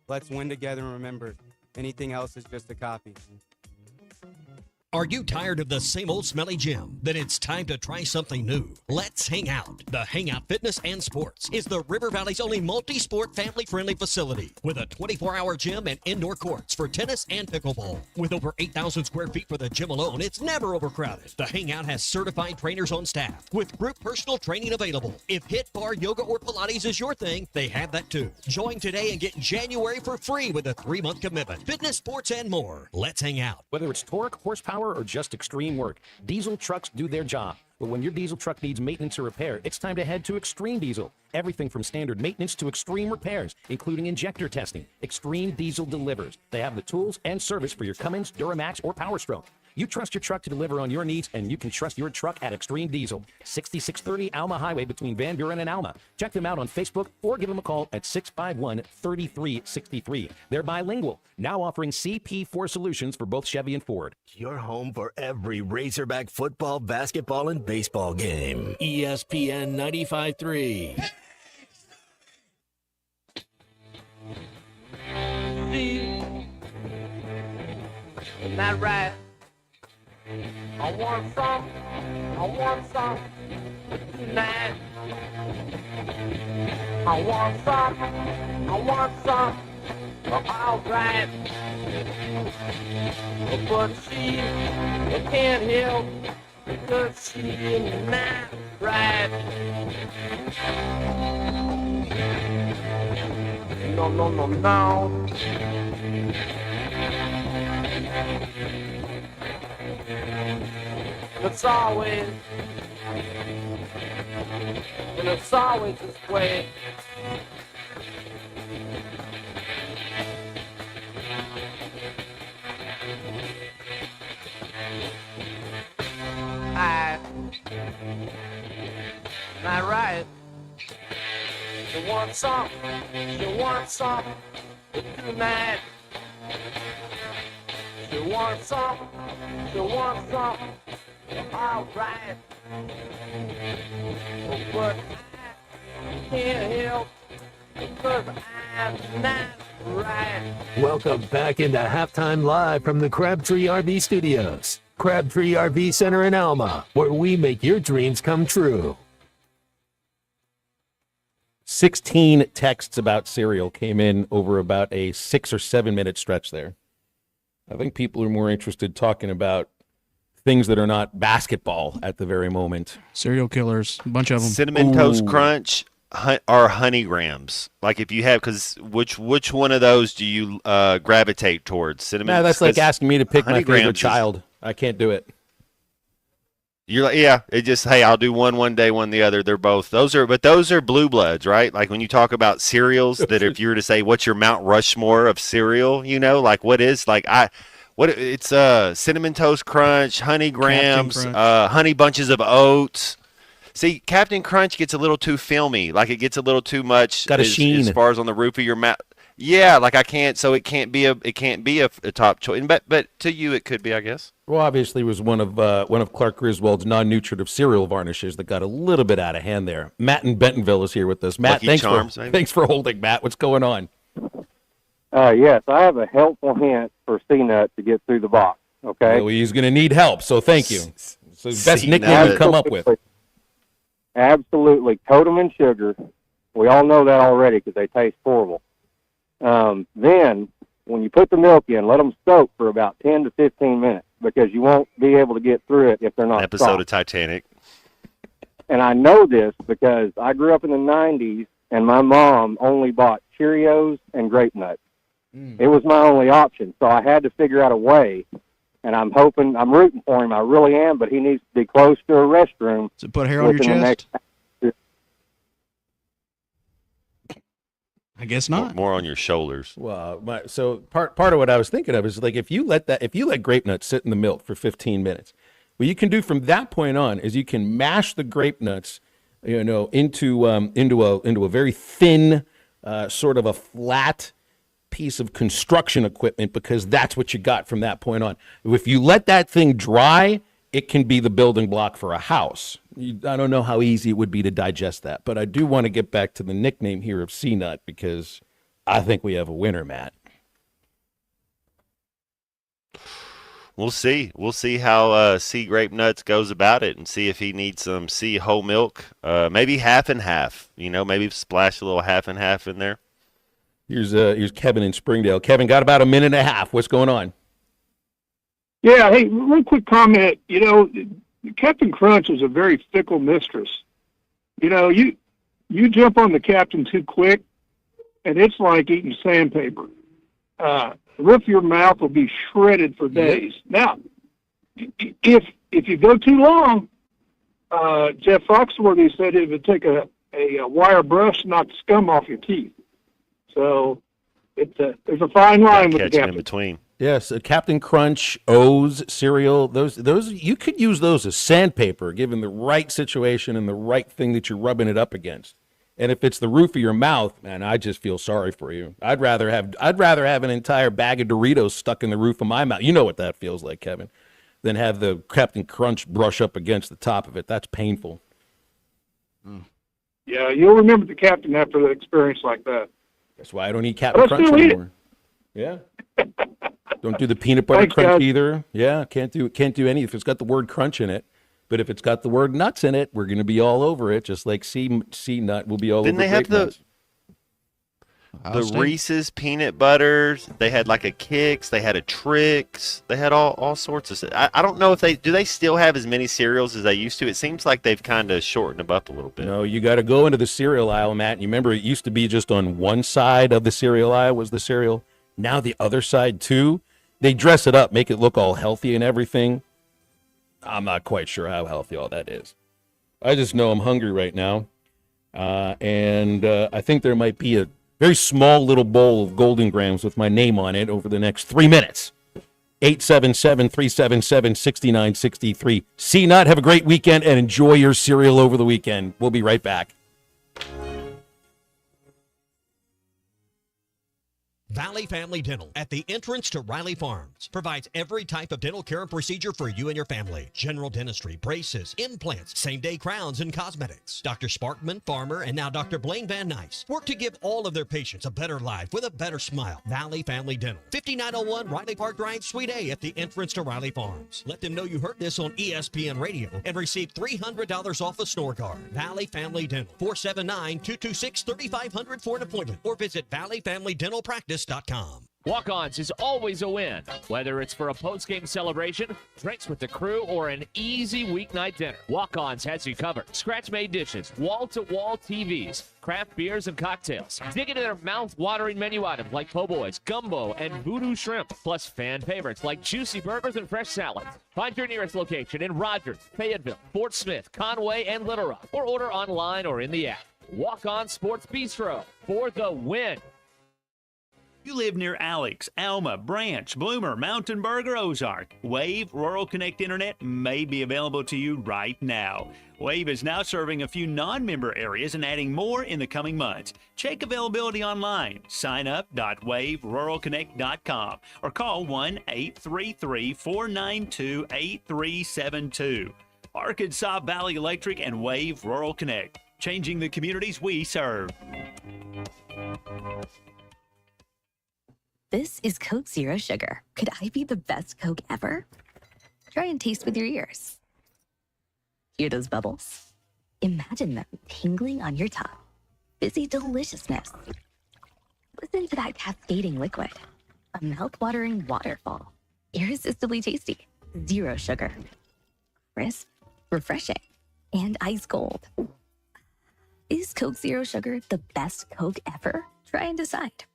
Let's win together, and remember, anything else is just a copy. Are you tired of the same old smelly gym? Then it's time to try something new. Let's Hang Out. The Hangout Fitness and Sports is the River Valley's only multi-sport family-friendly facility with a 24-hour gym and indoor courts for tennis and pickleball. With over 8,000 square feet for the gym alone, it's never overcrowded. The Hangout has certified trainers on staff with group personal training available. If HIIT, bar, yoga, or Pilates is your thing, they have that too. Join today and get January for free with a 3-month commitment. Fitness, sports, and more. Let's Hang Out. Whether it's torque, horsepower, or just extreme work, diesel trucks do their job. But when your diesel truck needs maintenance or repair, it's time to head to Extreme Diesel. Everything from standard maintenance to extreme repairs, including injector testing. Extreme Diesel delivers. They have the tools and service for your Cummins, Duramax, or Power Stroke. You trust your truck to deliver on your needs, and you can trust your truck at Extreme Diesel. 6630 Alma Highway between Van Buren and Alma. Check them out on Facebook or give them a call at 651-3363. They're bilingual, now offering CP4 solutions for both Chevy and Ford. Your home for every Razorback football, basketball, and baseball game. ESPN 95.3. Isn't that right? I want some tonight. I want some, all right. But she can't help because she's not right. No. It's always this way. Not right. You want some tonight. You want some, all right. But I can't help because I'm not right. Welcome back into Halftime Live from the Crabtree RV Studios. Crabtree RV Center in Alma, where we make your dreams come true. 16 texts about cereal came in over about a 6 or 7 minute stretch there. I think people are more interested talking about things that are not basketball at the very moment. Serial killers, a bunch of them. Cinnamon Toast Crunch or Honey Grams. Like if you have, because which one of those do you gravitate towards? Cinnamon. No, that's like asking me to pick my favorite Grams child. I can't do it. You're like, yeah, it just, hey, I'll do one day, one the other. They're both, those are blue bloods, right? Like when you talk about cereals, that if you were to say, what's your Mount Rushmore of cereal, like what is, like it's Cinnamon Toast Crunch, Honey Grams, Honey Bunches of Oats. See, Captain Crunch gets a little too filmy, like it gets a little too much Got a sheen. as far as on the roof of your mouth. Yeah, like I can't. So it can't be a top choice. But to you, it could be, I guess. Well, obviously, it was one of Clark Griswold's non-nutritive cereal varnishes that got a little bit out of hand there. Matt in Bentonville is here with us. Matt, Lucky Charms, thanks for holding. Matt, what's going on? Yes, I have a helpful hint for C-Nut to get through the box. Okay. Well, he's going to need help, so thank you. So the best nickname we've come up with. Absolutely. Coat them in sugar. We all know that already because they taste horrible. Then, when you put the milk in, let them soak for about 10 to 15 minutes because you won't be able to get through it if they're not Episode soft. of Titanic. And I know this because I grew up in the 90s, and my mom only bought Cheerios and Grape Nuts. It was my only option, so I had to figure out a way. And I'm rooting for him. I really am, but he needs to be close to a restroom. So put hair on your chest? I guess not. More on your shoulders. Well, so part of what I was thinking of is like if you let grape nuts sit in the milk for 15 minutes, what you can do from that point on is you can mash the grape nuts, into a very thin, sort of a flat piece of construction equipment because that's what you got from that point on. If you let that thing dry, it can be the building block for a house. I don't know how easy it would be to digest that, but I do want to get back to the nickname here of C-Nut because I think we have a winner, Matt. We'll see. We'll see how C Grape Nuts goes about it and see if he needs some C whole milk, maybe half and half. Maybe splash a little half and half in there. Here's Kevin in Springdale. Kevin, got about a minute and a half. What's going on? Yeah, hey, real quick comment. Captain Crunch is a very fickle mistress. You jump on the captain too quick, and it's like eating sandpaper. The roof of your mouth will be shredded for days. Now, if you go too long, Jeff Foxworthy said it would take a wire brush to knock the scum off your teeth. So there's a fine line with the captain. In between. Yes, Captain Crunch, O's cereal, those you could use those as sandpaper given the right situation and the right thing that you're rubbing it up against. And if it's the roof of your mouth, man, I just feel sorry for you. I'd rather have an entire bag of Doritos stuck in the roof of my mouth. You know what that feels like, Kevin, than have the Captain Crunch brush up against the top of it. That's painful. Yeah, you'll remember the captain after an experience like that. That's why I don't eat Captain Crunch anymore. Yeah. Don't do the peanut butter crunch guys. either. Yeah, can't do any if it's got the word crunch in it. But if it's got the word nuts in it, we're going to be all over it, just like C-Nut will be all Didn't over they have nuts. the Reese's peanut butters? They had like a Kix. They had a Trix. They had all sorts of stuff. I don't know if do they still have as many cereals as they used to? It seems like they've kind of shortened them up a little bit. No, you got to go into the cereal aisle, Matt. You remember it used to be just on one side of the cereal aisle was the cereal. Now the other side too. They dress it up, make it look all healthy and everything. I'm not quite sure how healthy all that is. I just know I'm hungry right now. And I think there might be a very small little bowl of Golden Grams with my name on it over the next 3 minutes. 877-377-6963. C-Nut, have a great weekend and enjoy your cereal over the weekend. We'll be right back. Valley Family Dental at the entrance to Riley Farms provides every type of dental care and procedure for you and your family. General dentistry, braces, implants, same-day crowns, and cosmetics. Dr. Sparkman, Farmer, and now Dr. Blaine Van Nice work to give all of their patients a better life with a better smile. Valley Family Dental, 5901 Riley Park Drive, Suite A at the entrance to Riley Farms. Let them know you heard this on ESPN Radio and receive $300 off a store card. Valley Family Dental, 479-226-3500 for an appointment or visit valleyfamilydentalpractice.com. Walk-Ons is always a win, whether it's for a post-game celebration, drinks with the crew, or an easy weeknight dinner. Walk-Ons has you covered. Scratch-made dishes, wall-to-wall TVs, craft beers and cocktails. Dig into their mouth-watering menu items like po' boys, gumbo, and voodoo shrimp, plus fan favorites like juicy burgers and fresh salads. Find your nearest location in Rogers, Fayetteville, Fort Smith, Conway, and Little Rock, or order online or in the app. Walk-On Sports Bistro for the win. You live near Alex, Alma, Branch, Bloomer, Mountain Burg, or Ozark. Wave Rural Connect Internet may be available to you right now. Wave is now serving a few non-member areas and adding more in the coming months. Check availability online. Sign up.waveruralconnect.com or call 1-833-492-8372. Arkansas Valley Electric and Wave Rural Connect, changing the communities we serve. This is Coke Zero Sugar. Could I be the best Coke ever? Try and taste with your ears. Hear those bubbles? Imagine them tingling on your tongue. Fizzy deliciousness. Listen to that cascading liquid. A mouth-watering waterfall. Irresistibly tasty. Zero sugar. Crisp, refreshing, and ice cold. Is Coke Zero Sugar the best Coke ever? Try and decide.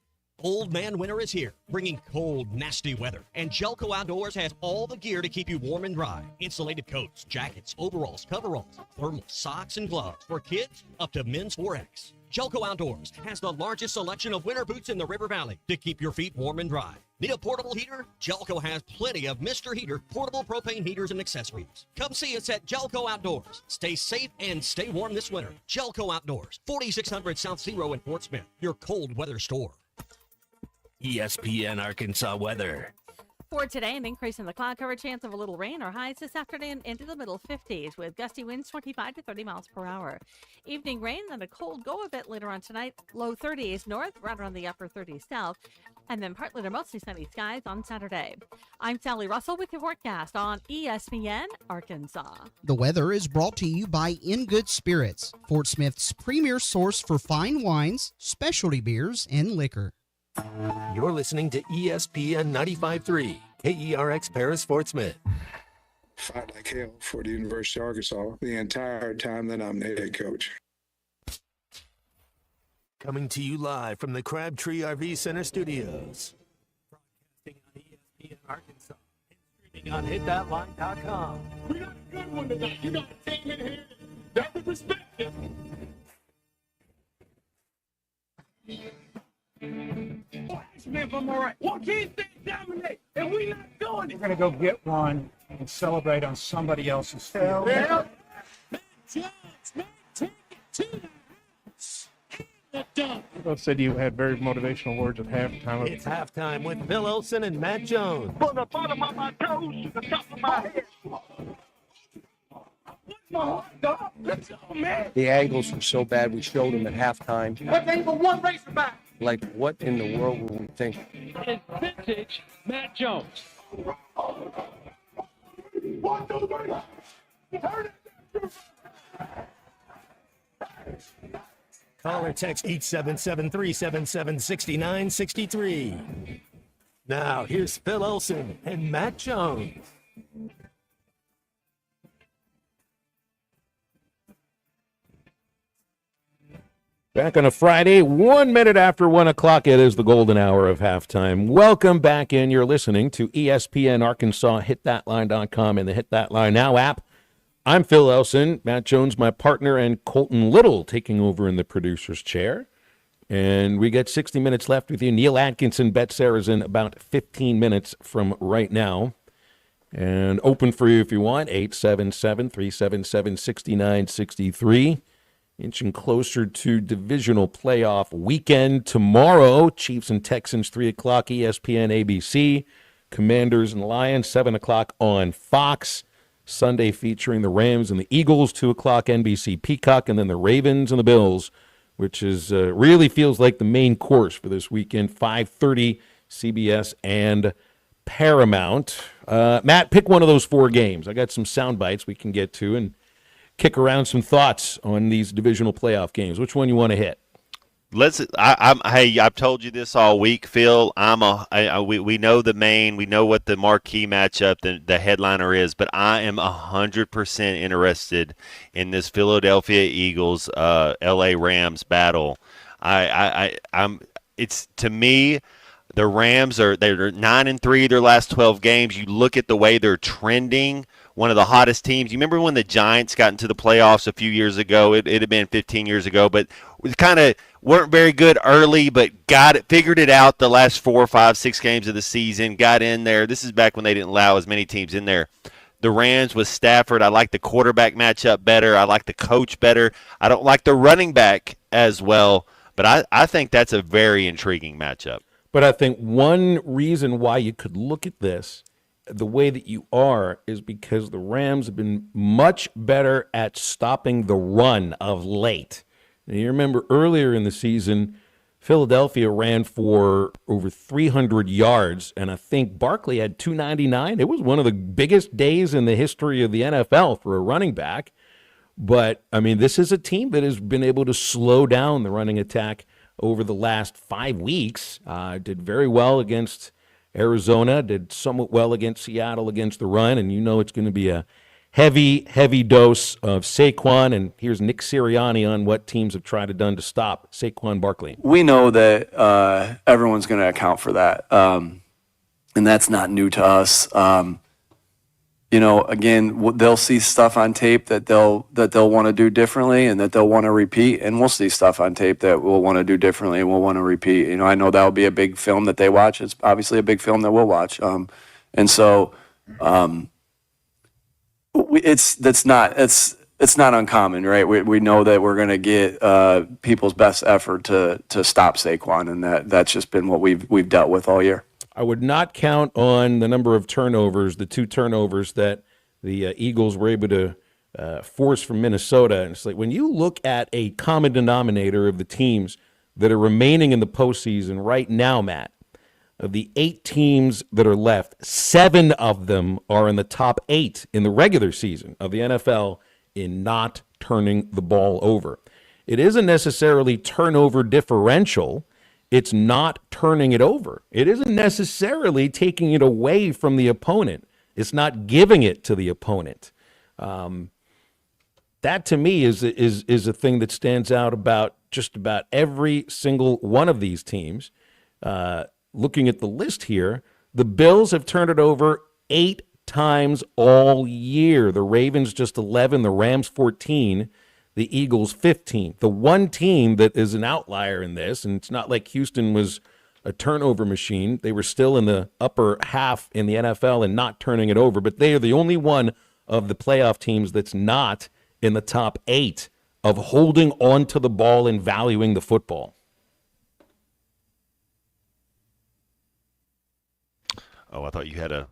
Old Man Winter is here, bringing cold, nasty weather. And Jelco Outdoors has all the gear to keep you warm and dry. Insulated coats, jackets, overalls, coveralls, thermal socks, and gloves. For kids, up to men's 4X. Jelco Outdoors has the largest selection of winter boots in the River Valley to keep your feet warm and dry. Need a portable heater? Jelco has plenty of Mr. Heater portable propane heaters and accessories. Come see us at Jelco Outdoors. Stay safe and stay warm this winter. Jelco Outdoors, 4600 South Zero in Fort Smith, your cold weather store. ESPN Arkansas weather. For today, an increase in the cloud cover, chance of a little rain. Our highs this afternoon into the middle 50s with gusty winds 25 to 30 miles per hour. Evening rain and a cold go a bit later on tonight. Low 30s north, right around the upper 30s south. And then partly to mostly sunny skies on Saturday. I'm Sally Russell with your forecast on ESPN Arkansas. The weather is brought to you by In Good Spirits, Fort Smith's premier source for fine wines, specialty beers, and liquor. You're listening to ESPN 95.3, KERX Paris, Fort Smith. Fight like hell for the University of Arkansas the entire time that I'm the head coach. Coming to you live from the Crabtree RV Center studios. Broadcasting on ESPN Arkansas and streaming on hitthatline.com. We got a good one tonight. You got a team in here that was respected. Ask me if I'm all right. What can't they dominate? And we not doing it. We're going to go get one and celebrate on somebody else's field. Yeah. Take it to the house. Both said you had very motivational words at halftime. It's halftime with Phil Olsen and Matt Jones. From the bottom of my toes to the top of my head. My heart, dog. Let's go, man. The angles were so bad we showed them at halftime. What ain't but one Razorback? Like, what in the world were we thinking? It's vintage Matt Jones. 1, 2, 3. Turn it. Call or text 877-377-6963. Now, here's Phil Olsen and Matt Jones. Back on a Friday, 1 minute after 1 o'clock, it is the golden hour of halftime. Welcome back in. You're listening to ESPN Arkansas, hitthatline.com, and the Hit That Line Now app. I'm Phil Elson, Matt Jones, my partner, and Colton Little taking over in the producer's chair. And we got 60 minutes left with you. Neil Atkinson, Bet Sarah's in about 15 minutes from right now. And open for you if you want, 877-377-6963. Inching closer to divisional playoff weekend tomorrow. Chiefs and Texans, 3 o'clock, ESPN, ABC. Commanders and Lions, 7 o'clock on Fox. Sunday featuring the Rams and the Eagles, 2 o'clock, NBC Peacock. And then the Ravens and the Bills, which is really feels like the main course for this weekend, 5:30, CBS and Paramount. Matt, pick one of those 4 games. I got some sound bites we can get to and kick around some thoughts on these divisional playoff games. Which one you want to hit? I've told you this all week, Phil. We know the main, we know what the marquee matchup, the headliner is, but I am 100% interested in this Philadelphia Eagles, LA Rams battle. It's to me, the Rams they're 9-3 their last 12 games. You look at the way they're trending one of the hottest teams. You remember when the Giants got into the playoffs a few years ago? It had been 15 years ago, but we kind of weren't very good early, but figured it out the last 4, 5, 6 games of the season, got in there. This is back when they didn't allow as many teams in there. The Rams with Stafford, I like the quarterback matchup better. I like the coach better. I don't like the running back as well, but I think that's a very intriguing matchup. But I think one reason why you could look at this the way that you are is because the Rams have been much better at stopping the run of late. And you remember earlier in the season, Philadelphia ran for over 300 yards, and I think Barkley had 299. It was one of the biggest days in the history of the NFL for a running back. But, I mean, this is a team that has been able to slow down the running attack over the last 5 weeks. Did very well against Arizona, did somewhat well against Seattle against the run, and you know it's going to be a heavy, heavy dose of Saquon. And here's Nick Sirianni on what teams have tried to done to stop Saquon Barkley. We know that everyone's going to account for that, and that's not new to us. You know, again, they'll see stuff on tape that they'll want to do differently and that they'll want to repeat, and we'll see stuff on tape that we'll want to do differently and we'll want to repeat. You know, I know that'll be a big film that they watch. It's obviously a big film that we'll watch, and so it's not uncommon, right? We know that we're going to get people's best effort to stop Saquon, and that's just been what we've dealt with all year. I would not count on the number of turnovers, the 2 turnovers that the Eagles were able to force from Minnesota. And it's like when you look at a common denominator of the teams that are remaining in the postseason right now, Matt, of the 8 teams that are left, 7 of them are in the top 8 in the regular season of the NFL in not turning the ball over. It isn't necessarily turnover differential. It's not turning it over. It isn't necessarily taking it away from the opponent. It's not giving it to the opponent. That to me is a thing that stands out about just about every single one of these teams. Looking at the list here, the Bills have turned it over 8 times all year. The Ravens just 11, the Rams 14. The Eagles 15. The one team that is an outlier in this, and it's not like Houston was a turnover machine. They were still in the upper half in the NFL and not turning it over, but they are the only one of the playoff teams that's not in the top 8 of holding on to the ball and valuing the football. Oh, I thought you had a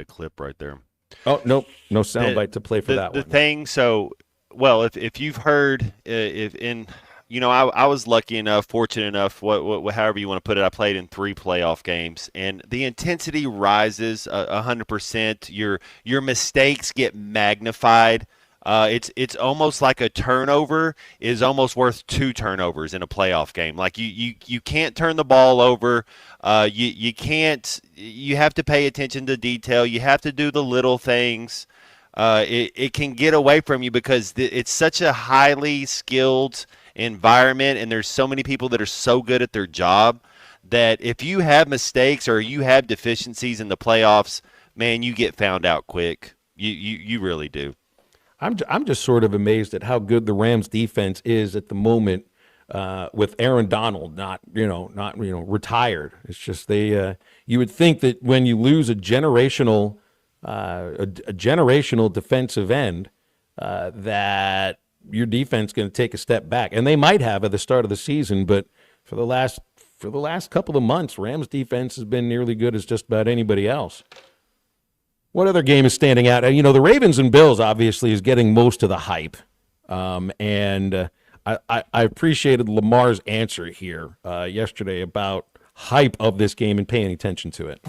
clip right there. Oh, nope. No soundbite to play for that one. The thing, so... Well, if you've heard, I was lucky enough, fortunate enough, however you want to put it, I played in 3 playoff games, and the intensity rises 100%. Your mistakes get magnified. It's almost like a turnover is almost worth 2 turnovers in a playoff game. Like you can't turn the ball over. You can't. You have to pay attention to detail. You have to do the little things. It can get away from you because it's such a highly skilled environment, and there's so many people that are so good at their job that if you have mistakes or you have deficiencies in the playoffs, man, you get found out quick. You really do. I'm just sort of amazed at how good the Rams defense is at the moment with Aaron Donald not retired. It's just you would think that when you lose a generational defensive end, that your defense is going to take a step back, and they might have at the start of the season. But for the last couple of months, Rams defense has been nearly good as just about anybody else. What other game is standing out? The Ravens and Bills obviously is getting most of the hype, and I appreciated Lamar's answer here yesterday about hype of this game and paying attention to it.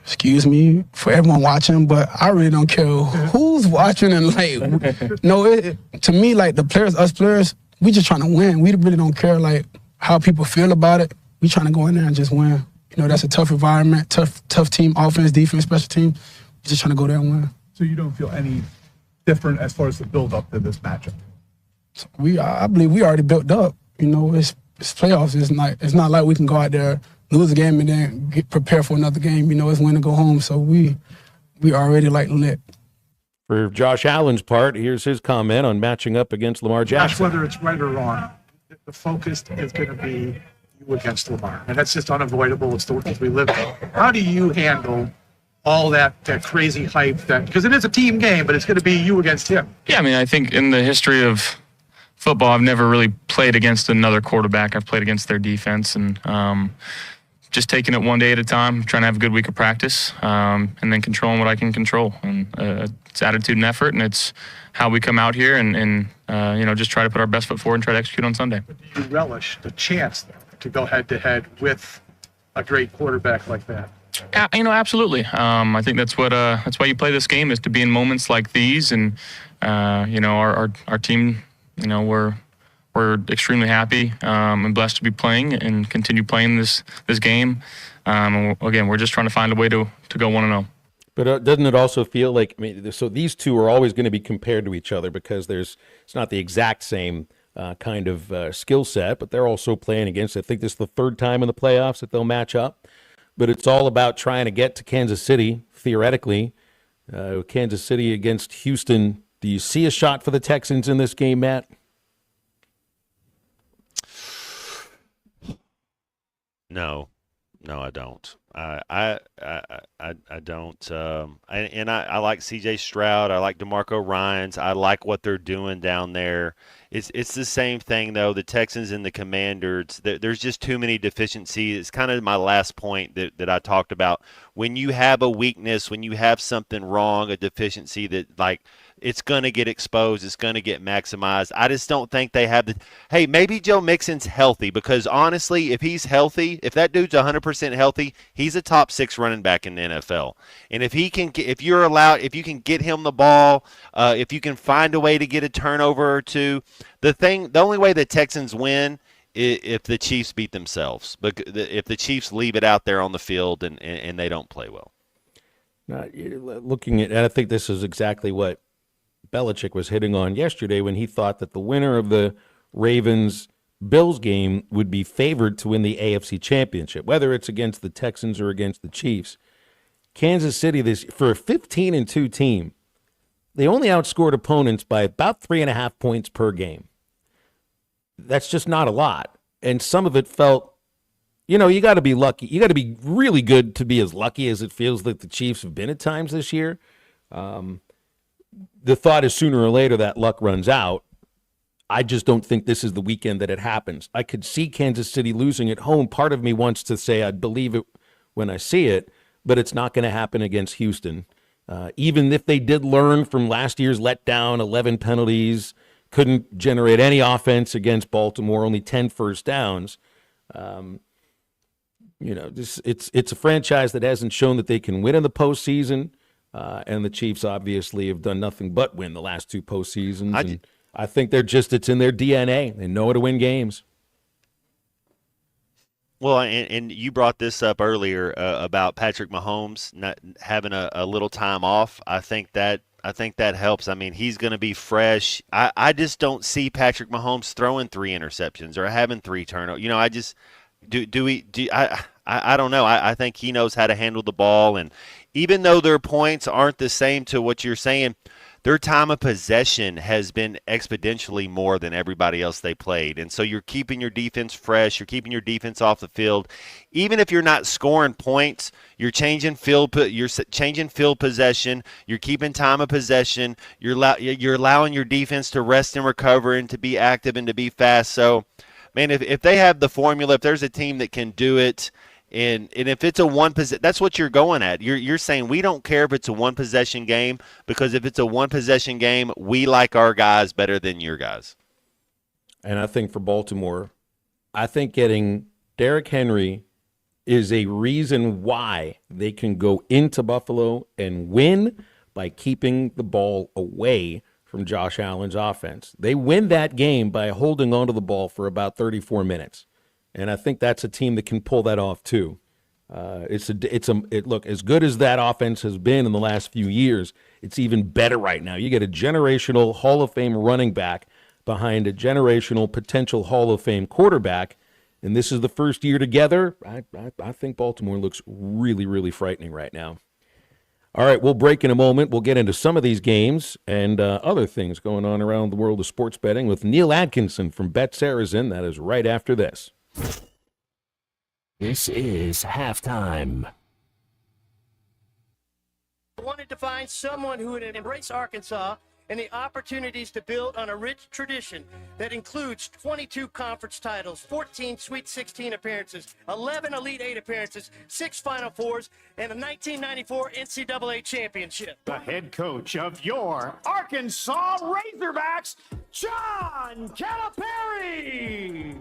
Excuse me for everyone watching, but I really don't care who's watching and to me, like us players, we just trying to win. We really don't care like how people feel about it. We trying to go in there and just win. That's a tough environment, tough team, offense, defense, special team. We're just trying to go there and win. So you don't feel any different as far as the build up to this matchup? So I believe we already built up. It's playoffs. It's not like we can go out there, lose a game, and then get prepared for another game. It's win to go home. So we we already like lit. For Josh Allen's part, here's his comment on matching up against Lamar Josh, Jackson. whether it's right or wrong, the focus is going to be you against Lamar. And that's just unavoidable. It's the world we live in. How do you handle all that crazy hype? Because it is a team game, but it's going to be you against him. Yeah, I mean, I think in the history of football, I've never really played against another quarterback. I've played against their defense, and just taking it one day at a time, trying to have a good week of practice, and then controlling what I can control. And it's attitude and effort, and it's how we come out here and just try to put our best foot forward and try to execute on Sunday. But do you relish the chance to go head-to-head with a great quarterback like that? Absolutely. I think that's why you play this game, is to be in moments like these. And our team, we're extremely happy and blessed to be playing and continue playing this game. And again, we're just trying to find a way to go 1-0. But doesn't it also feel like, so these two are always going to be compared to each other because it's not the exact same kind of skill set, but they're also playing against, I think this is the third time in the playoffs that they'll match up. But it's all about trying to get to Kansas City, theoretically. Kansas City against Houston. Do you see a shot for the Texans in this game, Matt? No, I don't. I don't. I like C.J. Stroud. I like DeMarco Ryans. I like what they're doing down there. It's the same thing though. The Texans and the Commanders. There's just too many deficiencies. It's kind of my last point that I talked about. When you have a weakness, when you have something wrong, a deficiency that it's going to get exposed. It's going to get maximized. I just don't think they have the – hey, maybe Joe Mixon's healthy because, honestly, if he's healthy, if that dude's 100% healthy, he's a top 6 running back in the NFL. And if you can get him the ball, if you can find a way to get a turnover or two, the only way the Texans win is if the Chiefs beat themselves. If the Chiefs leave it out there on the field and they don't play well. Looking at – and I think this is exactly what Belichick was hitting on yesterday when he thought that the winner of the Ravens-Bills game would be favored to win the AFC Championship, whether it's against the Texans or against the Chiefs. Kansas City, for a 15-2 team, they only outscored opponents by about 3.5 points per game. That's just not a lot. And some of it felt, you got to be lucky. You got to be really good to be as lucky as it feels that the Chiefs have been at times this year. The thought is sooner or later that luck runs out. I just don't think this is the weekend that it happens. I could see Kansas City losing at home. Part of me wants to say I'd believe it when I see it, but it's not going to happen against Houston. Even if they did learn from last year's letdown, 11 penalties, couldn't generate any offense against Baltimore, only 10 first downs. It's a franchise that hasn't shown that they can win in the postseason. And the Chiefs obviously have done nothing but win the last 2 postseasons. I think it's in their DNA. They know how to win games. Well, and you brought this up earlier about Patrick Mahomes not having a little time off. I think that helps. I mean, he's going to be fresh. I just don't see Patrick Mahomes throwing 3 interceptions or having 3 turnovers. I just I don't know. I think he knows how to handle the ball, and even though their points aren't the same to what you're saying, their time of possession has been exponentially more than everybody else they played. And so you're keeping your defense fresh. You're keeping your defense off the field. Even if you're not scoring points, you're changing field possession. You're keeping time of possession. You're allowing your defense to rest and recover and to be active and to be fast. So, man, if they have the formula, if there's a team that can do it, and if it's a one-possession, that's what you're going at. You're saying we don't care if it's a one-possession game because if it's a one-possession game, we like our guys better than your guys. And I think for Baltimore, I think getting Derrick Henry is a reason why they can go into Buffalo and win by keeping the ball away from Josh Allen's offense. They win that game by holding onto the ball for about 34 minutes. And I think that's a team that can pull that off too. Look, as good as that offense has been in the last few years, it's even better right now. You get a generational Hall of Fame running back behind a generational potential Hall of Fame quarterback, and this is the first year together. I think Baltimore looks really, really frightening right now. All right, we'll break in a moment. We'll get into some of these games and other things going on around the world of sports betting with Neil Atkinson from Bet Saracen. That is right after this. This is halftime. I wanted to find someone who would embrace Arkansas and the opportunities to build on a rich tradition that includes 22 conference titles, 14 Sweet 16 appearances, 11 Elite 8 appearances, 6 Final Fours, and a 1994 NCAA championship. The head coach of your Arkansas Razorbacks, John Calipari.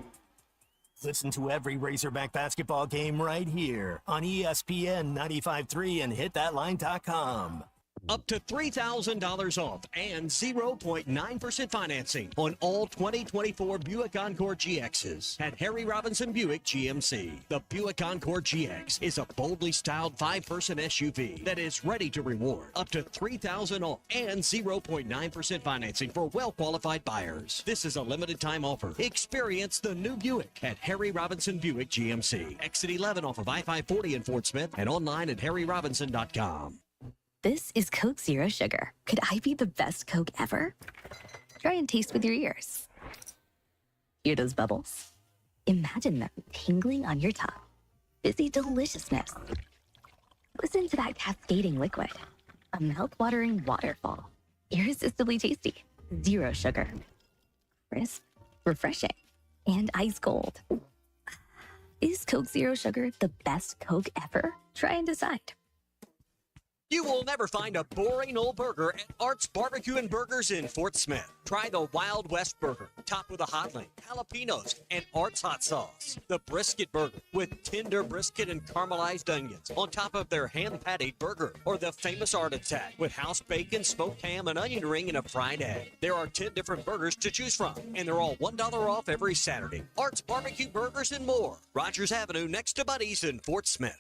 Listen to every Razorback basketball game right here on ESPN 95.3 and hitthatline.com. Up to $3,000 off and 0.9% financing on all 2024 Buick Encore GXs at Harry Robinson Buick GMC. The Buick Encore GX is a boldly styled 5-person SUV that is ready to reward. Up to $3,000 off and 0.9% financing for well-qualified buyers. This is a limited time offer. Experience the new Buick at Harry Robinson Buick GMC. Exit 11 off of I-540 in Fort Smith and online at harryrobinson.com. This is Coke Zero Sugar. Could I be the best Coke ever? Try and taste with your ears. Hear those bubbles? Imagine them tingling on your tongue. Fizzy deliciousness. Listen to that cascading liquid. A mouth-watering waterfall. Irresistibly tasty. Zero sugar. Crisp, refreshing, and ice cold. Is Coke Zero Sugar the best Coke ever? Try and decide. You will never find a boring old burger at Art's Barbecue and Burgers in Fort Smith. Try the Wild West Burger, topped with a hot link, jalapenos, and Art's hot sauce. The Brisket Burger, with tender brisket and caramelized onions on top of their hand-patted burger. Or the famous Art Attack, with house bacon, smoked ham, an onion ring, and a fried egg. There are 10 different burgers to choose from, and they're all $1 off every Saturday. Art's Barbecue Burgers and more. Rogers Avenue, next to Buddy's in Fort Smith.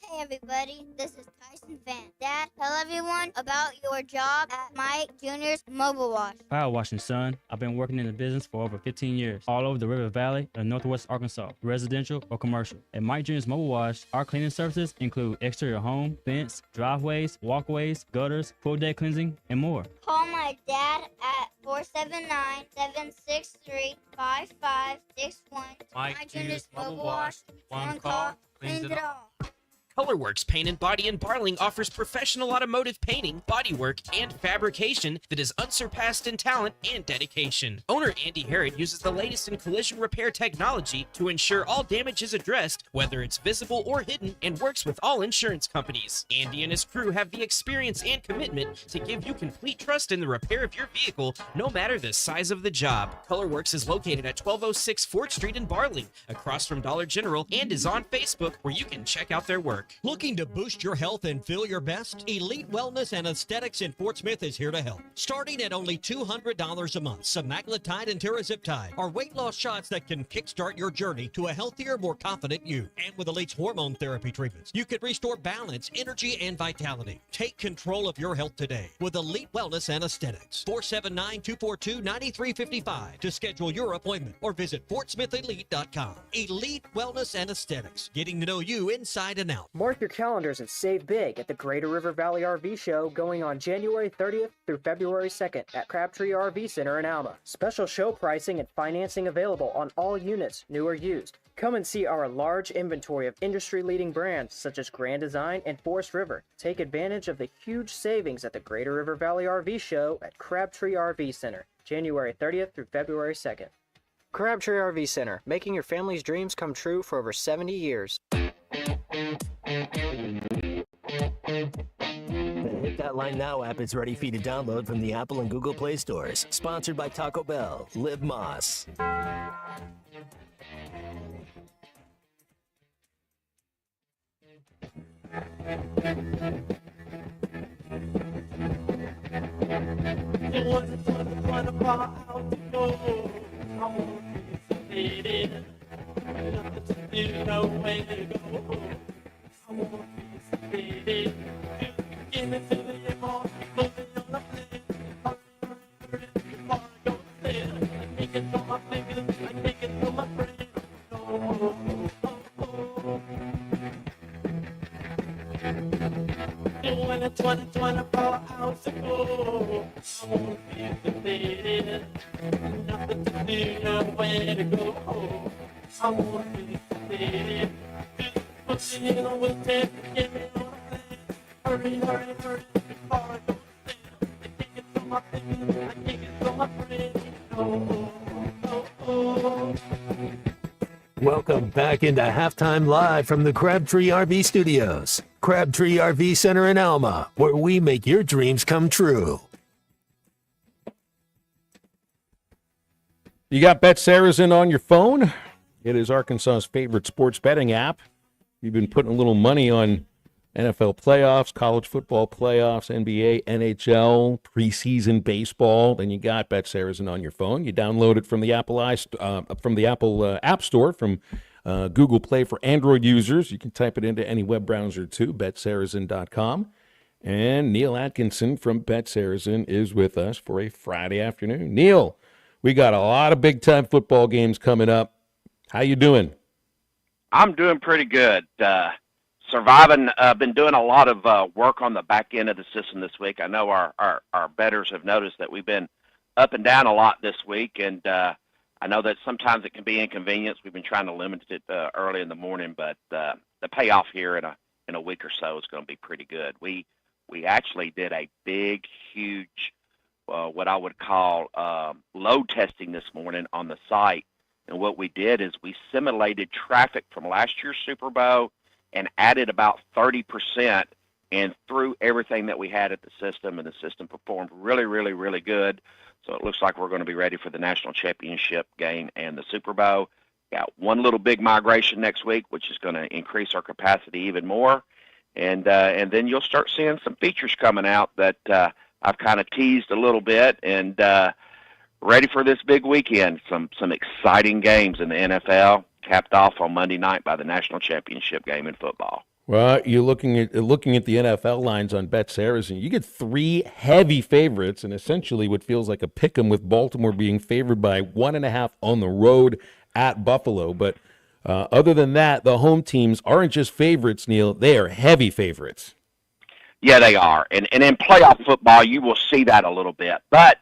Hey everybody, this is Tyson Fan. Dad, tell everyone about your job at Mike Jr.'s Mobile Wash. Power washing, son. I've been working in the business for over 15 years, all over the River Valley and Northwest Arkansas, residential or commercial. At Mike Jr.'s Mobile Wash, our cleaning services include exterior home, fence, driveways, walkways, gutters, pool deck cleansing, and more. Call my dad at 479-763-5561. Mike Jr.'s Mobile Wash. One call, cleans it all. Colorworks Paint and Body in Barling offers professional automotive painting, bodywork, and fabrication that is unsurpassed in talent and dedication. Owner Andy Harrod uses the latest in collision repair technology to ensure all damage is addressed, whether it's visible or hidden, and works with all insurance companies. Andy and his crew have the experience and commitment to give you complete trust in the repair of your vehicle, no matter the size of the job. Colorworks is located at 1206 4th Street in Barling, across from Dollar General, and is on Facebook, where you can check out their work. Looking to boost your health and feel your best? Elite Wellness and Aesthetics in Fort Smith is here to help. Starting at only $200 a month, semaglutide and tirzepatide are weight loss shots that can kickstart your journey to a healthier, more confident you. And with Elite's hormone therapy treatments, you can restore balance, energy, and vitality. Take control of your health today with Elite Wellness and Aesthetics. 479-242-9355 to schedule your appointment or visit FortSmithElite.com. Elite Wellness and Aesthetics, getting to know you inside and out. Mark your calendars and save big at the Greater River Valley RV Show going on January 30th through February 2nd at Crabtree RV Center in Alma. Special show pricing and financing available on all units, new or used. Come and see our large inventory of industry-leading brands such as Grand Design and Forest River. Take advantage of the huge savings at the Greater River Valley RV Show at Crabtree RV Center, January 30th through February 2nd. Crabtree RV Center, making your family's dreams come true for over 70 years. The Hit That Line Now app is ready for you to download from the Apple and Google Play stores. Sponsored by Taco Bell. Live Moss. 24 hours ago. I won't be defeated. Nothing to fear, nowhere to go. I won't be defeated. Push it in with it, get me on the plane. Hurry, hurry, hurry, before I go to sleep. I can't get through my thinking, I can't get through my brain. Oh, oh, oh. Welcome back into Halftime Live from the Crabtree RV Studios. Crabtree RV Center in Alma, where we make your dreams come true. You got Bet Saracen on your phone? It is Arkansas's favorite sports betting app. You've been putting a little money on NFL playoffs, college football playoffs, NBA, NHL, preseason baseball. Then you got Bet Saracen on your phone. You download it from the Apple App Store, from Google Play for Android users. You can type it into any web browser too, betsaracen.com. And Neil Atkinson from Bet Saracen is with us for a Friday afternoon. Neil, we got a lot of big-time football games coming up. How you doing? I'm doing pretty good. Surviving. Been doing a lot of work on the back end of the system this week. I know our bettors have noticed that we've been up and down a lot this week, and I know that sometimes it can be inconvenience. We've been trying to limit it early in the morning, but the payoff here in a week or so is going to be pretty good. We actually did a big, huge, what I would call load testing this morning on the site. And what we did is we simulated traffic from last year's Super Bowl and added about 30% and threw everything that we had at the system, and the system performed really, really, really good. So it looks like we're going to be ready for the national championship game and the Super Bowl. Got one little big migration next week, which is going to increase our capacity even more. And then you'll start seeing some features coming out that I've kind of teased a little bit, and ready for this big weekend. Some exciting games in the NFL, capped off on Monday night by the national championship game in football. Well, you're looking at the NFL lines on Bet Saracen. You get three heavy favorites, and essentially what feels like a pick 'em, with Baltimore being favored by 1.5 on the road at Buffalo. But other than that, the home teams aren't just favorites, Neil. They are heavy favorites. Yeah, they are. And in playoff football, you will see that a little bit. But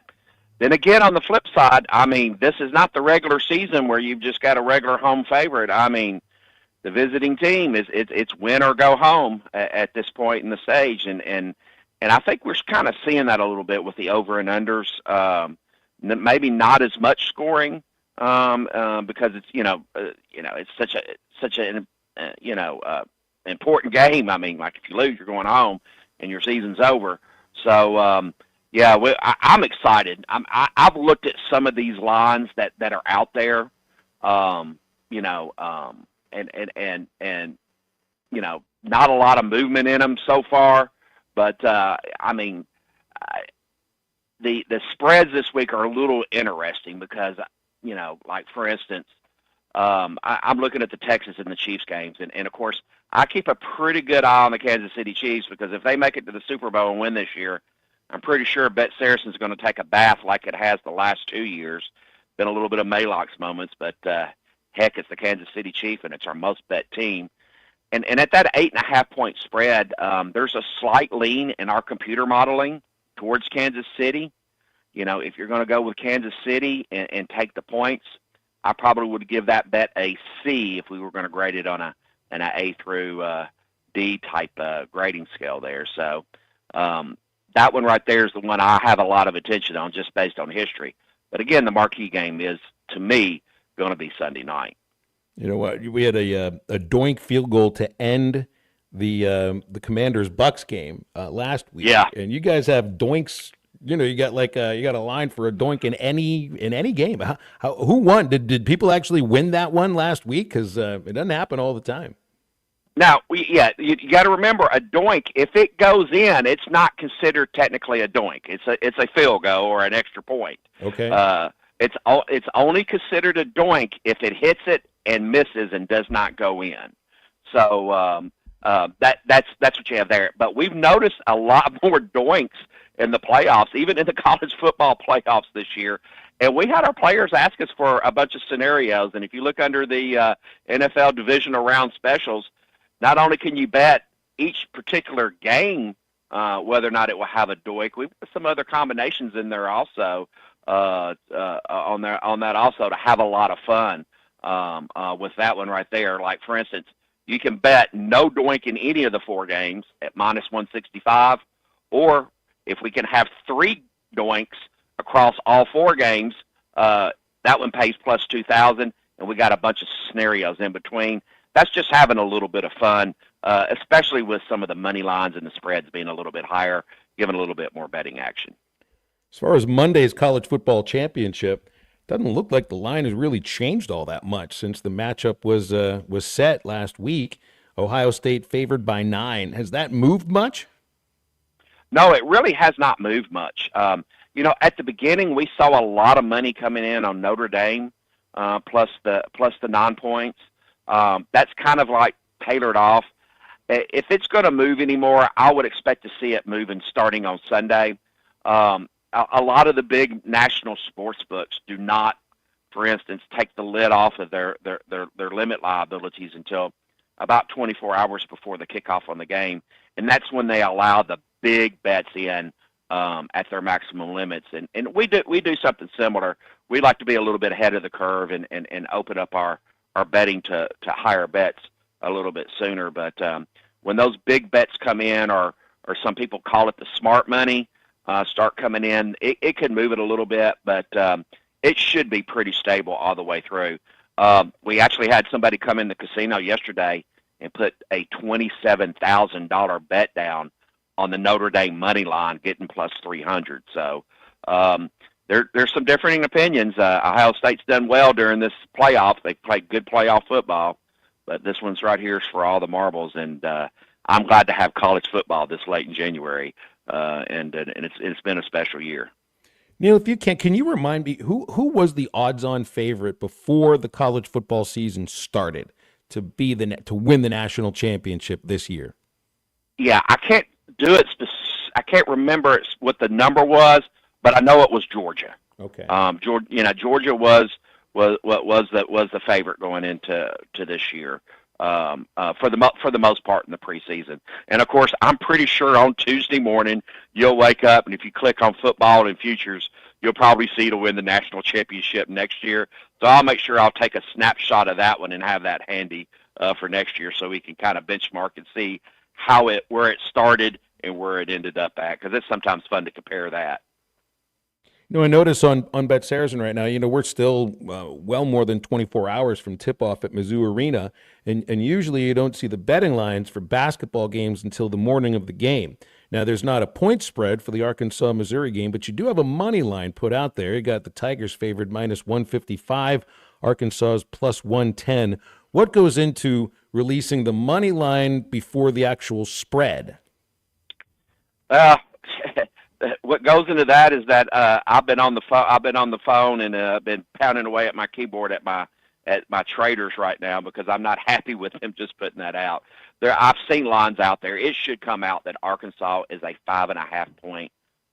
then again, on the flip side, I mean, this is not the regular season where you've just got a regular home favorite. I mean, the visiting team it's win or go home at this point in the stage, and I think we're kind of seeing that a little bit with the over and unders. Maybe not as much scoring because it's it's such an important game. I mean, like if you lose, you're going home and your season's over. So. Yeah, I'm excited. I've looked at some of these lines that are out there, and not a lot of movement in them so far. But I mean, the spreads this week are a little interesting because like for instance, I'm looking at the Texas and the Chiefs games, and of course I keep a pretty good eye on the Kansas City Chiefs because if they make it to the Super Bowl and win this year, I'm pretty sure Bet Saracen's going to take a bath like it has the last 2 years. Been a little bit of Maalox moments, but heck, it's the Kansas City Chiefs, and it's our most bet team. And at that 8.5-point spread, there's a slight lean in our computer modeling towards Kansas City. If you're going to go with Kansas City and take the points, I probably would give that bet a C if we were going to grade it on an A through D type grading scale there. So that one right there is the one I have a lot of attention on just based on history. But again, the marquee game is, to me, going to be Sunday night. You know what? We had a doink field goal to end the Commanders-Bucks game last week. Yeah. And you guys have doinks. You got you got a line for a doink in any game. Who won? Did people actually win that one last week? Because it doesn't happen all the time. Now, you got to remember, a doink, if it goes in, it's not considered technically a doink. It's a field goal or an extra point. Okay. It's only considered a doink if it hits it and misses and does not go in. So that's what you have there. But we've noticed a lot more doinks in the playoffs, even in the college football playoffs this year. And we had our players ask us for a bunch of scenarios. And if you look under the NFL divisional round specials, not only can you bet each particular game whether or not it will have a doink. We've got some other combinations in there also on that also to have a lot of fun with that one right there. Like, for instance, you can bet no doink in any of the 4 games at -165, or if we can have 3 doinks across all 4 games, that one pays plus 2,000, and we got a bunch of scenarios in between. That's just having a little bit of fun, especially with some of the money lines and the spreads being a little bit higher, giving a little bit more betting action. As far as Monday's college football championship, doesn't look like the line has really changed all that much since the matchup was set last week. Ohio State favored by 9. Has that moved much? No, it really has not moved much. At the beginning, we saw a lot of money coming in on Notre Dame plus the 9 points. That's kind of like tailored off. If it's going to move anymore, I would expect to see it moving starting on Sunday. A lot of the big national sports books do not, for instance, take the lid off of their limit liabilities until about 24 hours before the kickoff on the game, and that's when they allow the big bets in at their maximum limits. And we do something similar. We like to be a little bit ahead of the curve and open up our betting to higher bets a little bit sooner. But when those big bets come in, or some people call it the smart money, start coming in, it could move it a little bit, but it should be pretty stable all the way through. We actually had somebody come in the casino yesterday and put a $27,000 bet down on the Notre Dame money line, getting plus 300. So there's some differing opinions. Ohio State's done well during this playoff. They played good playoff football, but this one's right here is for all the marbles, and I'm glad to have college football this late in January. And it's been a special year. Neil, if you can you remind me who was the odds-on favorite before the college football season started to win the national championship this year? Yeah, I can't do it. I can't remember what the number was, but I know it was Georgia. Okay. Georgia was the favorite going into this year. For the most part in the preseason. And of course, I'm pretty sure on Tuesday morning you'll wake up, and if you click on football and futures, you'll probably see to win the national championship next year. So I'll make sure I'll take a snapshot of that one and have that handy for next year, so we can kind of benchmark and see where it started and where it ended up at, because it's sometimes fun to compare that. I notice on Bet Saracen right now, we're still well more than 24 hours from tip-off at Mizzou Arena, and usually you don't see the betting lines for basketball games until the morning of the game. Now, there's not a point spread for the Arkansas-Missouri game, but you do have a money line put out there. You got the Tigers favored -155, Arkansas's +110. What goes into releasing the money line before the actual spread? What goes into that is that I've been on the phone and been pounding away at my keyboard at my traders right now, because I'm not happy with them just putting that out. I've seen lines out there. It should come out that Arkansas is a 5.5 point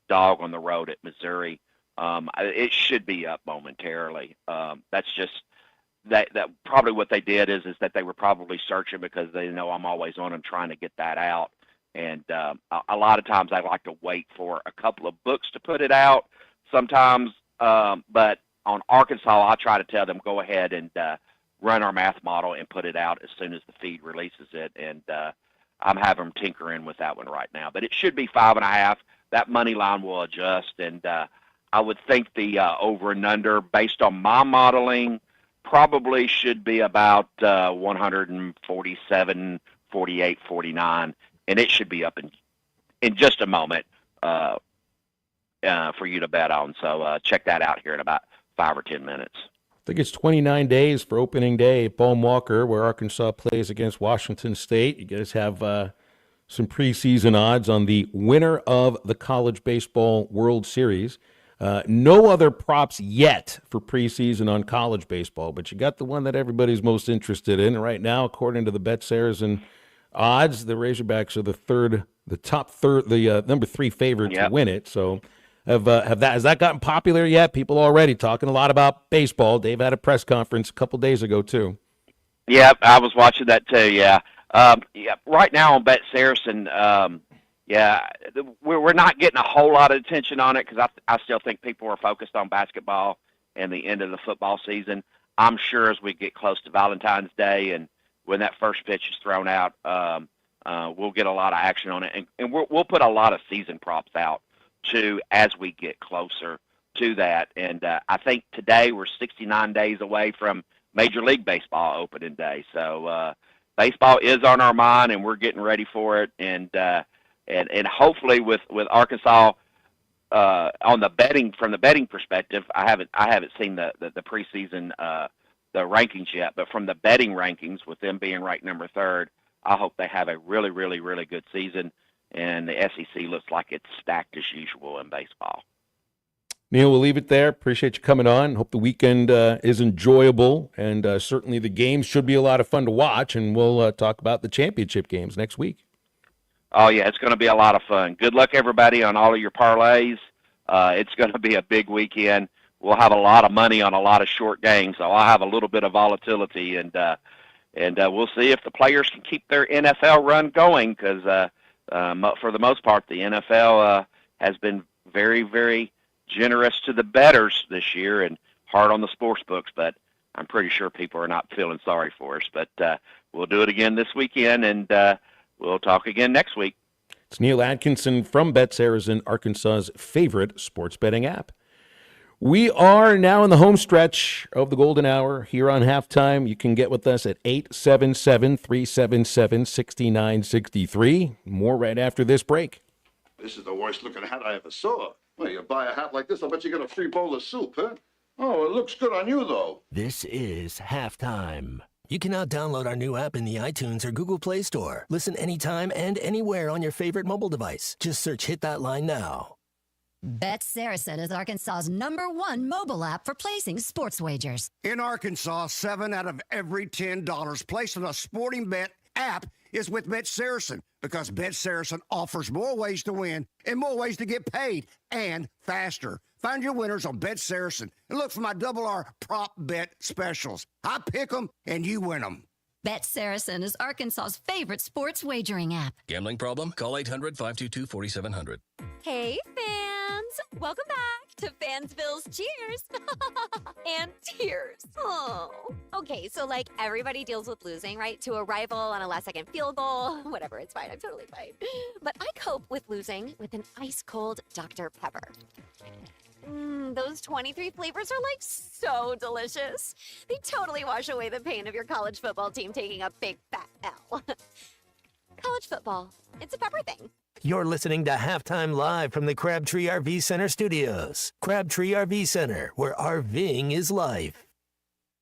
dog on the road at Missouri. It should be up momentarily. That's just that probably what they did is that they were probably searching, because they know I'm always on them trying to get that out. And a lot of times I like to wait for a couple of books to put it out sometimes. But on Arkansas, I try to tell them, go ahead and run our math model and put it out as soon as the feed releases it. And I'm having them tinkering with that one right now. But it should be 5.5. That money line will adjust. And I would think the over and under, based on my modeling, probably should be about 147, 48, 49. And it should be up in just a moment for you to bet on. So check that out here in about 5 or 10 minutes. I think it's 29 days for opening day at Baum Walker, where Arkansas plays against Washington State. You guys have some preseason odds on the winner of the College Baseball World Series. No other props yet for preseason on college baseball, but you got the one that everybody's most interested in. Right now, according to the Bet Saracen odds, the Razorbacks are the number 3 favorite to win it. So has that gotten popular yet? People already talking a lot about baseball. Dave had a press conference a couple days ago too. Yeah, I was watching that too. Yeah. Right now on Bet Saracen, yeah, we're not getting a whole lot of attention on it because I still think people are focused on basketball and the end of the football season. I'm sure as we get close to Valentine's Day and when that first pitch is thrown out, we'll get a lot of action on it, and we'll put a lot of season props out too as we get closer to that. And I think today we're 69 days away from Major League Baseball opening day, so baseball is on our mind, and we're getting ready for it. And hopefully with Arkansas on the betting, from the betting perspective, I haven't seen the preseason the rankings yet, but from the betting rankings, with them being ranked number 3rd, I hope they have a really, really, really good season, and the SEC looks like it's stacked as usual in baseball. Neil, we'll leave it there. Appreciate you coming on. Hope the weekend is enjoyable, and certainly the games should be a lot of fun to watch, and we'll talk about the championship games next week. Oh, yeah, it's going to be a lot of fun. Good luck, everybody, on all of your parlays. It's going to be a big weekend. We'll have a lot of money on a lot of short games, so I'll have a little bit of volatility, and we'll see if the players can keep their NFL run going because, for the most part, the NFL has been very, very generous to the bettors this year and hard on the sports books, but I'm pretty sure people are not feeling sorry for us. But we'll do it again this weekend, and we'll talk again next week. It's Neil Atkinson from BetSaracen, Arkansas's favorite sports betting app. We are now in the home stretch of the golden hour here on Halftime. You can get with us at 877-377-6963. More right after this break. This is the worst looking hat I ever saw. Well, you buy a hat like this, I'll bet you get a free bowl of soup, huh? Oh, it looks good on you, though. This is Halftime. You can now download our new app in the iTunes or Google Play Store. Listen anytime and anywhere on your favorite mobile device. Just search Hit That Line now. BetSaracen is Arkansas's #1 mobile app for placing sports wagers. In Arkansas, 7 out of every $10 placed on a sporting bet app is with BetSaracen because BetSaracen offers more ways to win and more ways to get paid and faster. Find your winners on BetSaracen and look for my R prop bet specials. I pick them and you win them. BetSaracen is Arkansas's favorite sports wagering app. Gambling problem? Call 800-522-4700. Hey, fans! Welcome back to Fansville's Cheers and Tears. Oh. Okay, so like everybody deals with losing, right? To a rival on a last-second field goal. Whatever, it's fine. I'm totally fine. But I cope with losing with an ice-cold Dr. Pepper. Those 23 flavors are like so delicious. They totally wash away the pain of your college football team taking a big fat L. College football, it's a pepper thing. You're listening to Halftime Live from the Crabtree RV Center studios. Crabtree RV Center, where RVing is life.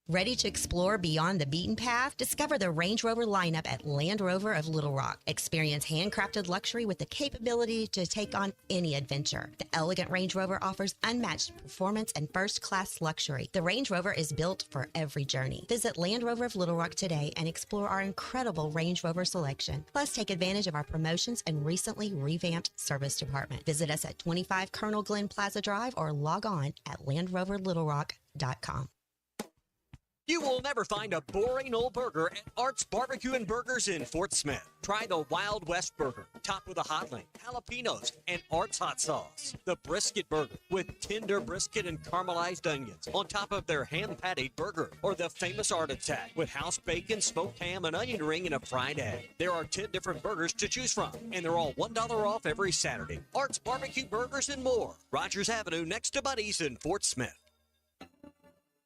Ready to explore beyond the beaten path? Discover the Range Rover lineup at Land Rover of Little Rock. Experience handcrafted luxury with the capability to take on any adventure. The elegant Range Rover offers unmatched performance and first-class luxury. The Range Rover is built for every journey. Visit Land Rover of Little Rock today and explore our incredible Range Rover selection. Plus, take advantage of our promotions and recently revamped service department. Visit us at 25 Colonel Glenn Plaza Drive or log on at LandRoverLittleRock.com. You will never find a boring old burger at Art's Barbecue and Burgers in Fort Smith. Try the Wild West Burger, topped with a hot link, jalapenos, and Art's hot sauce. The Brisket Burger, with tender brisket and caramelized onions on top of their ham-patted burger. Or the famous Art Attack, with house bacon, smoked ham, an onion ring, and a fried egg. There are 10 different burgers to choose from, and they're all $1 off every Saturday. Art's Barbecue Burgers and more. Rogers Avenue, next to Buddy's in Fort Smith.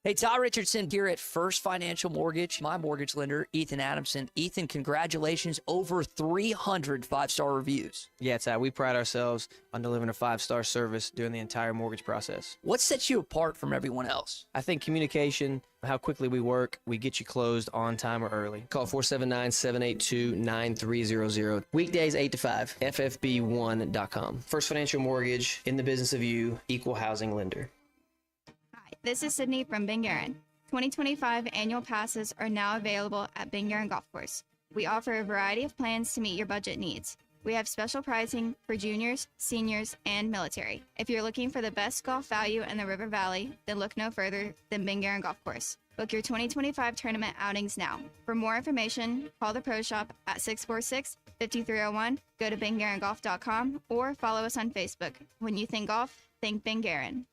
Hey, Todd Richardson here at First Financial Mortgage, my mortgage lender, Ethan Adamson. Ethan, congratulations, over 300 five-star reviews. Yeah, Todd, we pride ourselves on delivering a five-star service during the entire mortgage process. What sets you apart from everyone else? I think communication, how quickly we work, we get you closed on time or early. Call 479-782-9300. Weekdays 8 to 5, ffb1.com. First Financial Mortgage, in the business of you, equal housing lender. This is Sydney from Ben Guerin. 2025 annual passes are now available at Ben Guerin Golf Course. We offer a variety of plans to meet your budget needs. We have special pricing for juniors, seniors, and military. If you're looking for the best golf value in the River Valley, then look no further than Ben Guerin Golf Course. Book your 2025 tournament outings now. For more information, call the Pro Shop at 646-5301, go to benguerringolf.com, or follow us on Facebook. When you think golf, think Ben Guerin.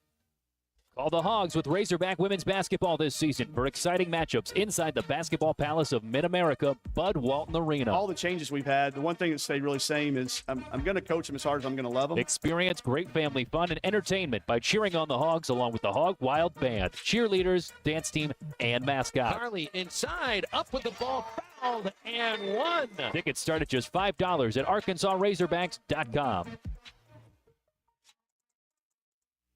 Call the Hogs with Razorback women's basketball this season for exciting matchups inside the Basketball Palace of Mid-America, Bud Walton Arena. All the changes we've had, the one thing that stayed really same is I'm going to coach them as hard as I'm going to love them. Experience great family fun and entertainment by cheering on the Hogs along with the Hog Wild Band, cheerleaders, dance team, and mascot. Charlie inside, up with the ball, fouled, and one. Tickets start at just $5 at ArkansasRazorbacks.com.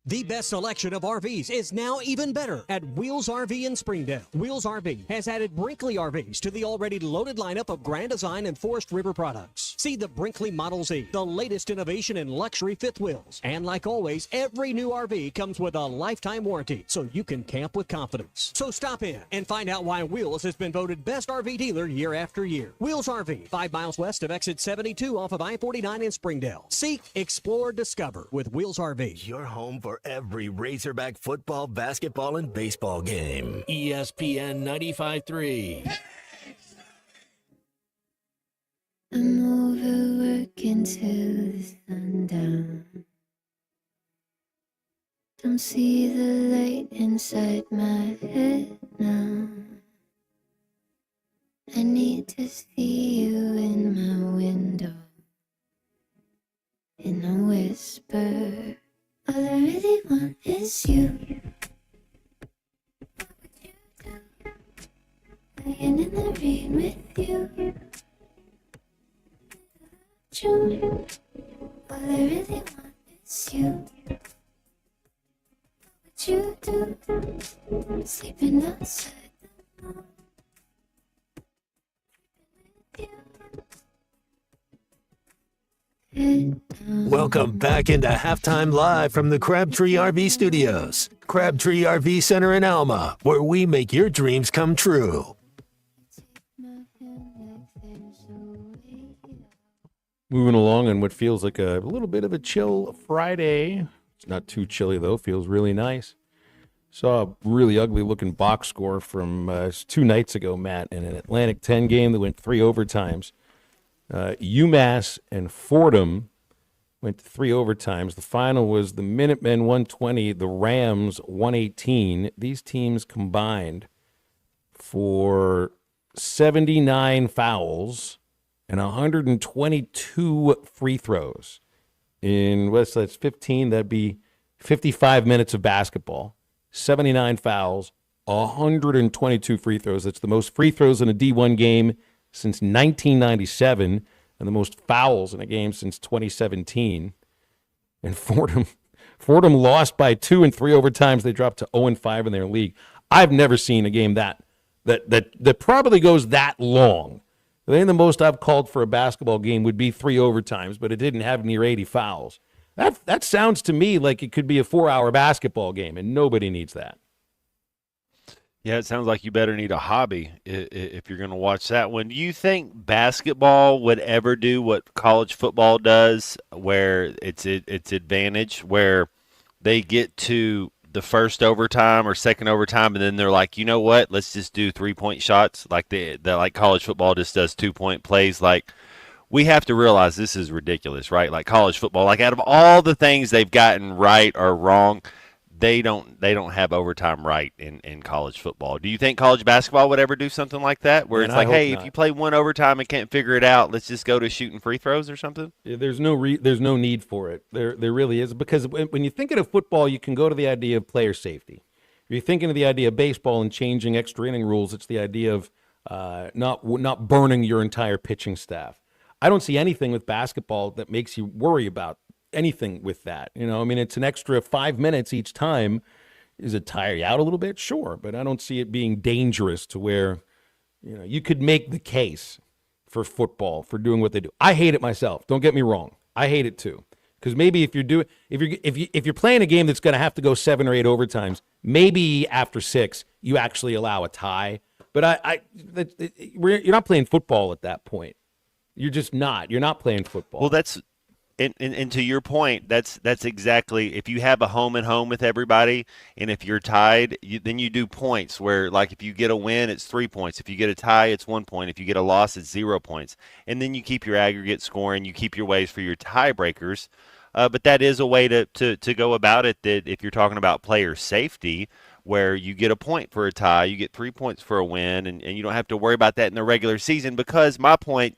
The best selection of RVs is now even better at Wheels RV in Springdale. Wheels RV has added Brinkley RVs to the already loaded lineup of Grand Design and Forest River products. See the Brinkley Model Z, the latest innovation in luxury fifth wheels. And like always, every new RV comes with a lifetime warranty, so you can camp with confidence. So stop in and find out why Wheels has been voted best RV dealer year after year. Wheels RV, 5 miles west of exit 72 off of I-49 in Springdale. Seek, explore, discover with Wheels RV. Your home for every Razorback football, basketball, and baseball game. ESPN 95.3. I'm overworking till the sundown. Don't see the light inside my head now. I need to see you in my window, in a whisper. All I really want is you. What would you do? Lying in the rain with you. June. All I really want is you. What would you do? Sleeping outside the moon. Welcome back into Halftime Live from the Crabtree RV Studios. Crabtree RV Center in Alma, where we make your dreams come true. Moving along on what feels like a little bit of a chill Friday. It's not too chilly, though. Feels really nice. Saw a really ugly-looking box score from 2 nights ago, Matt, in an Atlantic 10 game that went 3 overtimes. UMass and Fordham went to 3 overtimes. The final was the Minutemen 120, the Rams 118. These teams combined for 79 fouls and 122 free throws. In what's that's 15, that'd be 55 minutes of basketball. 79 fouls, 122 free throws. That's the most free throws in a D1 game since 1997, and the most fouls in a game since 2017. And Fordham lost by 2 in 3 overtimes. They dropped to 0-5 in their league. I've never seen a game that probably goes that long. I think the most I've called for a basketball game would be 3 overtimes, but it didn't have near 80 fouls. That sounds to me like it could be a 4-hour basketball game, and nobody needs that. Yeah, it sounds like you better need a hobby if you're going to watch that one. Do you think basketball would ever do what college football does, where it's advantage, where they get to the first overtime or second overtime, and then they're like, you know what, let's just do 3-point shots, like like college football just does 2-point plays. Like, we have to realize this is ridiculous, right? Like college football, like out of all the things they've gotten right or wrong, they don't have overtime right in college football. Do you think college basketball would ever do something like that, where it's like, hey, if you play one overtime and can't figure it out, let's just go to shooting free throws or something? Yeah, there's no need for it. There really is, because when you think of football, you can go to the idea of player safety. If you're thinking of the idea of baseball and changing extra inning rules, it's the idea of not burning your entire pitching staff. I don't see anything with basketball that makes you worry about anything with that. You know, I mean, it's an extra 5 minutes each time. Is it tire you out a little bit? Sure, but I don't see it being dangerous to where, you know, you could make the case for football for doing what they do. I hate it myself. Don't get me wrong. I hate it too. Because maybe if you're playing a game that's going to have to go 7 or 8 overtimes, maybe after 6 you actually allow a tie. But you're not playing football at that point. You're just not. You're not playing football. Well, that's and to your point, that's exactly, if you have a home and home with everybody, and if you're tied, then you do points where, like, if you get a win, it's 3 points. If you get a tie, it's 1 point. If you get a loss, it's 0 points. And then you keep your aggregate scoring. You keep your ways for your tiebreakers. But that is a way to go about it, that if you're talking about player safety, where you get a point for a tie, you get 3 points for a win, and you don't have to worry about that in the regular season, because my point,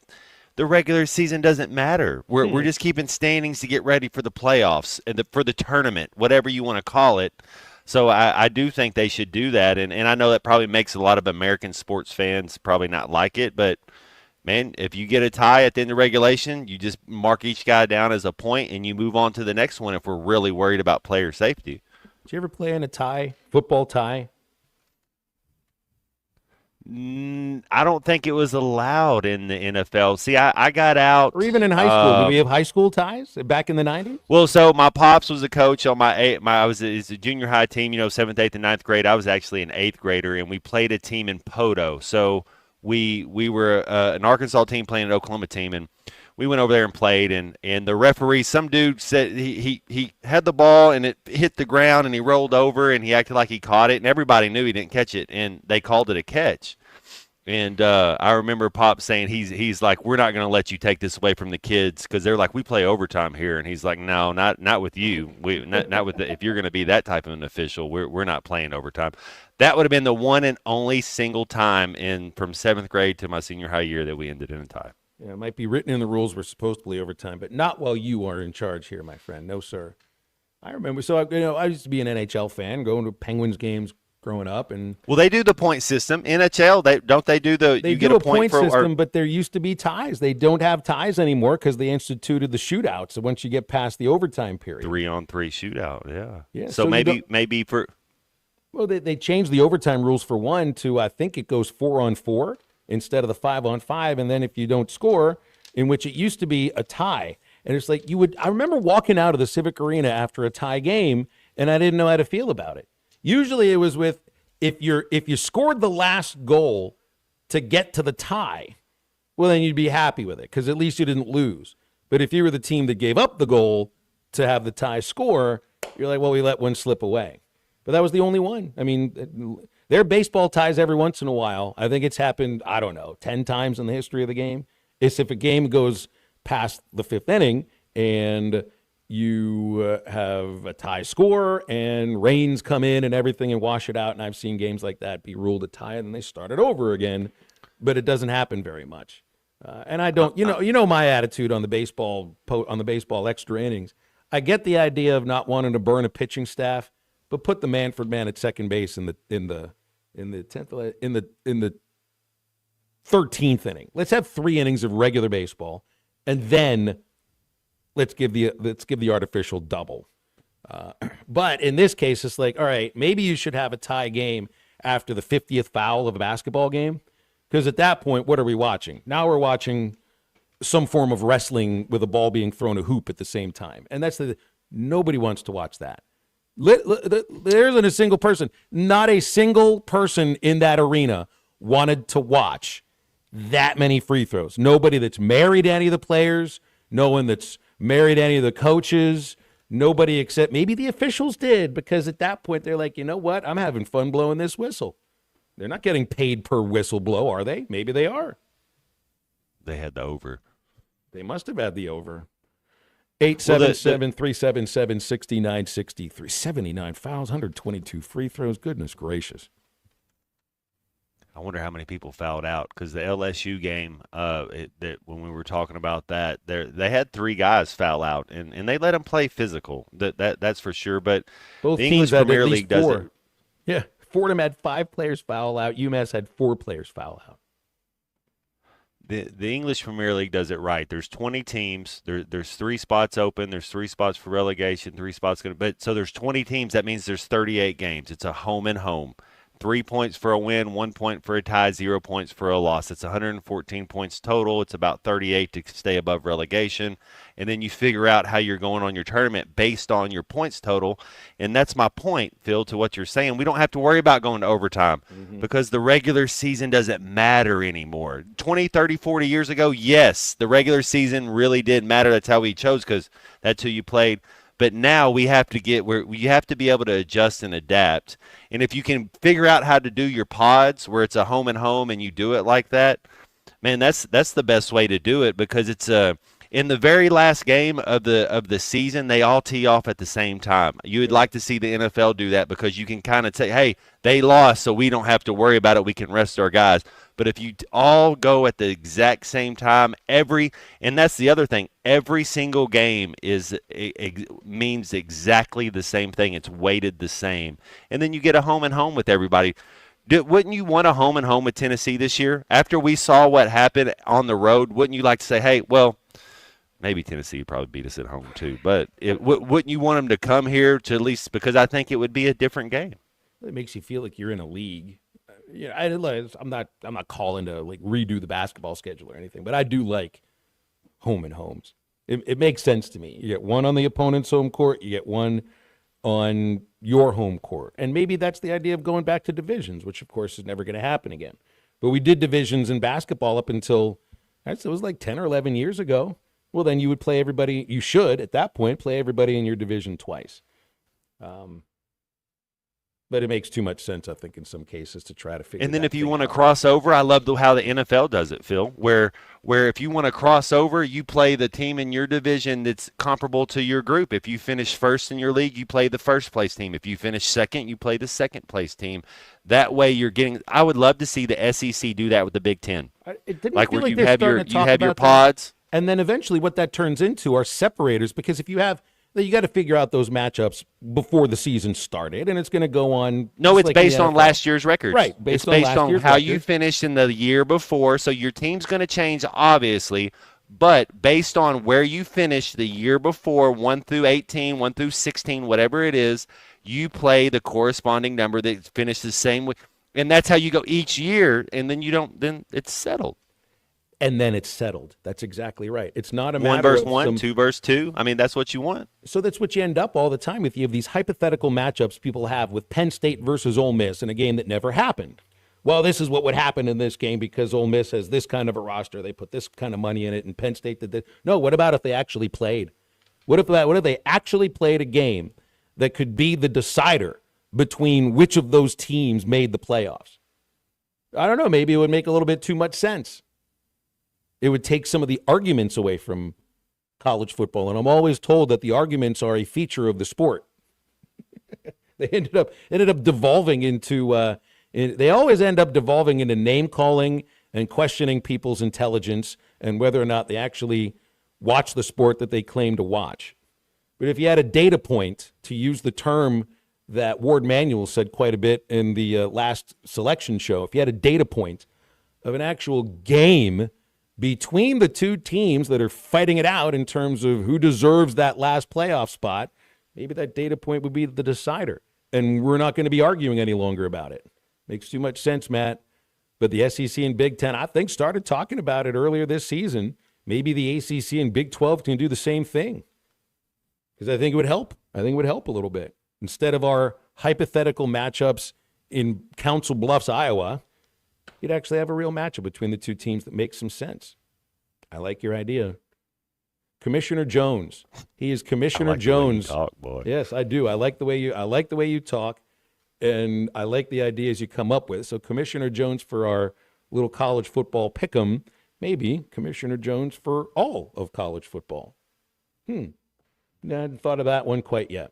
the regular season doesn't matter. We're just keeping standings to get ready for the playoffs and for the tournament, whatever you want to call it. So I do think they should do that, and I know that probably makes a lot of American sports fans probably not like it, but man, if you get a tie at the end of regulation, you just mark each guy down as a point, and you move on to the next one if we're really worried about player safety. Did you ever play in a tie, football tie? I don't think it was allowed in the NFL. See, I got out. Or even in high school. Did we have high school ties back in the 90s? Well, so my pops was a coach on I was a junior high team, 7th, 8th, and 9th grade. I was actually an 8th grader, and we played a team in Poto. So we were an Arkansas team playing an Oklahoma team, and we went over there and played, and the referee, some dude said he had the ball, and it hit the ground, and he rolled over, and he acted like he caught it, and everybody knew he didn't catch it, and they called it a catch. And I remember Pop saying he's like, we're not going to let you take this away from the kids, because they're like, we play overtime here, and he's like, no, not with you. Not with if you're going to be that type of an official, we're not playing overtime. That would have been the one and only single time from 7th grade to my senior high year that we ended in a tie. Yeah, it might be written in the rules we're supposed to play overtime, but not while you are in charge here, my friend. No, sir. I remember. So I used to be an NHL fan, going to Penguins games growing up, and well, they do the point system. NHL, they do the they you do get a point for system, but there used to be ties. They don't have ties anymore because they instituted the shootout. So once you get past the overtime period, 3-on-3 shootout. Yeah. Yeah. So maybe for. Well, they changed the overtime rules for one to, I think it goes 4-on-4 instead of the 5-on-5, and then if you don't score, in which it used to be a tie, and it's like I remember walking out of the Civic Arena after a tie game, and I didn't know how to feel about it. Usually it was with if you scored the last goal to get to the tie, well, then you'd be happy with it because at least you didn't lose. But if you were the team that gave up the goal to have the tie score, you're like, well, we let one slip away. But that was the only one. I mean, there are baseball ties every once in a while. I think it's happened, 10 times in the history of the game. It's if a game goes past the 5th inning and you have a tie score and rains come in and everything and wash it out. And I've seen games like that be ruled a tie and then they start it over again. But it doesn't happen very much. And I don't, you know my attitude on the baseball extra innings. I get the idea of not wanting to burn a pitching staff, but put the Manfred man at second base in the 13th inning. Let's have 3 innings of regular baseball, and then let's give the artificial double. But in this case, it's like, all right, maybe you should have a tie game after the 50th foul of a basketball game, because at that point, what are we watching? Now we're watching some form of wrestling with a ball being thrown a hoop at the same time, and nobody wants to watch that. There isn't a single person, not a single person in that arena wanted to watch that many free throws. Nobody that's married to any of the players, no one that's married to any of the coaches, nobody except maybe the officials did, because at that point they're like, you know what, I'm having fun blowing this whistle. They're not getting paid per whistle blow, are they? Maybe they are. They had the over. They must have had the over. 877-377-6963. 79 fouls, 122 free throws. Goodness gracious. I wonder how many people fouled out, because the LSU game, that when we were talking about that, they had 3 guys foul out, and they let them play physical. That's for sure. But both the teams English had Premier at League least does 4. it. Yeah, Fordham had 5 players foul out. UMass had 4 players foul out. The English Premier League does it right. There's 20 teams. There's 3 spots open. There's 3 spots for relegation. 3 spots but so there's 20 teams. That means there's 38 games. It's a home and home. 3 points for a win, 1 point for a tie, 0 points for a loss. It's 114 points total. It's about 38 to stay above relegation. And then you figure out how you're going on your tournament based on your points total. And that's my point, Phil, to what you're saying. We don't have to worry about going to overtime because the regular season doesn't matter anymore. 20, 30, 40 years ago, yes, the regular season really did matter. That's how we chose because that's who you played. But now we have to get where you have to be able to adjust and adapt. And if you can figure out how to do your pods where it's a home and home and you do it like that, man, that's the best way to do it because it's in the very last game of the season, they all tee off at the same time. You would like to see the NFL do that because you can kind of say, hey, they lost, so we don't have to worry about it. We can rest our guys. But if you all go at the exact same time, and that's the other thing, every single game means exactly the same thing. It's weighted the same. And then you get a home and home with everybody. Wouldn't you want a home and home with Tennessee this year? After we saw what happened on the road, wouldn't you like to say, hey, well, maybe Tennessee would probably beat us at home too. But wouldn't you want them to come here to at least – because I think it would be a different game. It makes you feel like you're in a league. Yeah, I'm not calling to like redo the basketball schedule or anything, but I do like home and homes. It makes sense to me. You get one on the opponent's home court, you get one on your home court, and maybe that's the idea of going back to divisions, which of course is never going to happen again. But we did divisions in basketball up until it was like 10 or 11 years ago. Well, then you would play everybody. You should at that point play everybody in your division twice. But it makes too much sense, I think, in some cases to try to figure. And then if you want to cross over, I love how the NFL does it, Phil, where if you want to cross over, you play the team in your division that's comparable to your group. If you finish first in your league, you play the first place team. If you finish second, you play the second place team. That way you're getting – I would love to see the SEC do that with the Big Ten. Like where you have your pods. And then eventually what that turns into are separators because if you have – you got to figure out those matchups before the season started, and it's going to go on. No, it's based on last year's records. Right. It's based on how you finished in the year before. So your team's going to change, obviously, but based on where you finished the year before, 1 through 18, 1 through 16, whatever it is, you play the corresponding number that finished the same way. And that's how you go each year, and then then it's settled. And then it's settled. That's exactly right. It's not a 1 matter versus of 1, 2 versus 2. I mean, that's what you want. So that's what you end up all the time with. You have these hypothetical matchups people have with Penn State versus Ole Miss in a game that never happened. Well, this is what would happen in this game because Ole Miss has this kind of a roster. They put this kind of money in it, and Penn State did this. No, what about if they actually played? What if they actually played a game that could be the decider between which of those teams made the playoffs? I don't know. Maybe it would make a little bit too much sense. It would take some of the arguments away from college football. And I'm always told that the arguments are a feature of the sport. They ended up devolving into they always end up devolving into name calling and questioning people's intelligence and whether or not they actually watch the sport that they claim to watch. But if you had a data point, to use the term that Ward Manuel said quite a bit in the last selection show, if you had a data point of an actual game between the two teams that are fighting it out in terms of who deserves that last playoff spot, maybe that data point would be the decider. And we're not going to be arguing any longer about it. Makes too much sense, Matt. But the SEC and Big Ten, I think, started talking about it earlier this season. Maybe the ACC and Big 12 can do the same thing. Because I think it would help. I think it would help a little bit. Instead of our hypothetical matchups in Council Bluffs, Iowa, you'd actually have a real matchup between the two teams that makes some sense. I like your idea. Commissioner Jones. He is Commissioner Jones. The way you talk, boy. Yes, I do. I like the way you talk, and I like the ideas you come up with. So Commissioner Jones for our little college football pick'em, maybe Commissioner Jones for all of college football. I hadn't thought of that one quite yet.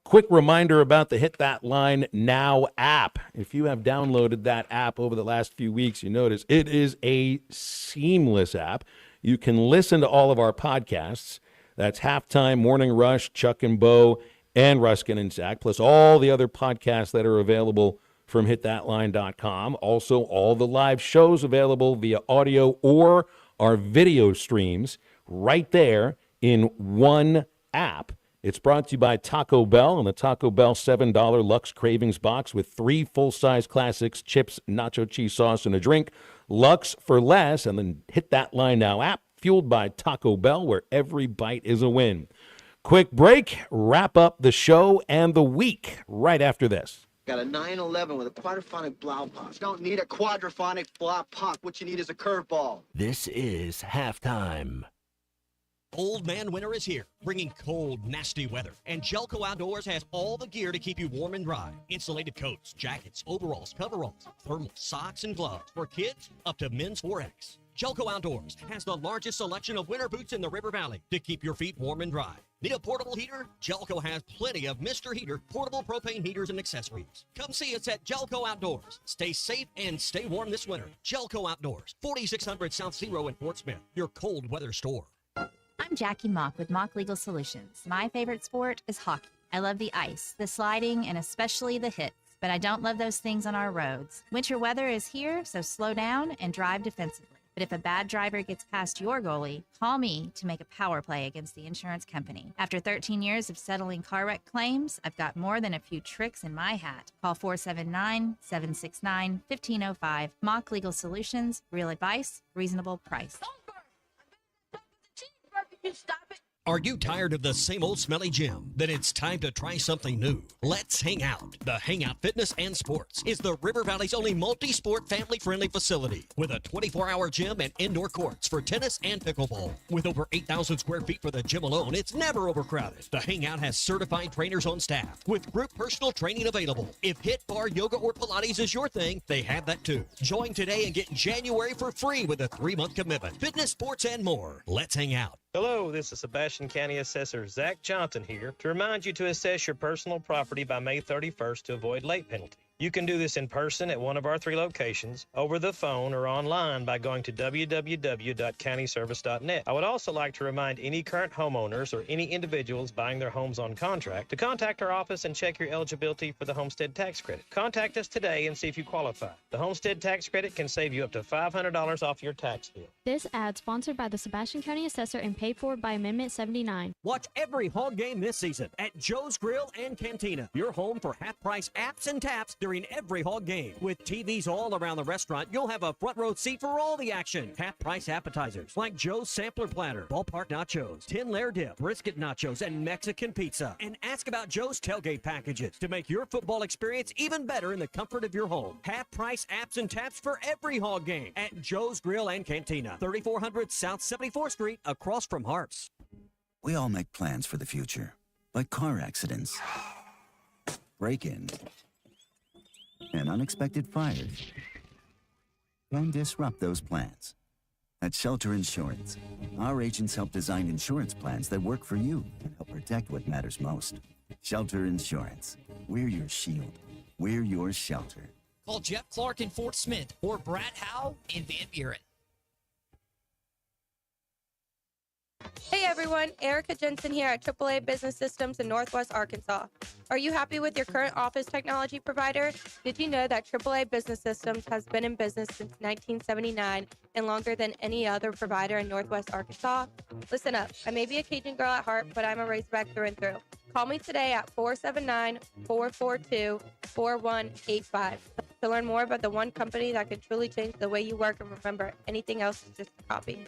Quick reminder about the Hit That Line Now app. If you have downloaded that app over the last few weeks, you notice it is a seamless app. You can listen to all of our podcasts. That's Halftime, Morning Rush, Chuck and Bo, and Ruskin and Zach, plus all the other podcasts that are available from hitthatline.com. Also, all the live shows available via audio or our video streams right there in one app. It's brought to you by Taco Bell and the Taco Bell $7 Lux Cravings box with 3 full-size classics, chips, nacho cheese sauce, and a drink. Lux for less, and then hit that Line Now app, fueled by Taco Bell, where every bite is a win. Quick break, wrap up the show and the week right after this. Got a 911 with a quadraphonic Blaupunkt. Don't need a quadraphonic Blaupunkt. What you need is a curveball. This is halftime. Old Man Winter is here, bringing cold, nasty weather. And Jelco Outdoors has all the gear to keep you warm and dry. Insulated coats, jackets, overalls, coveralls, thermal socks, and gloves. For kids, up to men's 4X. Jelco Outdoors has the largest selection of winter boots in the River Valley to keep your feet warm and dry. Need a portable heater? Jelco has plenty of Mr. Heater portable propane heaters and accessories. Come see us at Jelco Outdoors. Stay safe and stay warm this winter. Jelco Outdoors, 4600 South Zero in Fort Smith, your cold weather store. I'm Jackie Mock with Mock Legal Solutions. My favorite sport is hockey. I love the ice, the sliding, and especially the hits. But I don't love those things on our roads. Winter weather is here, so slow down and drive defensively. But if a bad driver gets past your goalie, call me to make a power play against the insurance company. After 13 years of settling car wreck claims, I've got more than a few tricks in my hat. Call 479-769-1505. Mock Legal Solutions. Real advice, reasonable price. Are you tired of the same old smelly gym? Then it's time to try something new. Let's Hang Out. The Hangout Fitness and Sports is the River Valley's only multi-sport family-friendly facility with a 24-hour gym and indoor courts for tennis and pickleball. With over 8,000 square feet for the gym alone, it's never overcrowded. The Hangout has certified trainers on staff with group personal training available. If HIIT, bar, yoga, or Pilates is your thing, they have that too. Join today and get January for free with a 3-month commitment. Fitness, sports, and more. Let's Hang Out. Hello, this is Sebastian County Assessor Zach Johnson here to remind you to assess your personal property by May 31st to avoid late penalty. You can do this in person at one of our 3 locations, over the phone, or online by going to www.countyservice.net. I would also like to remind any current homeowners or any individuals buying their homes on contract to contact our office and check your eligibility for the homestead tax credit. Contact us today and see if you qualify. The homestead tax credit can save you up to $500 off your tax bill. This ad sponsored by the Sebastian County Assessor and paid for by Amendment 79. Watch every Hog game this season at Joe's Grill and Cantina, your home for half-price apps and taps during every Hog game. With TVs all around the restaurant, you'll have a front row seat for all the action. Half-price appetizers like Joe's Sampler Platter, Ballpark Nachos, 10-layer dip, brisket nachos, and Mexican pizza. And ask about Joe's tailgate packages to make your football experience even better in the comfort of your home. Half-price apps and taps for every Hog game at Joe's Grill and Cantina, 3400 South 74th Street, across from Harps. We all make plans for the future, like car accidents, break-in, and unexpected fires can disrupt those plans. At Shelter Insurance, our agents help design insurance plans that work for you and help protect what matters most. Shelter Insurance. We're your shield. We're your shelter. Call Jeff Clark in Fort Smith or Brad Howe in Van Buren. Hey everyone, Erica Jensen here at AAA Business Systems in Northwest Arkansas. Are you happy with your current office technology provider? Did you know that AAA Business Systems has been in business since 1979 and longer than any other provider in Northwest Arkansas? Listen up, I may be a Cajun girl at heart, but I'm a Razorback through and through. Call me today at 479-442-4185 to learn more about the one company that can truly change the way you work and remember anything else is just a copy.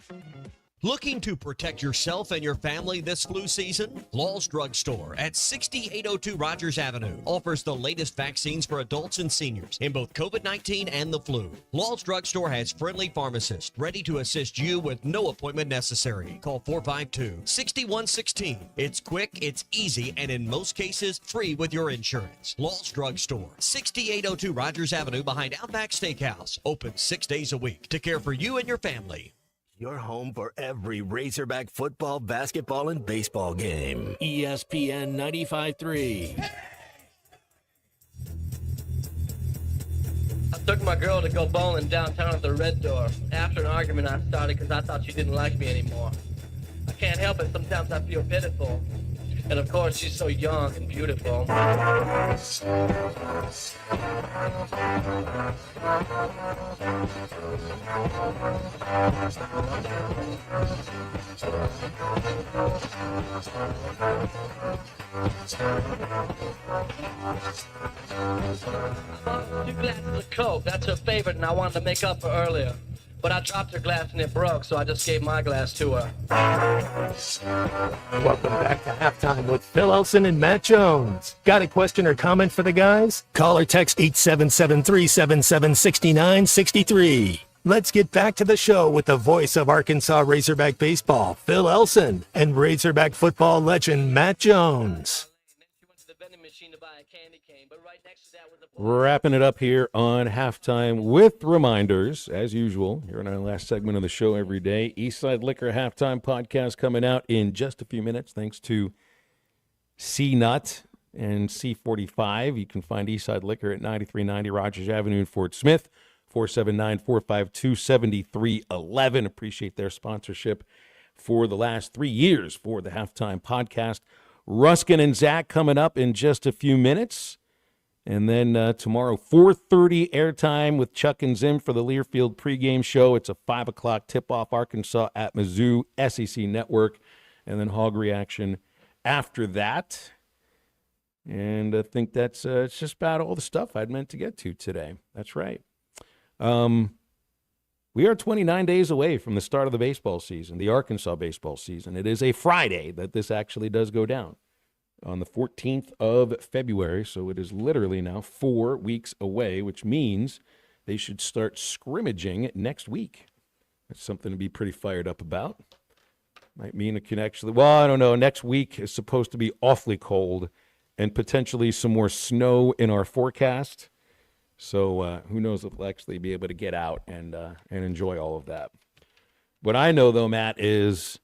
Looking to protect yourself and your family this flu season? Law's Drug Store at 6802 Rogers Avenue offers the latest vaccines for adults and seniors in both COVID-19 and the flu. Law's Drug Store has friendly pharmacists ready to assist you with no appointment necessary. Call 452-6116. It's quick, it's easy, and in most cases, free with your insurance. Law's Drug Store, 6802 Rogers Avenue behind Outback Steakhouse. Open 6 days a week to care for you and your family. Your home for every Razorback football, basketball, and baseball game. ESPN 95.3. I took my girl to go bowling downtown at the Red Door. After an argument I started because I thought she didn't like me anymore. I can't help it, sometimes I feel pitiful. And of course, she's so young and beautiful. Two glasses of Coke, that's her favorite, and I wanted to make up for earlier. But I dropped her glass and it broke, so I just gave my glass to her. Welcome back to Halftime with Phil Elson and Matt Jones. Got a question or comment for the guys? Call or text 877-377-6963. Let's get back to the show with the voice of Arkansas Razorback baseball, Phil Elson, and Razorback football legend Matt Jones. Wrapping it up here on Halftime with reminders, as usual, here in our last segment of the show every day. Eastside Liquor Halftime Podcast coming out in just a few minutes, thanks to C-Nut and C45. You can find Eastside Liquor at 9390 Rogers Avenue in Fort Smith, 479-452-7311. Appreciate their sponsorship for the last 3 years for the Halftime Podcast. Ruskin and Zach coming up in just a few minutes. And then tomorrow, 4:30 airtime with Chuck and Zim for the Learfield pregame show. It's a 5 o'clock tip-off, Arkansas at Mizzou, SEC Network. And then Hog Reaction after that. And I think that's it's just about all the stuff I'd meant to get to today. That's right. We are 29 days away from the start of the baseball season, the Arkansas baseball season. It is a Friday that this actually does go down, on the 14th of February, so it is literally now 4 weeks away, which means they should start scrimmaging next week. That's something to be pretty fired up about. Might mean it can actually, well, I don't know. Next week is supposed to be awfully cold and potentially some more snow in our forecast. So who knows if we'll actually be able to get out and enjoy all of that. What I know, though, Matt, is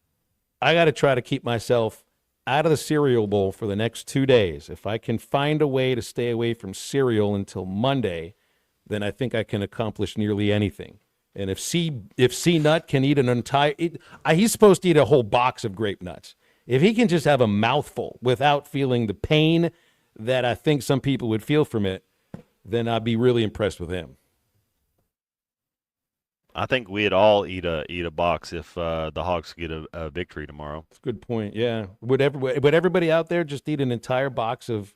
I got to try to keep myself out of the cereal bowl for the next 2 days. If I can find a way to stay away from cereal until Monday, then I think I can accomplish nearly anything. And if C-Nut can eat an entire, he's supposed to eat a whole box of grape nuts. If he can just have a mouthful without feeling the pain that I think some people would feel from it, then I'd be really impressed with him. I think we'd all eat a box if the Hogs get a victory tomorrow. That's a good point. Yeah, would everybody out there just eat an entire box of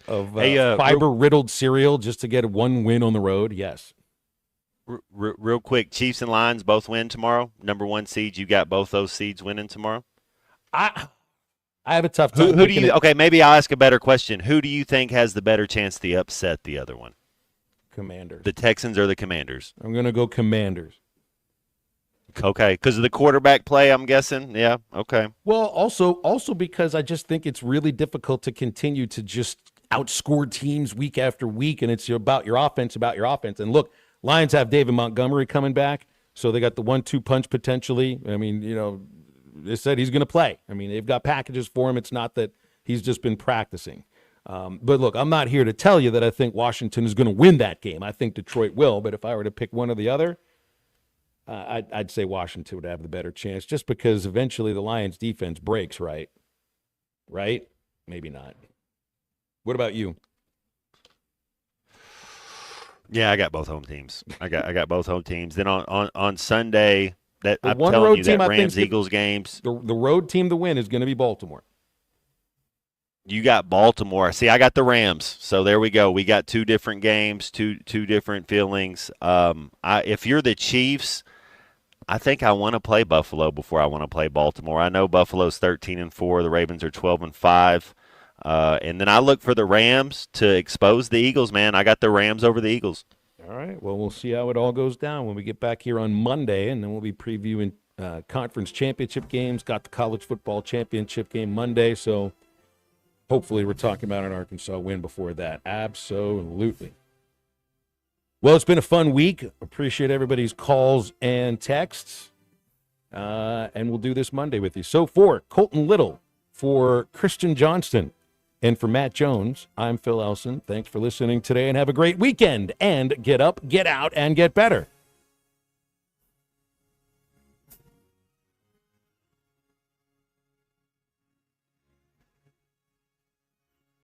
fiber riddled cereal just to get one win on the road? Yes. Real quick, Chiefs and Lions both win tomorrow. Number 1 seeds, you got both those seeds winning tomorrow. I have a tough time. Who do you? Okay, maybe I'll ask a better question. Who do you think has the better chance to upset the other one? Commanders. The Texans or the Commanders? I'm going to go Commanders. Okay, because of the quarterback play, I'm guessing. Yeah, okay. Well, also because I just think it's really difficult to continue to just outscore teams week after week, and it's about your offense. And look, Lions have David Montgomery coming back, so they got the 1-2 punch potentially. I mean, they said he's going to play. I mean, they've got packages for him. It's not that he's just been practicing. But look, I'm not here to tell you that I think Washington is going to win that game. I think Detroit will, but if I were to pick one or the other, I'd say Washington would have the better chance, just because eventually the Lions' defense breaks, right? Right? Maybe not. What about you? Yeah, I got both home teams. I got both home teams. Then on Sunday, that the I'm one telling road you team, that I think Rams-Eagles games. The road team to win is going to be Baltimore. You got Baltimore. See, I got the Rams. So there we go. We got two different games, two different feelings. If you're the Chiefs, I think I want to play Buffalo before I want to play Baltimore. I know Buffalo's 13-4. The Ravens are 12-5. And then I look for the Rams to expose the Eagles, man. I got the Rams over the Eagles. All right. Well, we'll see how it all goes down when we get back here on Monday, and then we'll be previewing conference championship games. Got the college football championship game Monday, so hopefully we're talking about an Arkansas win before that. Absolutely. Well, it's been a fun week. Appreciate everybody's calls and texts, and we'll do this Monday with you. So for Colton Little, for Christian Johnston, and for Matt Jones, I'm Phil Elson. Thanks for listening today, and have a great weekend. And get up, get out, and get better.